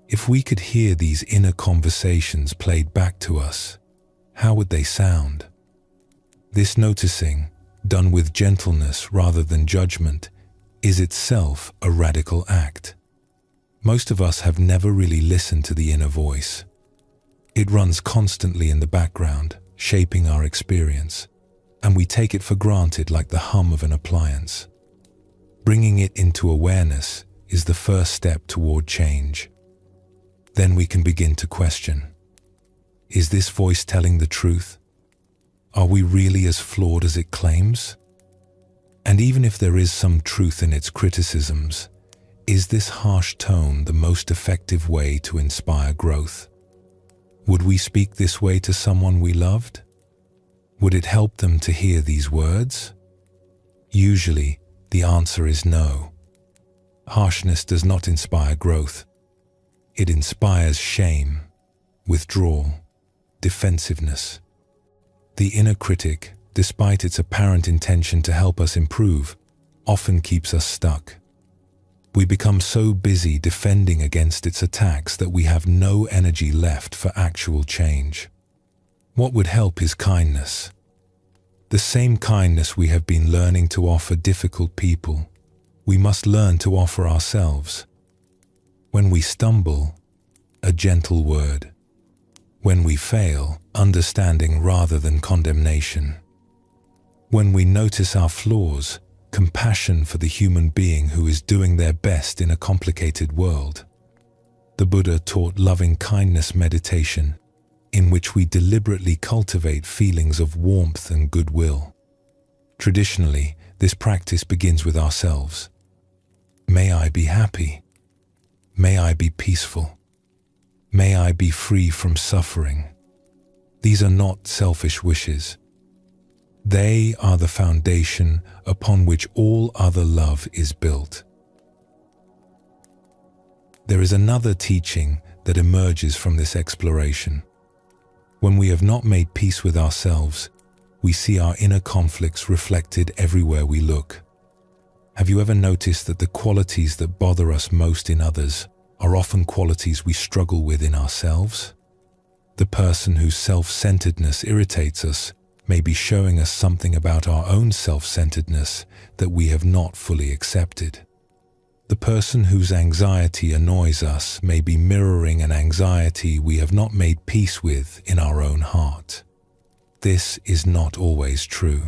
If we could hear these inner conversations played back to us, how would they sound? This noticing, done with gentleness rather than judgment, is itself a radical act. Most of us have never really listened to the inner voice. It runs constantly in the background, shaping our experience, and we take it for granted like the hum of an appliance. Bringing it into awareness is the first step toward change. Then we can begin to question, is this voice telling the truth? Are we really as flawed as it claims? And even if there is some truth in its criticisms, is this harsh tone the most effective way to inspire growth? Would we speak this way to someone we loved? Would it help them to hear these words? Usually, the answer is no. Harshness does not inspire growth. It inspires shame, withdrawal, defensiveness. The inner critic, despite its apparent intention to help us improve, often keeps us stuck. We become so busy defending against its attacks that we have no energy left for actual change. What would help is kindness. The same kindness we have been learning to offer difficult people, we must learn to offer ourselves. When we stumble, a gentle word. When we fail, understanding rather than condemnation. When we notice our flaws, compassion for the human being who is doing their best in a complicated world. The Buddha taught loving kindness meditation, in which we deliberately cultivate feelings of warmth and goodwill. Traditionally, this practice begins with ourselves. May I be happy. May I be peaceful. May I be free from suffering. These are not selfish wishes. They are the foundation upon which all other love is built. There is another teaching that emerges from this exploration. When we have not made peace with ourselves, we see our inner conflicts reflected everywhere we look. Have you ever noticed that the qualities that bother us most in others are often qualities we struggle with in ourselves? The person whose self-centeredness irritates us may be showing us something about our own self-centeredness that we have not fully accepted. The person whose anxiety annoys us may be mirroring an anxiety we have not made peace with in our own heart. This is not always true.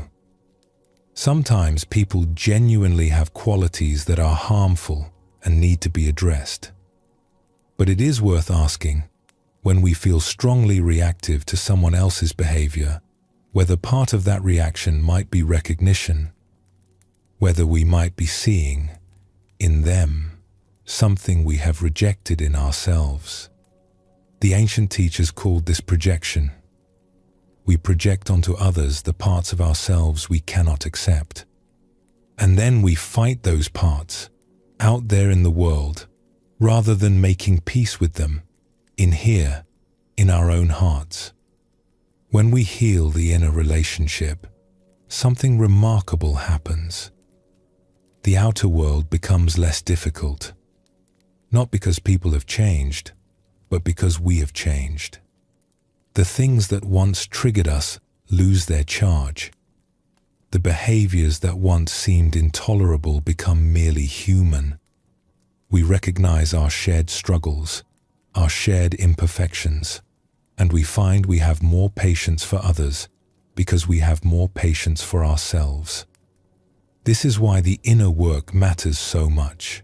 Sometimes people genuinely have qualities that are harmful and need to be addressed. But it is worth asking, when we feel strongly reactive to someone else's behavior, whether part of that reaction might be recognition, whether we might be seeing in them something we have rejected in ourselves. The ancient teachers called this projection. We project onto others the parts of ourselves we cannot accept. And then we fight those parts out there in the world, rather than making peace with them in here, in our own hearts. When we heal the inner relationship, something remarkable happens. The outer world becomes less difficult, not because people have changed, but because we have changed. The things that once triggered us lose their charge. The behaviors that once seemed intolerable become merely human. We recognize our shared struggles, our shared imperfections, and we find we have more patience for others because we have more patience for ourselves. This is why the inner work matters so much.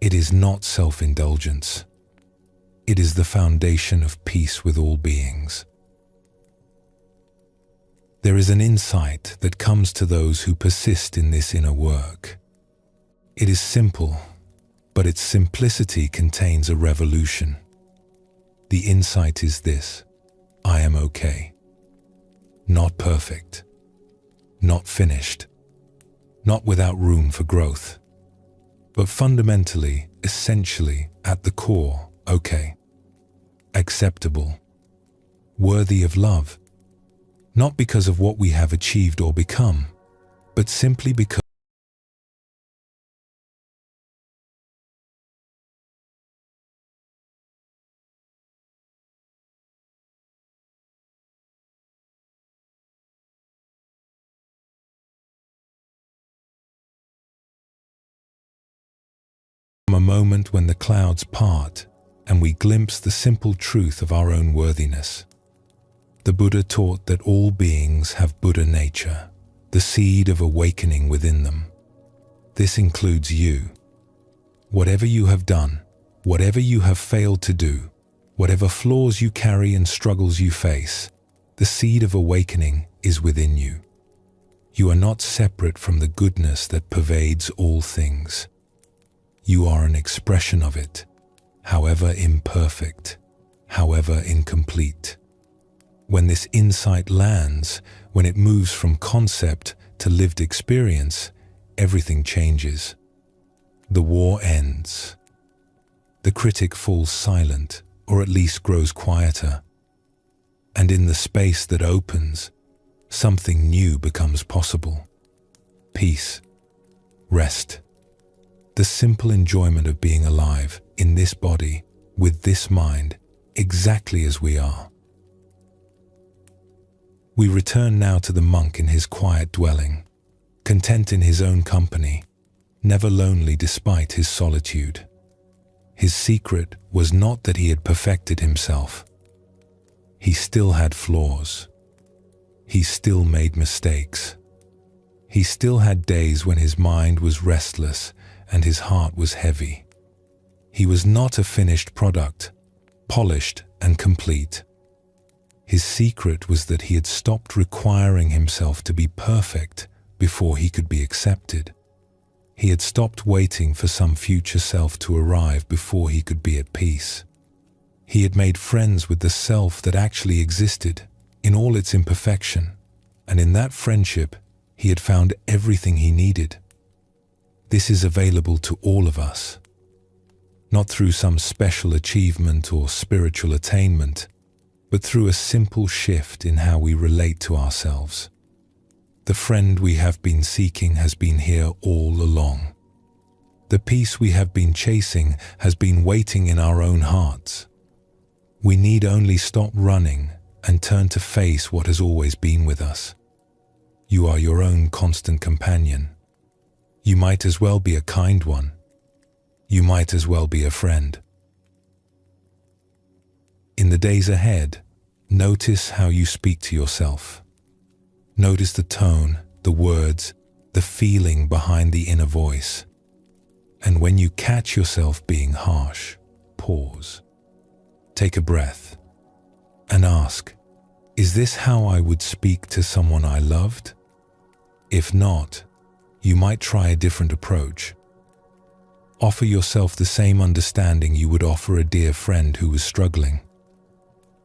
It is not self-indulgence. It is the foundation of peace with all beings. There is an insight that comes to those who persist in this inner work. It is simple, but its simplicity contains a revolution. The insight is this: I am okay. Not perfect. Not finished. not without room for growth. But fundamentally, essentially, at the core, okay. Acceptable. Worthy of love. Not because of what we have achieved or become, but simply because from a moment when the clouds part and we glimpse the simple truth of our own worthiness. The Buddha taught that all beings have Buddha nature, the seed of awakening within them. This includes you. Whatever you have done, whatever you have failed to do, whatever flaws you carry and struggles you face, the seed of awakening is within you. You are not separate from the goodness that pervades all things. You are an expression of it, however imperfect, however incomplete. When this insight lands, when it moves from concept to lived experience, everything changes. The war ends. The critic falls silent, or at least grows quieter. And in the space that opens, something new becomes possible. Peace, rest, the simple enjoyment of being alive in this body, with this mind, exactly as we are. We return now to the monk in his quiet dwelling, content in his own company, never lonely despite his solitude. His secret was not that he had perfected himself. He still had flaws. He still made mistakes. He still had days when his mind was restless and his heart was heavy. He was not a finished product, polished and complete. His secret was that he had stopped requiring himself to be perfect before he could be accepted. He had stopped waiting for some future self to arrive before he could be at peace. He had made friends with the self that actually existed in all its imperfection, and in that friendship, he had found everything he needed. This is available to all of us, not through some special achievement or spiritual attainment, but through a simple shift in how we relate to ourselves. The friend we have been seeking has been here all along. The peace we have been chasing has been waiting in our own hearts. We need only stop running and turn to face what has always been with us. You are your own constant companion. You might as well be a kind one. You might as well be a friend. In the days ahead, notice how you speak to yourself. Notice the tone, the words, the feeling behind the inner voice. And when you catch yourself being harsh, pause. Take a breath and ask, is this how I would speak to someone I loved? If not, you might try a different approach. Offer yourself the same understanding you would offer a dear friend who was struggling.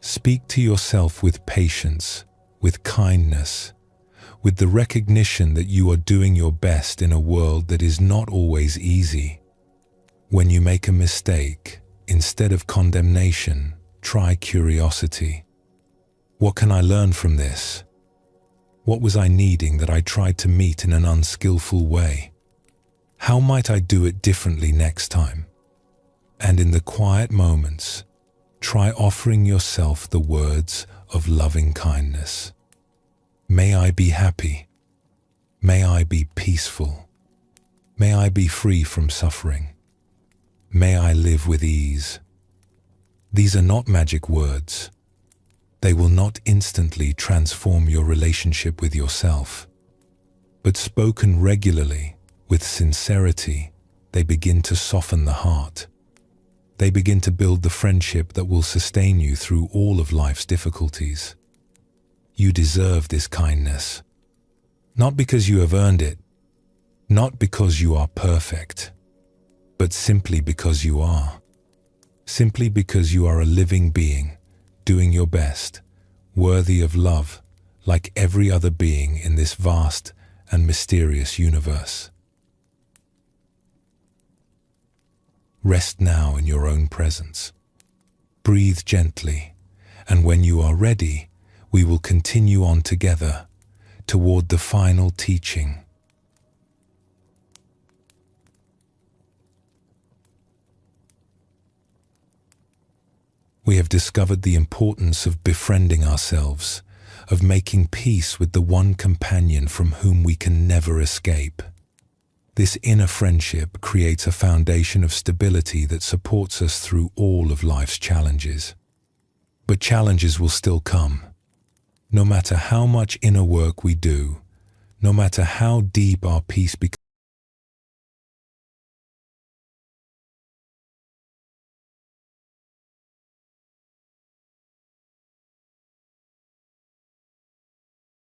Speak to yourself with patience, with kindness, with the recognition that you are doing your best in a world that is not always easy. When you make a mistake, instead of condemnation, try curiosity. What can I learn from this? What was I needing that I tried to meet in an unskillful way? How might I do it differently next time? And in the quiet moments, try offering yourself the words of loving kindness. May I be happy. May I be peaceful. May I be free from suffering. May I live with ease. These are not magic words. They will not instantly transform your relationship with yourself. But spoken regularly, with sincerity, they begin to soften the heart. They begin to build the friendship that will sustain you through all of life's difficulties. You deserve this kindness. Not because you have earned it, not because you are perfect, but simply because you are. Simply because you are a living being, doing your best, worthy of love, like every other being in this vast and mysterious universe. Rest now in your own presence. Breathe gently, and when you are ready, we will continue on together toward the final teaching. We have discovered the importance of befriending ourselves, of making peace with the one companion from whom we can never escape. This inner friendship creates a foundation of stability that supports us through all of life's challenges. But challenges will still come. No matter how much inner work we do, no matter how deep our peace becomes,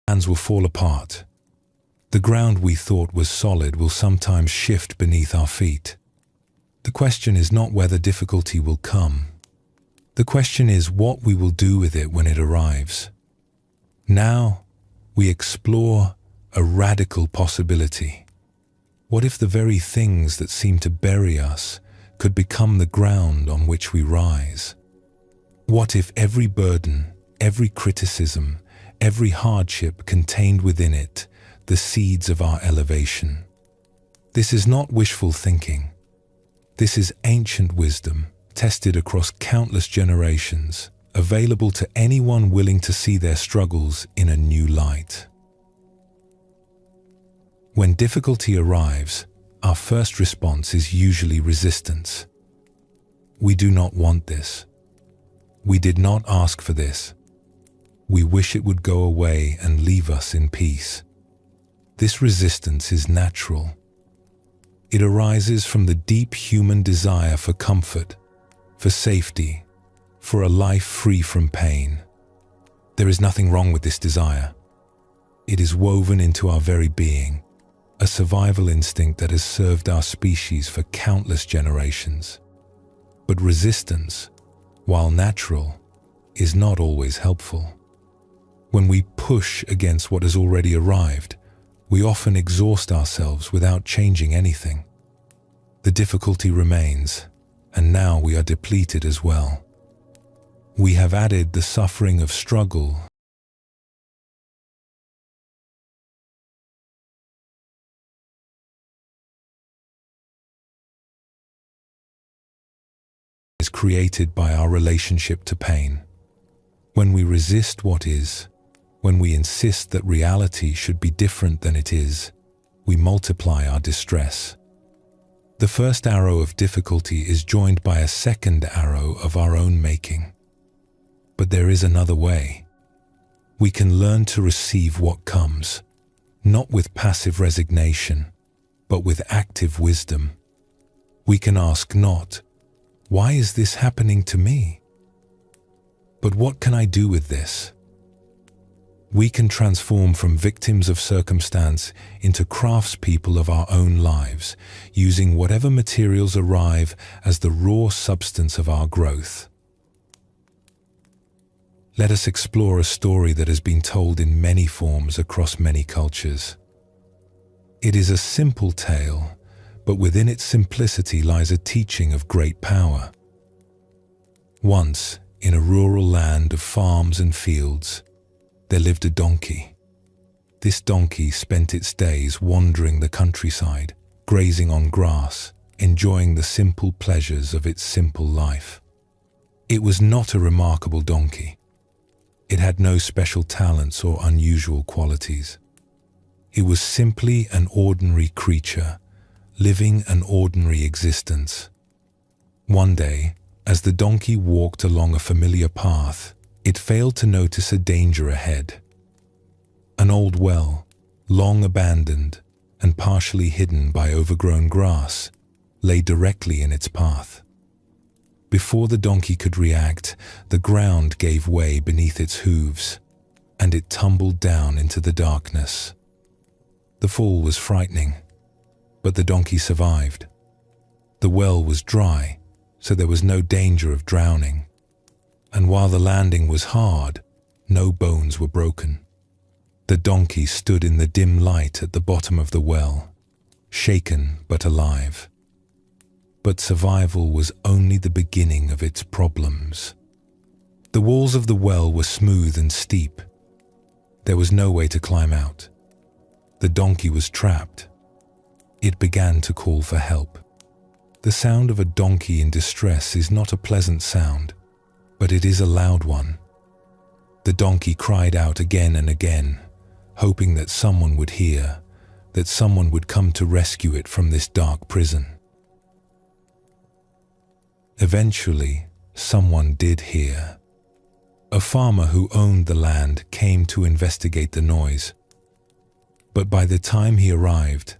plans will fall apart. The ground we thought was solid will sometimes shift beneath our feet. The question is not whether difficulty will come. The question is what we will do with it when it arrives. Now, we explore a radical possibility. What if the very things that seem to bury us could become the ground on which we rise? What if every burden, every criticism, every hardship contained within it the seeds of our elevation? This is not wishful thinking. This is ancient wisdom, tested across countless generations, available to anyone willing to see their struggles in a new light. When difficulty arrives, our first response is usually resistance. We do not want this. We did not ask for this. We wish it would go away and leave us in peace. This resistance is natural. It arises from the deep human desire for comfort, for safety, for a life free from pain. There is nothing wrong with this desire. It is woven into our very being, a survival instinct that has served our species for countless generations. But resistance, while natural, is not always helpful. When we push against what has already arrived, we often exhaust ourselves without changing anything. The difficulty remains, and now we are depleted as well. We have added the suffering of struggle is created by our relationship to pain. When we resist what is, when we insist that reality should be different than it is, we multiply our distress. The first arrow of difficulty is joined by a second arrow of our own making. But there is another way. We can learn to receive what comes, not with passive resignation, but with active wisdom. We can ask not, "Why is this happening to me?" but "What can I do with this?" We can transform from victims of circumstance into craftspeople of our own lives, using whatever materials arrive as the raw substance of our growth. Let us explore a story that has been told in many forms across many cultures. It is a simple tale, but within its simplicity lies a teaching of great power. Once, in a rural land of farms and fields, there lived a donkey. This donkey spent its days wandering the countryside, grazing on grass, enjoying the simple pleasures of its simple life. It was not a remarkable donkey. It had no special talents or unusual qualities. It was simply an ordinary creature, living an ordinary existence. One day, as the donkey walked along a familiar path, it failed to notice a danger ahead. An old well, long abandoned and partially hidden by overgrown grass, lay directly in its path. Before the donkey could react, the ground gave way beneath its hooves, and it tumbled down into the darkness. The fall was frightening, but the donkey survived. The well was dry, so there was no danger of drowning. And while the landing was hard, no bones were broken. The donkey stood in the dim light at the bottom of the well, shaken but alive. But survival was only the beginning of its problems. The walls of the well were smooth and steep. There was no way to climb out. The donkey was trapped. It began to call for help. The sound of a donkey in distress is not a pleasant sound, but it is a loud one. The donkey cried out again and again, hoping that someone would hear, that someone would come to rescue it from this dark prison. Eventually, someone did hear. A farmer who owned the land came to investigate the noise. But by the time he arrived,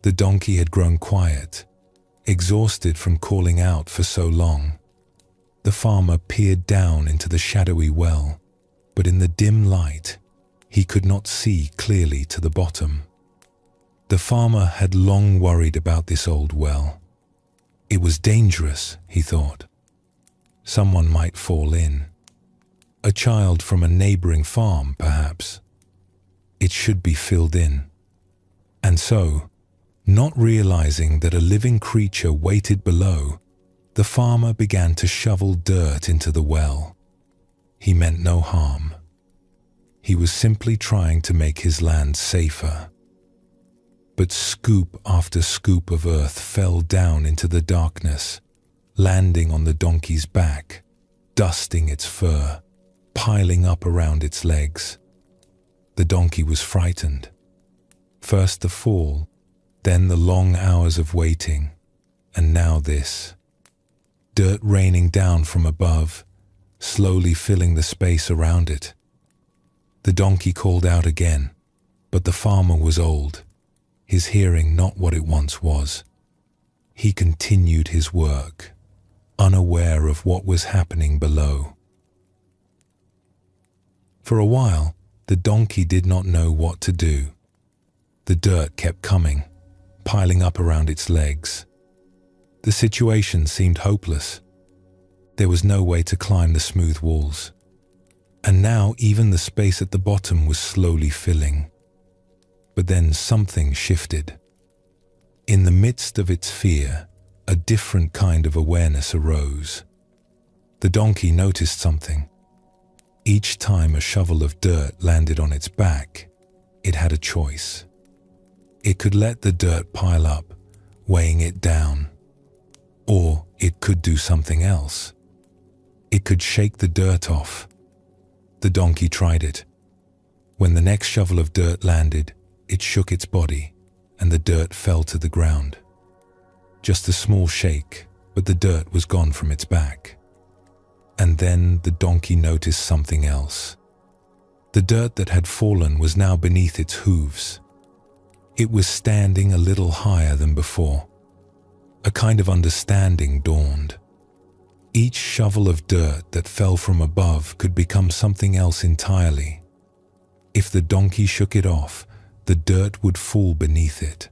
the donkey had grown quiet, exhausted from calling out for so long. The farmer peered down into the shadowy well, but in the dim light, he could not see clearly to the bottom. The farmer had long worried about this old well. It was dangerous, he thought. Someone might fall in. A child from a neighboring farm, perhaps. It should be filled in. And so, not realizing that a living creature waited below, the farmer began to shovel dirt into the well. He meant no harm. He was simply trying to make his land safer. But scoop after scoop of earth fell down into the darkness, landing on the donkey's back, dusting its fur, piling up around its legs. The donkey was frightened. First the fall, then the long hours of waiting, and now this. Dirt raining down from above, slowly filling the space around it. The donkey called out again, but the farmer was old, his hearing not what it once was. He continued his work, unaware of what was happening below. For a while, the donkey did not know what to do. The dirt kept coming, piling up around its legs. The situation seemed hopeless. There was no way to climb the smooth walls. And now even the space at the bottom was slowly filling. But then something shifted. In the midst of its fear, a different kind of awareness arose. The donkey noticed something. Each time a shovel of dirt landed on its back, it had a choice. It could let the dirt pile up, weighing it down. Or it could do something else. It could shake the dirt off. The donkey tried it. When the next shovel of dirt landed, it shook its body, and the dirt fell to the ground. Just a small shake, but the dirt was gone from its back. And then the donkey noticed something else. The dirt that had fallen was now beneath its hooves. It was standing a little higher than before. A kind of understanding dawned. Each shovel of dirt that fell from above could become something else entirely. If the donkey shook it off, the dirt would fall beneath it.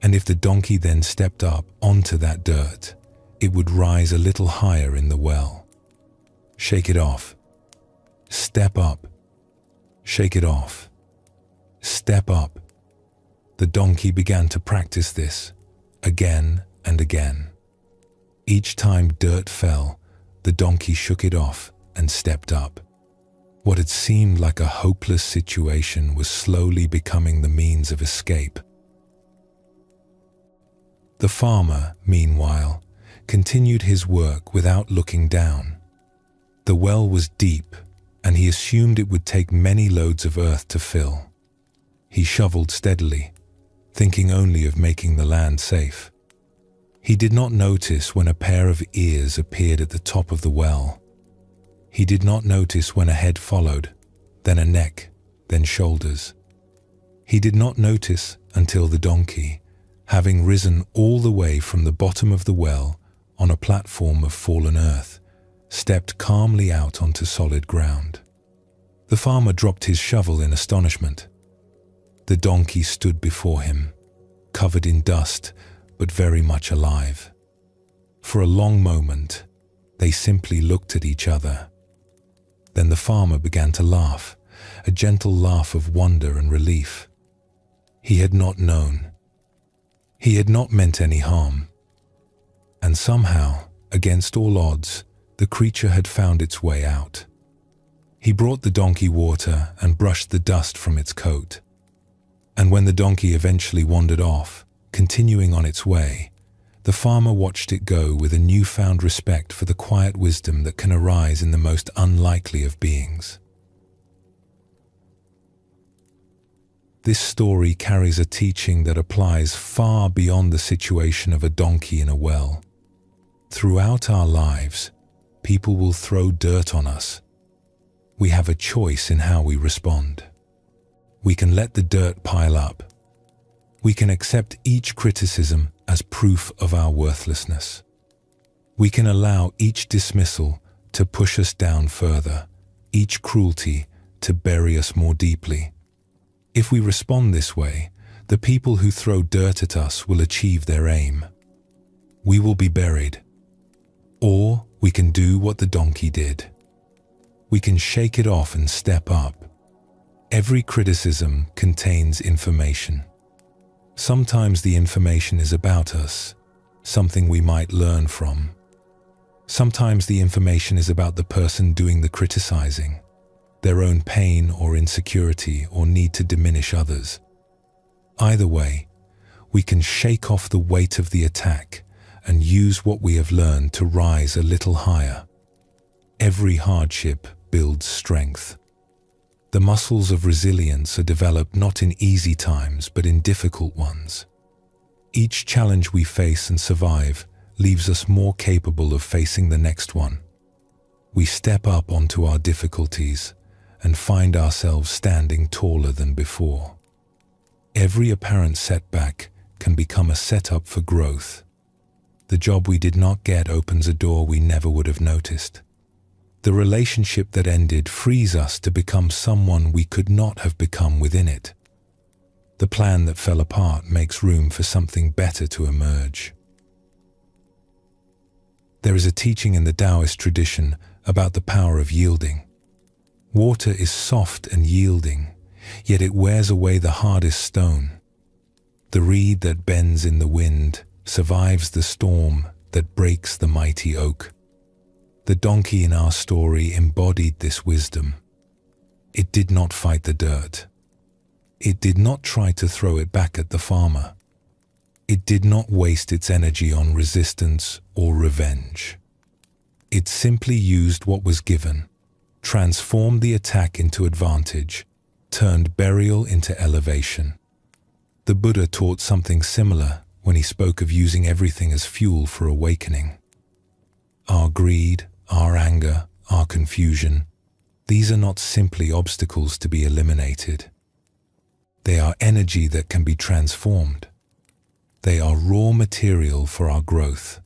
And if the donkey then stepped up onto that dirt, it would rise a little higher in the well. Shake it off. Step up. Shake it off. Step up. The donkey began to practice this, again and again. Each time dirt fell, the donkey shook it off and stepped up. What had seemed like a hopeless situation was slowly becoming the means of escape. The farmer, meanwhile, continued his work without looking down. The well was deep, and he assumed it would take many loads of earth to fill. He shoveled steadily, thinking only of making the land safe. He did not notice when a pair of ears appeared at the top of the well. He did not notice when a head followed, then a neck, then shoulders. He did not notice until the donkey, having risen all the way from the bottom of the well on a platform of fallen earth, stepped calmly out onto solid ground. The farmer dropped his shovel in astonishment. The donkey stood before him, covered in dust, but very much alive. For a long moment, they simply looked at each other. Then the farmer began to laugh, a gentle laugh of wonder and relief. He had not known. He had not meant any harm. And somehow, against all odds, the creature had found its way out. He brought the donkey water and brushed the dust from its coat. And when the donkey eventually wandered off, continuing on its way, the farmer watched it go with a newfound respect for the quiet wisdom that can arise in the most unlikely of beings. This story carries a teaching that applies far beyond the situation of a donkey in a well. Throughout our lives, people will throw dirt on us. We have a choice in how we respond. We can let the dirt pile up. We can accept each criticism as proof of our worthlessness. We can allow each dismissal to push us down further, each cruelty to bury us more deeply. If we respond this way, the people who throw dirt at us will achieve their aim. We will be buried. Or we can do what the donkey did. We can shake it off and step up. Every criticism contains information. Sometimes the information is about us, something we might learn from. Sometimes the information is about the person doing the criticizing, their own pain or insecurity or need to diminish others. Either way, we can shake off the weight of the attack and use what we have learned to rise a little higher. Every hardship builds strength. The muscles of resilience are developed not in easy times but in difficult ones. Each challenge we face and survive leaves us more capable of facing the next one. We step up onto our difficulties and find ourselves standing taller than before. Every apparent setback can become a setup for growth. The job we did not get opens a door we never would have noticed. The relationship that ended frees us to become someone we could not have become within it. The plan that fell apart makes room for something better to emerge. There is a teaching in the Taoist tradition about the power of yielding. Water is soft and yielding, yet it wears away the hardest stone. The reed that bends in the wind survives the storm that breaks the mighty oak. The donkey in our story embodied this wisdom. It did not fight the dirt. It did not try to throw it back at the farmer. It did not waste its energy on resistance or revenge. It simply used what was given, transformed the attack into advantage, turned burial into elevation. The Buddha taught something similar when he spoke of using everything as fuel for awakening. Our greed, our anger, our confusion, these are not simply obstacles to be eliminated. They are energy that can be transformed. They are raw material for our growth.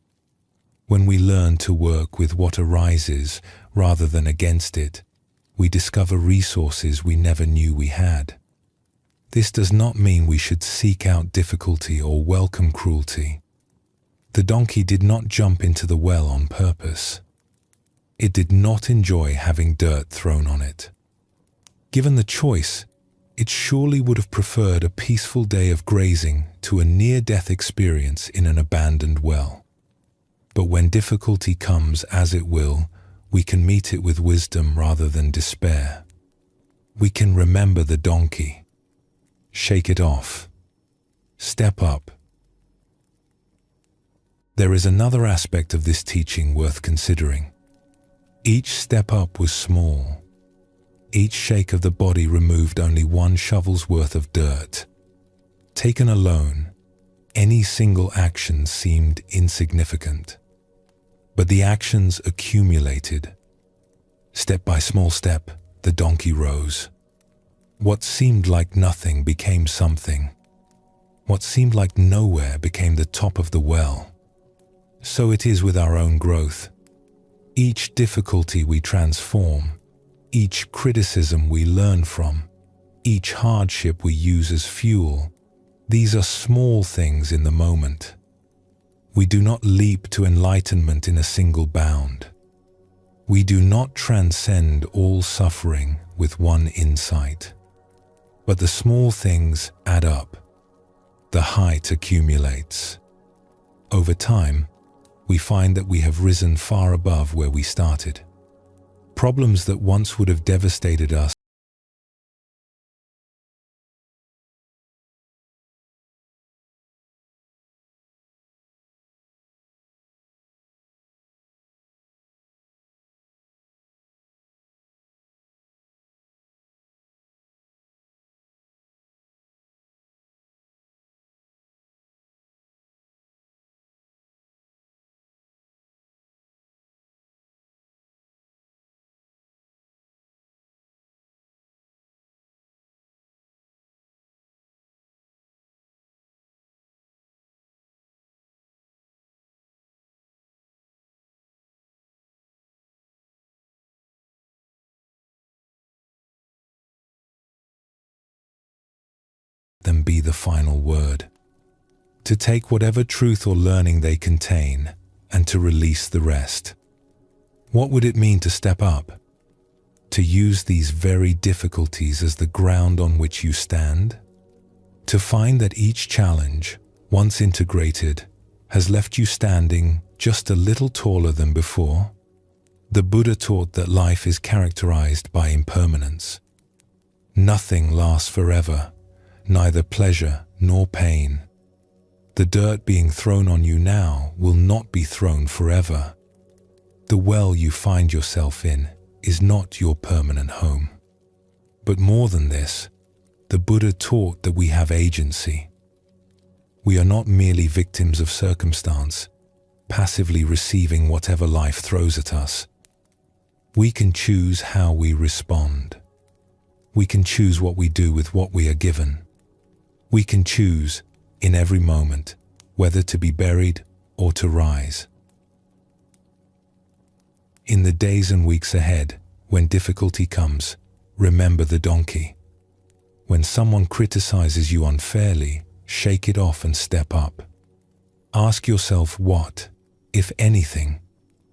When we learn to work with what arises rather than against it, we discover resources we never knew we had. This does not mean we should seek out difficulty or welcome cruelty. The donkey did not jump into the well on purpose. It did not enjoy having dirt thrown on it. Given the choice, it surely would have preferred a peaceful day of grazing to a near-death experience in an abandoned well. But when difficulty comes, as it will, we can meet it with wisdom rather than despair. We can remember the donkey. Shake it off. Step up. There is another aspect of this teaching worth considering. Each step up was small. Each shake of the body removed only one shovel's worth of dirt. Taken alone, any single action seemed insignificant. But the actions accumulated. Step by small step, the donkey rose. What seemed like nothing became something. What seemed like nowhere became the top of the well. So it is with our own growth. Each difficulty we transform, each criticism we learn from, each hardship we use as fuel, these are small things in the moment. We do not leap to enlightenment in a single bound. We do not transcend all suffering with one insight. But the small things add up. The height accumulates. Over time, we find that we have risen far above where we started. Problems that once would have devastated us them be the final word. To take whatever truth or learning they contain and to release the rest. What would it mean to step up? To use these very difficulties as the ground on which you stand? To find that each challenge, once integrated, has left you standing just a little taller than before? The Buddha taught that life is characterized by impermanence. Nothing lasts forever, neither pleasure nor pain. The dirt being thrown on you now will not be thrown forever. The well you find yourself in is not your permanent home. But more than this, the Buddha taught that we have agency. We are not merely victims of circumstance, passively receiving whatever life throws at us. We can choose how we respond. We can choose what we do with what we are given. We can choose, in every moment, whether to be buried or to rise. In the days and weeks ahead, when difficulty comes, remember the donkey. When someone criticizes you unfairly, shake it off and step up. Ask yourself what, if anything,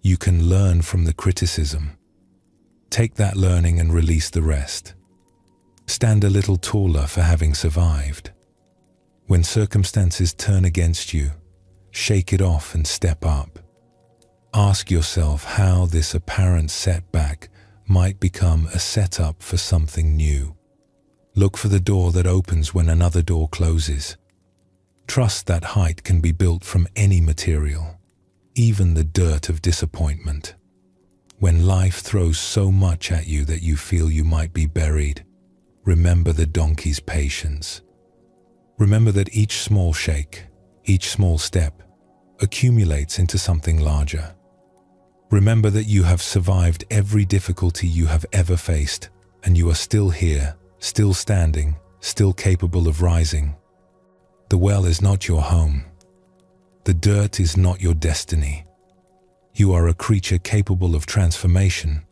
you can learn from the criticism. Take that learning and release the rest. Stand a little taller for having survived. When circumstances turn against you, shake it off and step up. Ask yourself how this apparent setback might become a setup for something new. Look for the door that opens when another door closes. Trust that height can be built from any material, even the dirt of disappointment. When life throws so much at you that you feel you might be buried, remember the donkey's patience. Remember that each small shake, each small step, accumulates into something larger. Remember that you have survived every difficulty you have ever faced, and you are still here, still standing, still capable of rising. The well is not your home. The dirt is not your destiny. You are a creature capable of transformation,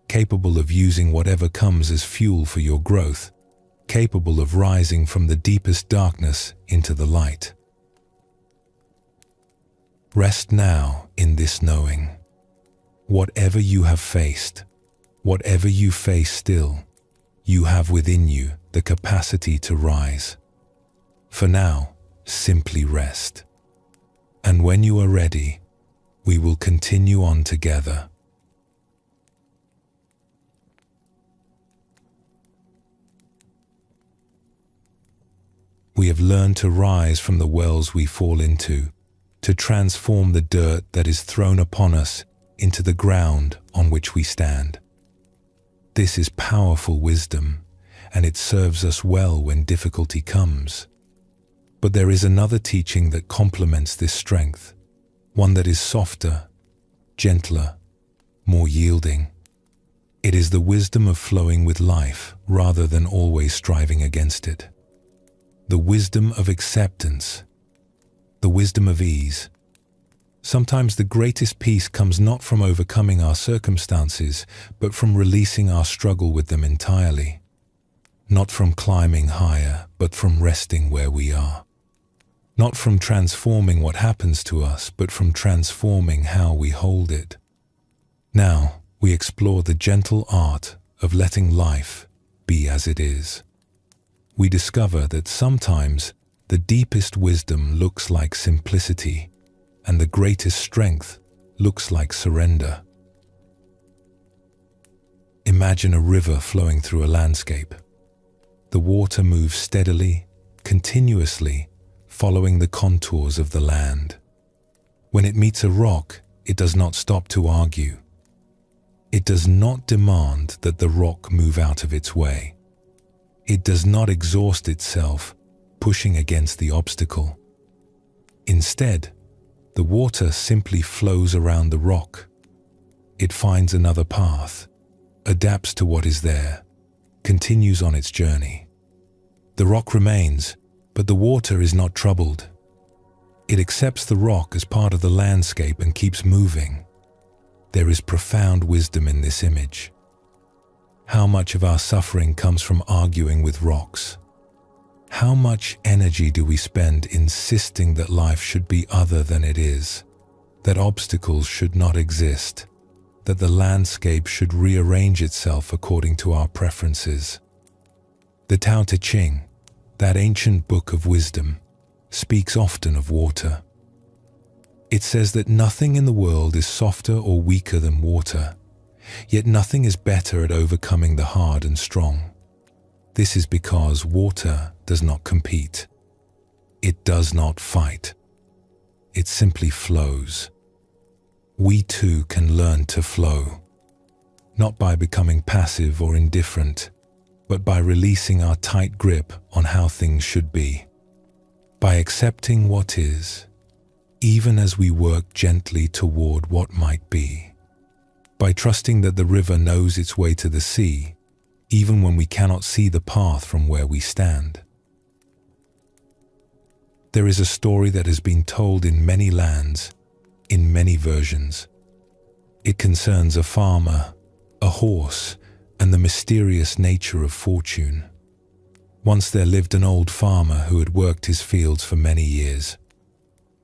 capable of using whatever comes as fuel for your growth, capable of rising from the deepest darkness into the light. Rest now in this knowing. Whatever you have faced, whatever you face still, you have within you the capacity to rise. For now, simply rest. And when you are ready, we will continue on together. We have learned to rise from the wells we fall into, to transform the dirt that is thrown upon us into the ground on which we stand. This is powerful wisdom, and it serves us well when difficulty comes. But there is another teaching that complements this strength, one that is softer, gentler, more yielding. It is the wisdom of flowing with life rather than always striving against it. The wisdom of acceptance, the wisdom of ease. Sometimes the greatest peace comes not from overcoming our circumstances, but from releasing our struggle with them entirely. Not from climbing higher, but from resting where we are. Not from transforming what happens to us, but from transforming how we hold it. Now, we explore the gentle art of letting life be as it is. We discover that sometimes the deepest wisdom looks like simplicity, and the greatest strength looks like surrender. Imagine a river flowing through a landscape. The water moves steadily, continuously, following the contours of the land. When it meets a rock, it does not stop to argue. It does not demand that the rock move out of its way. It does not exhaust itself, pushing against the obstacle. Instead, the water simply flows around the rock. It finds another path, adapts to what is there, continues on its journey. The rock remains, but the water is not troubled. It accepts the rock as part of the landscape and keeps moving. There is profound wisdom in this image. How much of our suffering comes from arguing with rocks? How much energy do we spend insisting that life should be other than it is, that obstacles should not exist, that the landscape should rearrange itself according to our preferences? The Tao Te Ching, that ancient book of wisdom, speaks often of water. It says that nothing in the world is softer or weaker than water, yet nothing is better at overcoming the hard and strong. This is because water does not compete. It does not fight. It simply flows. We too can learn to flow, not by becoming passive or indifferent, but by releasing our tight grip on how things should be, by accepting what is, even as we work gently toward what might be, by trusting that the river knows its way to the sea, even when we cannot see the path from where we stand. There is a story that has been told in many lands, in many versions. It concerns a farmer, a horse, and the mysterious nature of fortune. Once there lived an old farmer who had worked his fields for many years.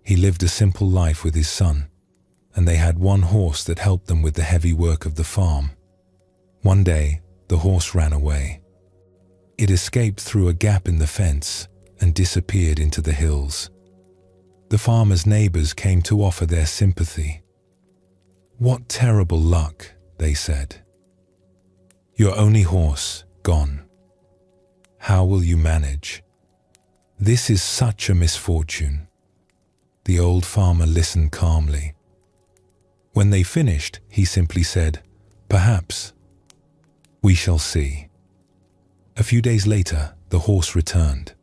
He lived a simple life with his son, and they had one horse that helped them with the heavy work of the farm. One day, the horse ran away. It escaped through a gap in the fence and disappeared into the hills. The farmer's neighbors came to offer their sympathy. "What terrible luck," they said. "Your only horse gone. How will you manage? This is such a misfortune." The old farmer listened calmly. When they finished, he simply said, "Perhaps. We shall see." A few days later, the horse returned.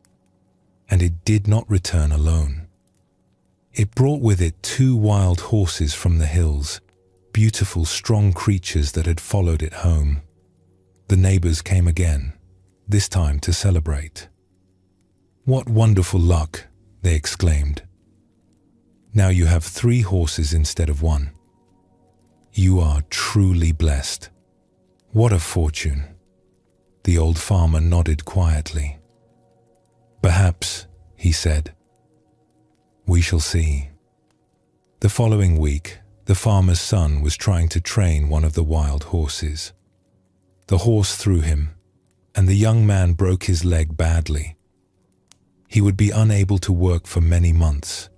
And it did not return alone. It brought with it 2 wild horses from the hills, beautiful, strong creatures that had followed it home. The neighbors came again, this time to celebrate. "What wonderful luck," they exclaimed. "Now you have 3 horses instead of 1. You are truly blessed. What a fortune." The old farmer nodded quietly. "Perhaps," he said. "We shall see." The following week, the farmer's son was trying to train one of the wild horses. The horse threw him, and the young man broke his leg badly. He would be unable to work for many months.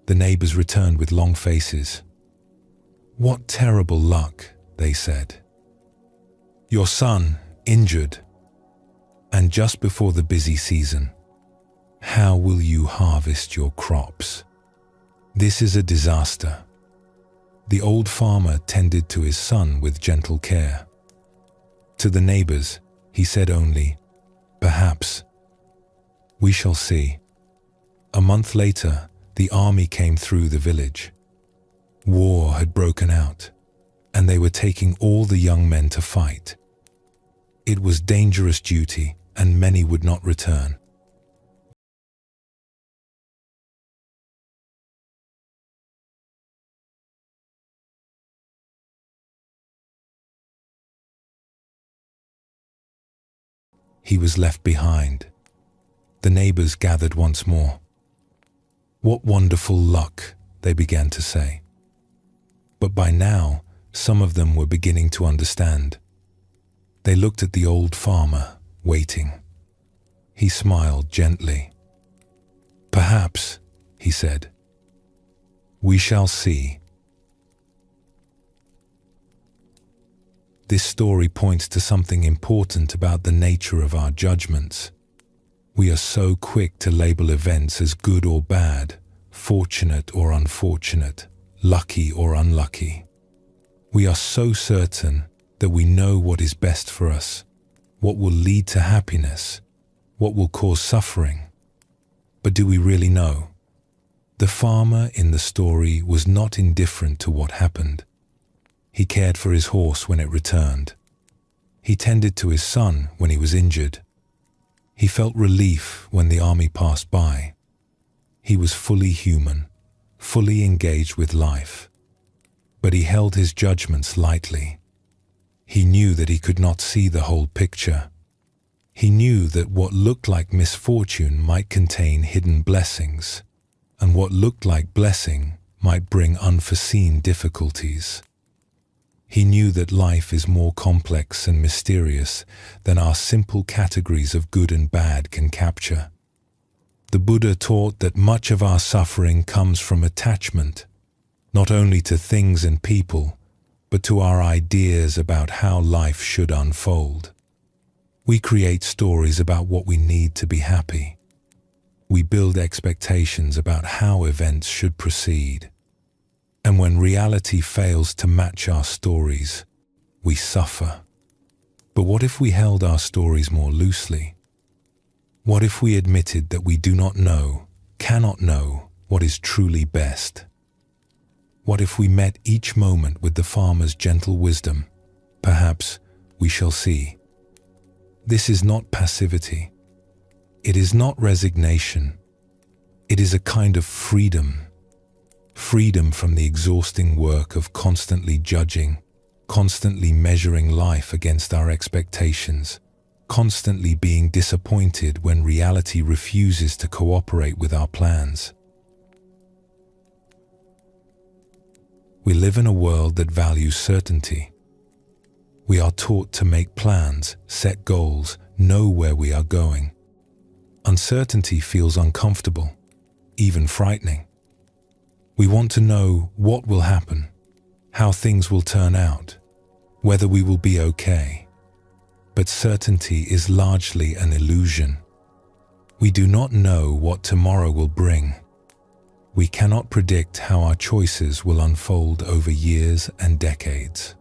The neighbors returned with long faces. "What terrible luck," they said. "Your son, injured. And just before the busy season. How will you harvest your crops? This is a disaster." The old farmer tended to his son with gentle care. To the neighbors, he said only, "Perhaps. We shall see." A month later, the army came through the village. War had broken out, and they were taking all the young men to fight. It was dangerous duty, and many would not return. He was left behind. The neighbors gathered once more. "What wonderful luck," they began to say. But by now, some of them were beginning to understand. They looked at the old farmer, waiting. He smiled gently. "Perhaps," he said. "We shall see." This story points to something important about the nature of our judgments. We are so quick to label events as good or bad, fortunate or unfortunate, lucky or unlucky. We are so certain that we know what is best for us, what will lead to happiness, what will cause suffering. But do we really know? The farmer in the story was not indifferent to what happened. He cared for his horse when it returned. He tended to his son when he was injured. He felt relief when the army passed by. He was fully human, fully engaged with life. But he held his judgments lightly. He knew that he could not see the whole picture. He knew that what looked like misfortune might contain hidden blessings, and what looked like blessing might bring unforeseen difficulties. He knew that life is more complex and mysterious than our simple categories of good and bad can capture. The Buddha taught that much of our suffering comes from attachment, not only to things and people, but to our ideas about how life should unfold. We create stories about what we need to be happy. We build expectations about how events should proceed. And when reality fails to match our stories, we suffer. But what if we held our stories more loosely? What if we admitted that we do not know, cannot know, what is truly best? What if we met each moment with the farmer's gentle wisdom? Perhaps we shall see. This is not passivity. It is not resignation. It is a kind of freedom. Freedom from the exhausting work of constantly judging, constantly measuring life against our expectations, constantly being disappointed when reality refuses to cooperate with our plans. We live in a world that values certainty. We are taught to make plans, set goals, know where we are going. Uncertainty feels uncomfortable, even frightening. We want to know what will happen, how things will turn out, whether we will be okay. But certainty is largely an illusion. We do not know what tomorrow will bring. We cannot predict how our choices will unfold over years and decades.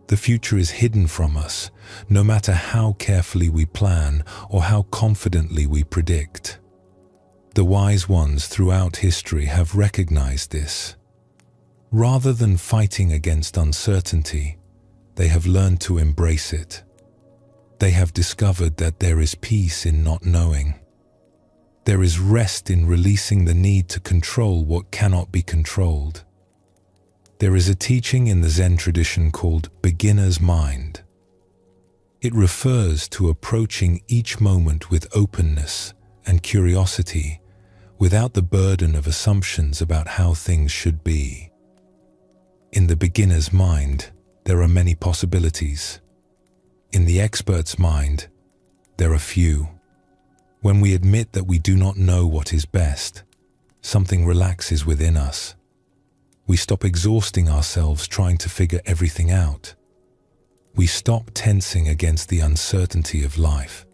The future is hidden from us, no matter how carefully we plan or how confidently we predict. The wise ones throughout history have recognized this. Rather than fighting against uncertainty, they have learned to embrace it. They have discovered that there is peace in not knowing. There is rest in releasing the need to control what cannot be controlled. There is a teaching in the Zen tradition called beginner's mind. It refers to approaching each moment with openness and curiosity, without the burden of assumptions about how things should be. In the beginner's mind, there are many possibilities. In the expert's mind, there are few. When we admit that we do not know what is best, something relaxes within us. We stop exhausting ourselves trying to figure everything out. We stop tensing against the uncertainty of life.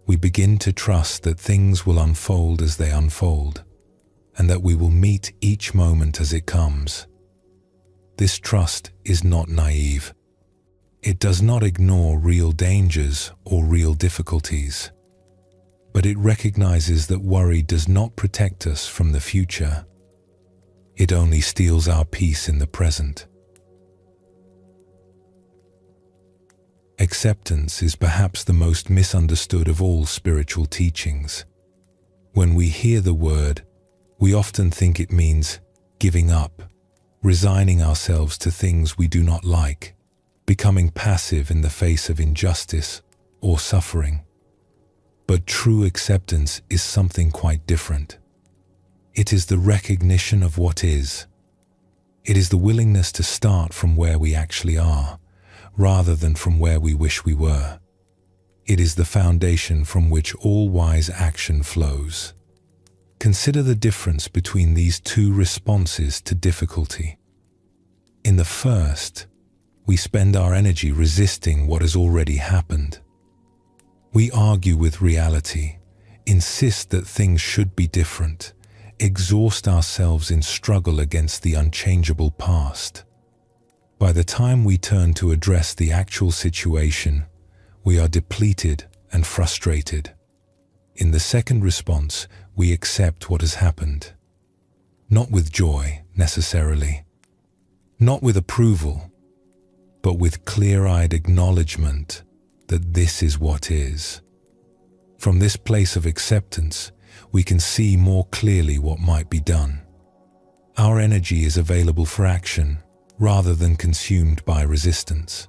We begin to trust that things will unfold as they unfold, and that we will meet each moment as it comes. This trust is not naive. It does not ignore real dangers or real difficulties, but it recognizes that worry does not protect us from the future. It only steals our peace in the present. Acceptance is perhaps the most misunderstood of all spiritual teachings. When we hear the word, we often think it means giving up, resigning ourselves to things we do not like, becoming passive in the face of injustice or suffering. But true acceptance is something quite different. It is the recognition of what is. It is the willingness to start from where we actually are, rather than from where we wish we were. It is the foundation from which all wise action flows. Consider the difference between these two responses to difficulty. In the first, we spend our energy resisting what has already happened. We argue with reality, insist that things should be different, exhaust ourselves in struggle against the unchangeable past. By the time we turn to address the actual situation, we are depleted and frustrated. In the second response, we accept what has happened. Not with joy, necessarily. Not with approval, but with clear-eyed acknowledgement that this is what is. From this place of acceptance, we can see more clearly what might be done. Our energy is available for action, rather than consumed by resistance.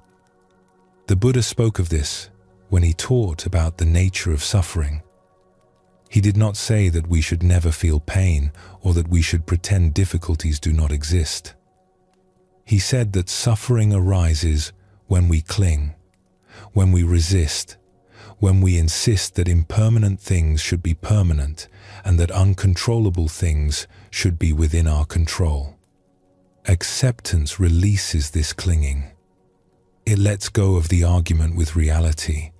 The Buddha spoke of this when he taught about the nature of suffering. He did not say that we should never feel pain or that we should pretend difficulties do not exist. He said that suffering arises when we cling, when we resist, when we insist that impermanent things should be permanent and that uncontrollable things should be within our control. Acceptance releases this clinging. It lets go of the argument with reality.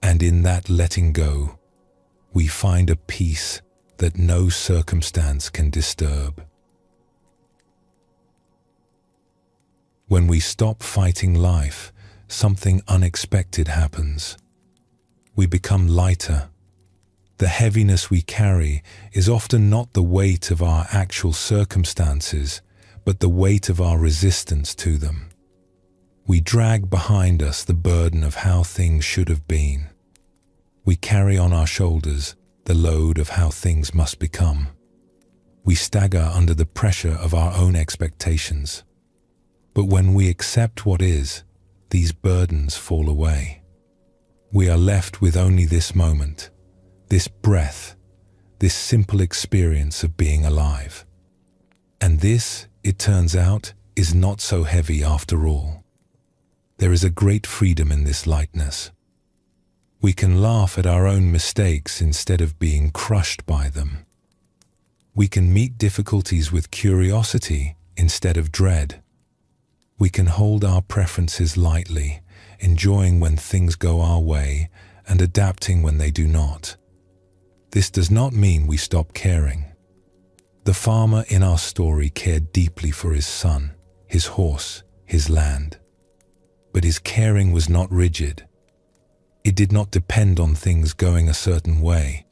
And in that letting go, we find a peace that no circumstance can disturb. When we stop fighting life, something unexpected happens. We become lighter. The heaviness we carry is often not the weight of our actual circumstances, but the weight of our resistance to them. We drag behind us the burden of how things should have been. We carry on our shoulders the load of how things must become. We stagger under the pressure of our own expectations. But when we accept what is, these burdens fall away. We are left with only this moment, this breath, this simple experience of being alive. And this, it turns out, is not so heavy after all. There is a great freedom in this lightness. We can laugh at our own mistakes instead of being crushed by them. We can meet difficulties with curiosity instead of dread. We can hold our preferences lightly, enjoying when things go our way and adapting when they do not. This does not mean we stop caring. The farmer in our story cared deeply for his son, his horse, his land. But his caring was not rigid. It did not depend on things going a certain way.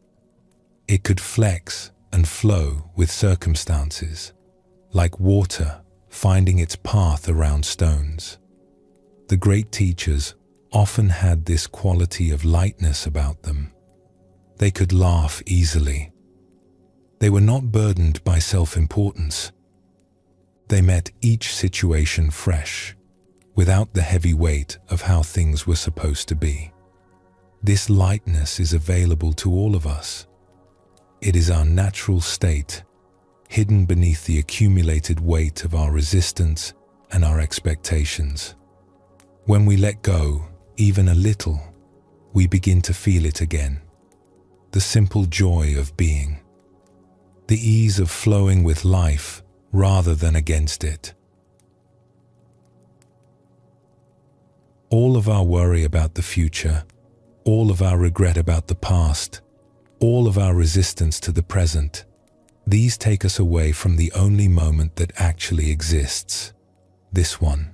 It could flex and flow with circumstances, like water finding its path around stones. The great teachers often had this quality of lightness about them. They could laugh easily. They were not burdened by self-importance. They met each situation fresh, without the heavy weight of how things were supposed to be. This lightness is available to all of us. It is our natural state, hidden beneath the accumulated weight of our resistance and our expectations. When we let go, even a little, we begin to feel it again. The simple joy of being. The ease of flowing with life rather than against it. All of our worry about the future, all of our regret about the past, all of our resistance to the present, these take us away from the only moment that actually exists. This one.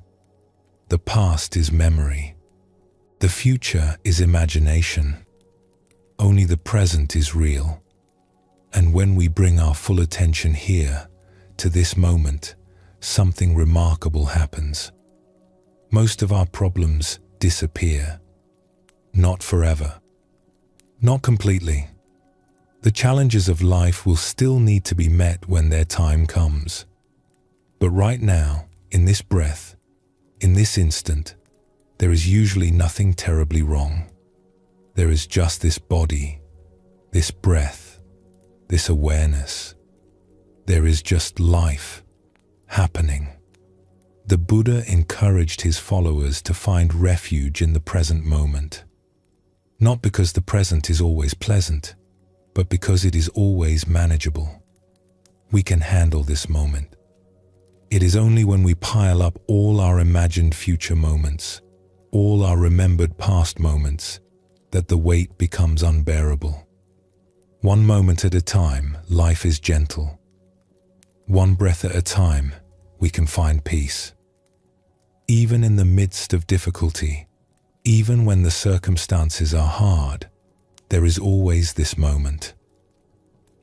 The past is memory. The future is imagination. Only the present is real. And when we bring our full attention here, to this moment, something remarkable happens. Most of our problems disappear. Not forever. Not completely. The challenges of life will still need to be met when their time comes. But right now, in this breath, in this instant, there is usually nothing terribly wrong. There is just this body, this breath, this awareness. There is just life happening. The Buddha encouraged his followers to find refuge in the present moment. Not because the present is always pleasant, but because it is always manageable. We can handle this moment. It is only when we pile up all our imagined future moments, all our remembered past moments, that the weight becomes unbearable. One moment at a time, life is gentle. One breath at a time, we can find peace. Even in the midst of difficulty, even when the circumstances are hard, there is always this moment.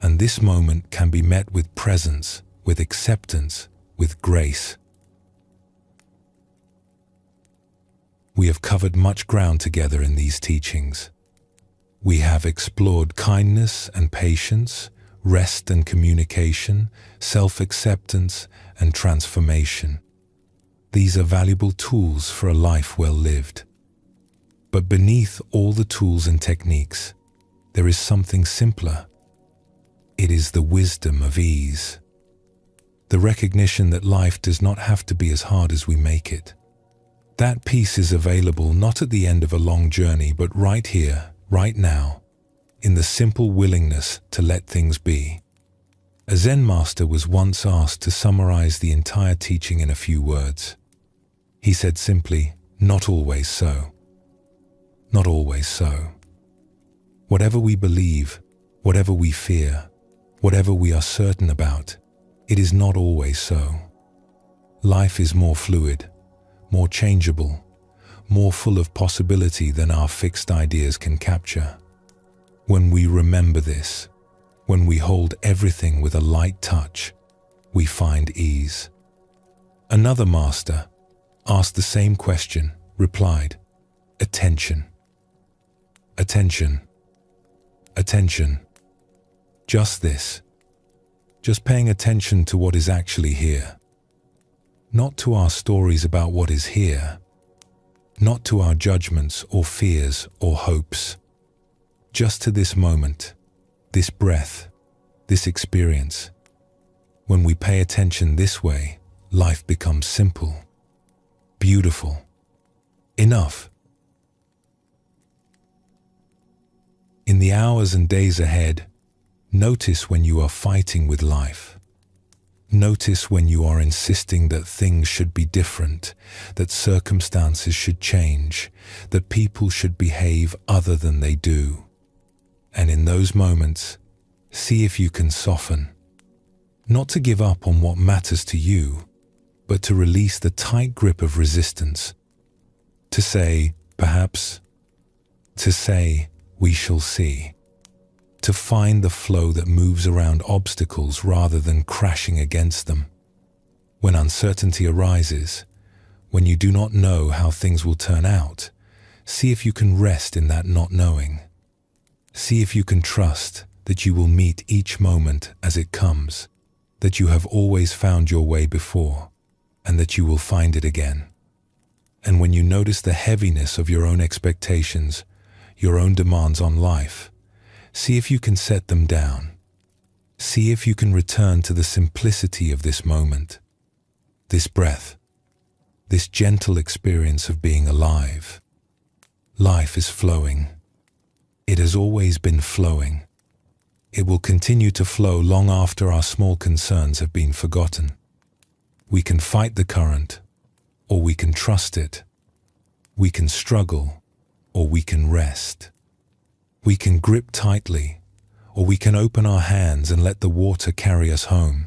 And this moment can be met with presence, with acceptance, with grace. We have covered much ground together in these teachings. We have explored kindness and patience, rest and communication, self-acceptance and transformation. These are valuable tools for a life well lived. But beneath all the tools and techniques, there is something simpler. It is the wisdom of ease. The recognition that life does not have to be as hard as we make it. That peace is available not at the end of a long journey, but right here, right now, in the simple willingness to let things be. A Zen master was once asked to summarize the entire teaching in a few words. He said simply, "Not always so. Not always so." Whatever we believe, whatever we fear, whatever we are certain about, it is not always so. Life is more fluid, more changeable, more full of possibility than our fixed ideas can capture. When we remember this, when we hold everything with a light touch, we find ease. Another master, asked the same question, replied, "Attention. Attention. Attention. Just this. Just paying attention to what is actually here. Not to our stories about what is here. Not to our judgments or fears or hopes. Just to this moment, this breath, this experience. When we pay attention this way, life becomes simple, beautiful, enough. In the hours and days ahead, notice when you are fighting with life. Notice when you are insisting that things should be different, that circumstances should change, that people should behave other than they do. And in those moments, see if you can soften. Not to give up on what matters to you, but to release the tight grip of resistance. To say, perhaps, to say, we shall see. To find the flow that moves around obstacles rather than crashing against them. When uncertainty arises, when you do not know how things will turn out, see if you can rest in that not knowing. See if you can trust that you will meet each moment as it comes, that you have always found your way before, and that you will find it again. And when you notice the heaviness of your own expectations, your own demands on life, see if you can set them down. See if you can return to the simplicity of this moment, this breath, this gentle experience of being alive. Life is flowing. It has always been flowing. It will continue to flow long after our small concerns have been forgotten. We can fight the current, or we can trust it. We can struggle, or we can rest. We can grip tightly, or we can open our hands and let the water carry us home.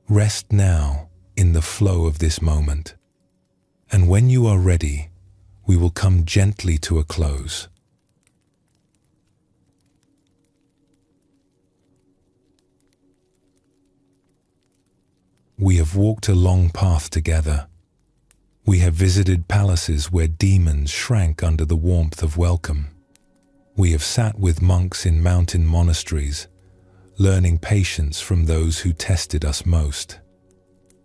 Rest now in the flow of this moment, and when you are ready, we will come gently to a close. We have walked a long path together. We have visited palaces where demons shrank under the warmth of welcome. We have sat with monks in mountain monasteries, learning patience from those who tested us most.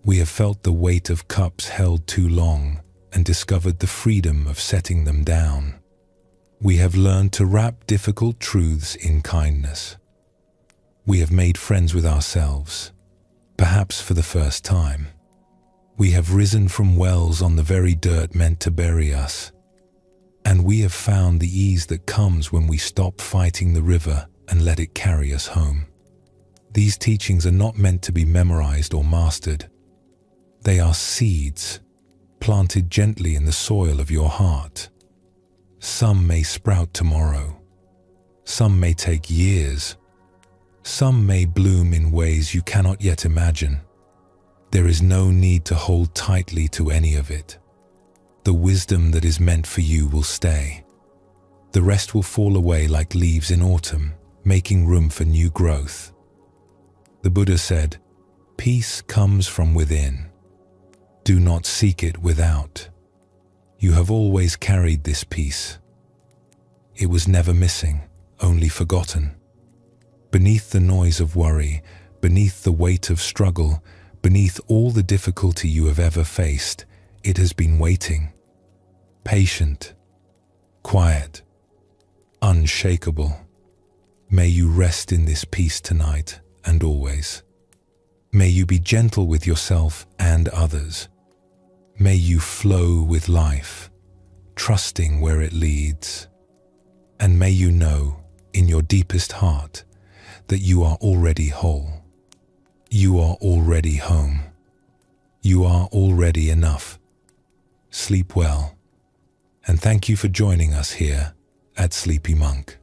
We have felt the weight of cups held too long and discovered the freedom of setting them down. We have learned to wrap difficult truths in kindness. We have made friends with ourselves. perhaps for the first time. We have risen from wells on the very dirt meant to bury us, and we have found the ease that comes when we stop fighting the river and let it carry us home. These teachings are not meant to be memorized or mastered. They are seeds planted gently in the soil of your heart. Some may sprout tomorrow. Some may take years. Some may bloom in ways you cannot yet imagine. There is no need to hold tightly to any of it. The wisdom that is meant for you will stay. The rest will fall away like leaves in autumn, making room for new growth. The Buddha said, "Peace comes from within. Do not seek it without. You have always carried this peace. It was never missing, only forgotten. Beneath the noise of worry, beneath the weight of struggle, beneath all the difficulty you have ever faced, it has been waiting. Patient, quiet, unshakable. May you rest in this peace tonight and always. May you be gentle with yourself and others. May you flow with life, trusting where it leads. And may you know, in your deepest heart, that you are already whole. You are already home. You are already enough. Sleep well, and thank you for joining us here at Sleepy Monk.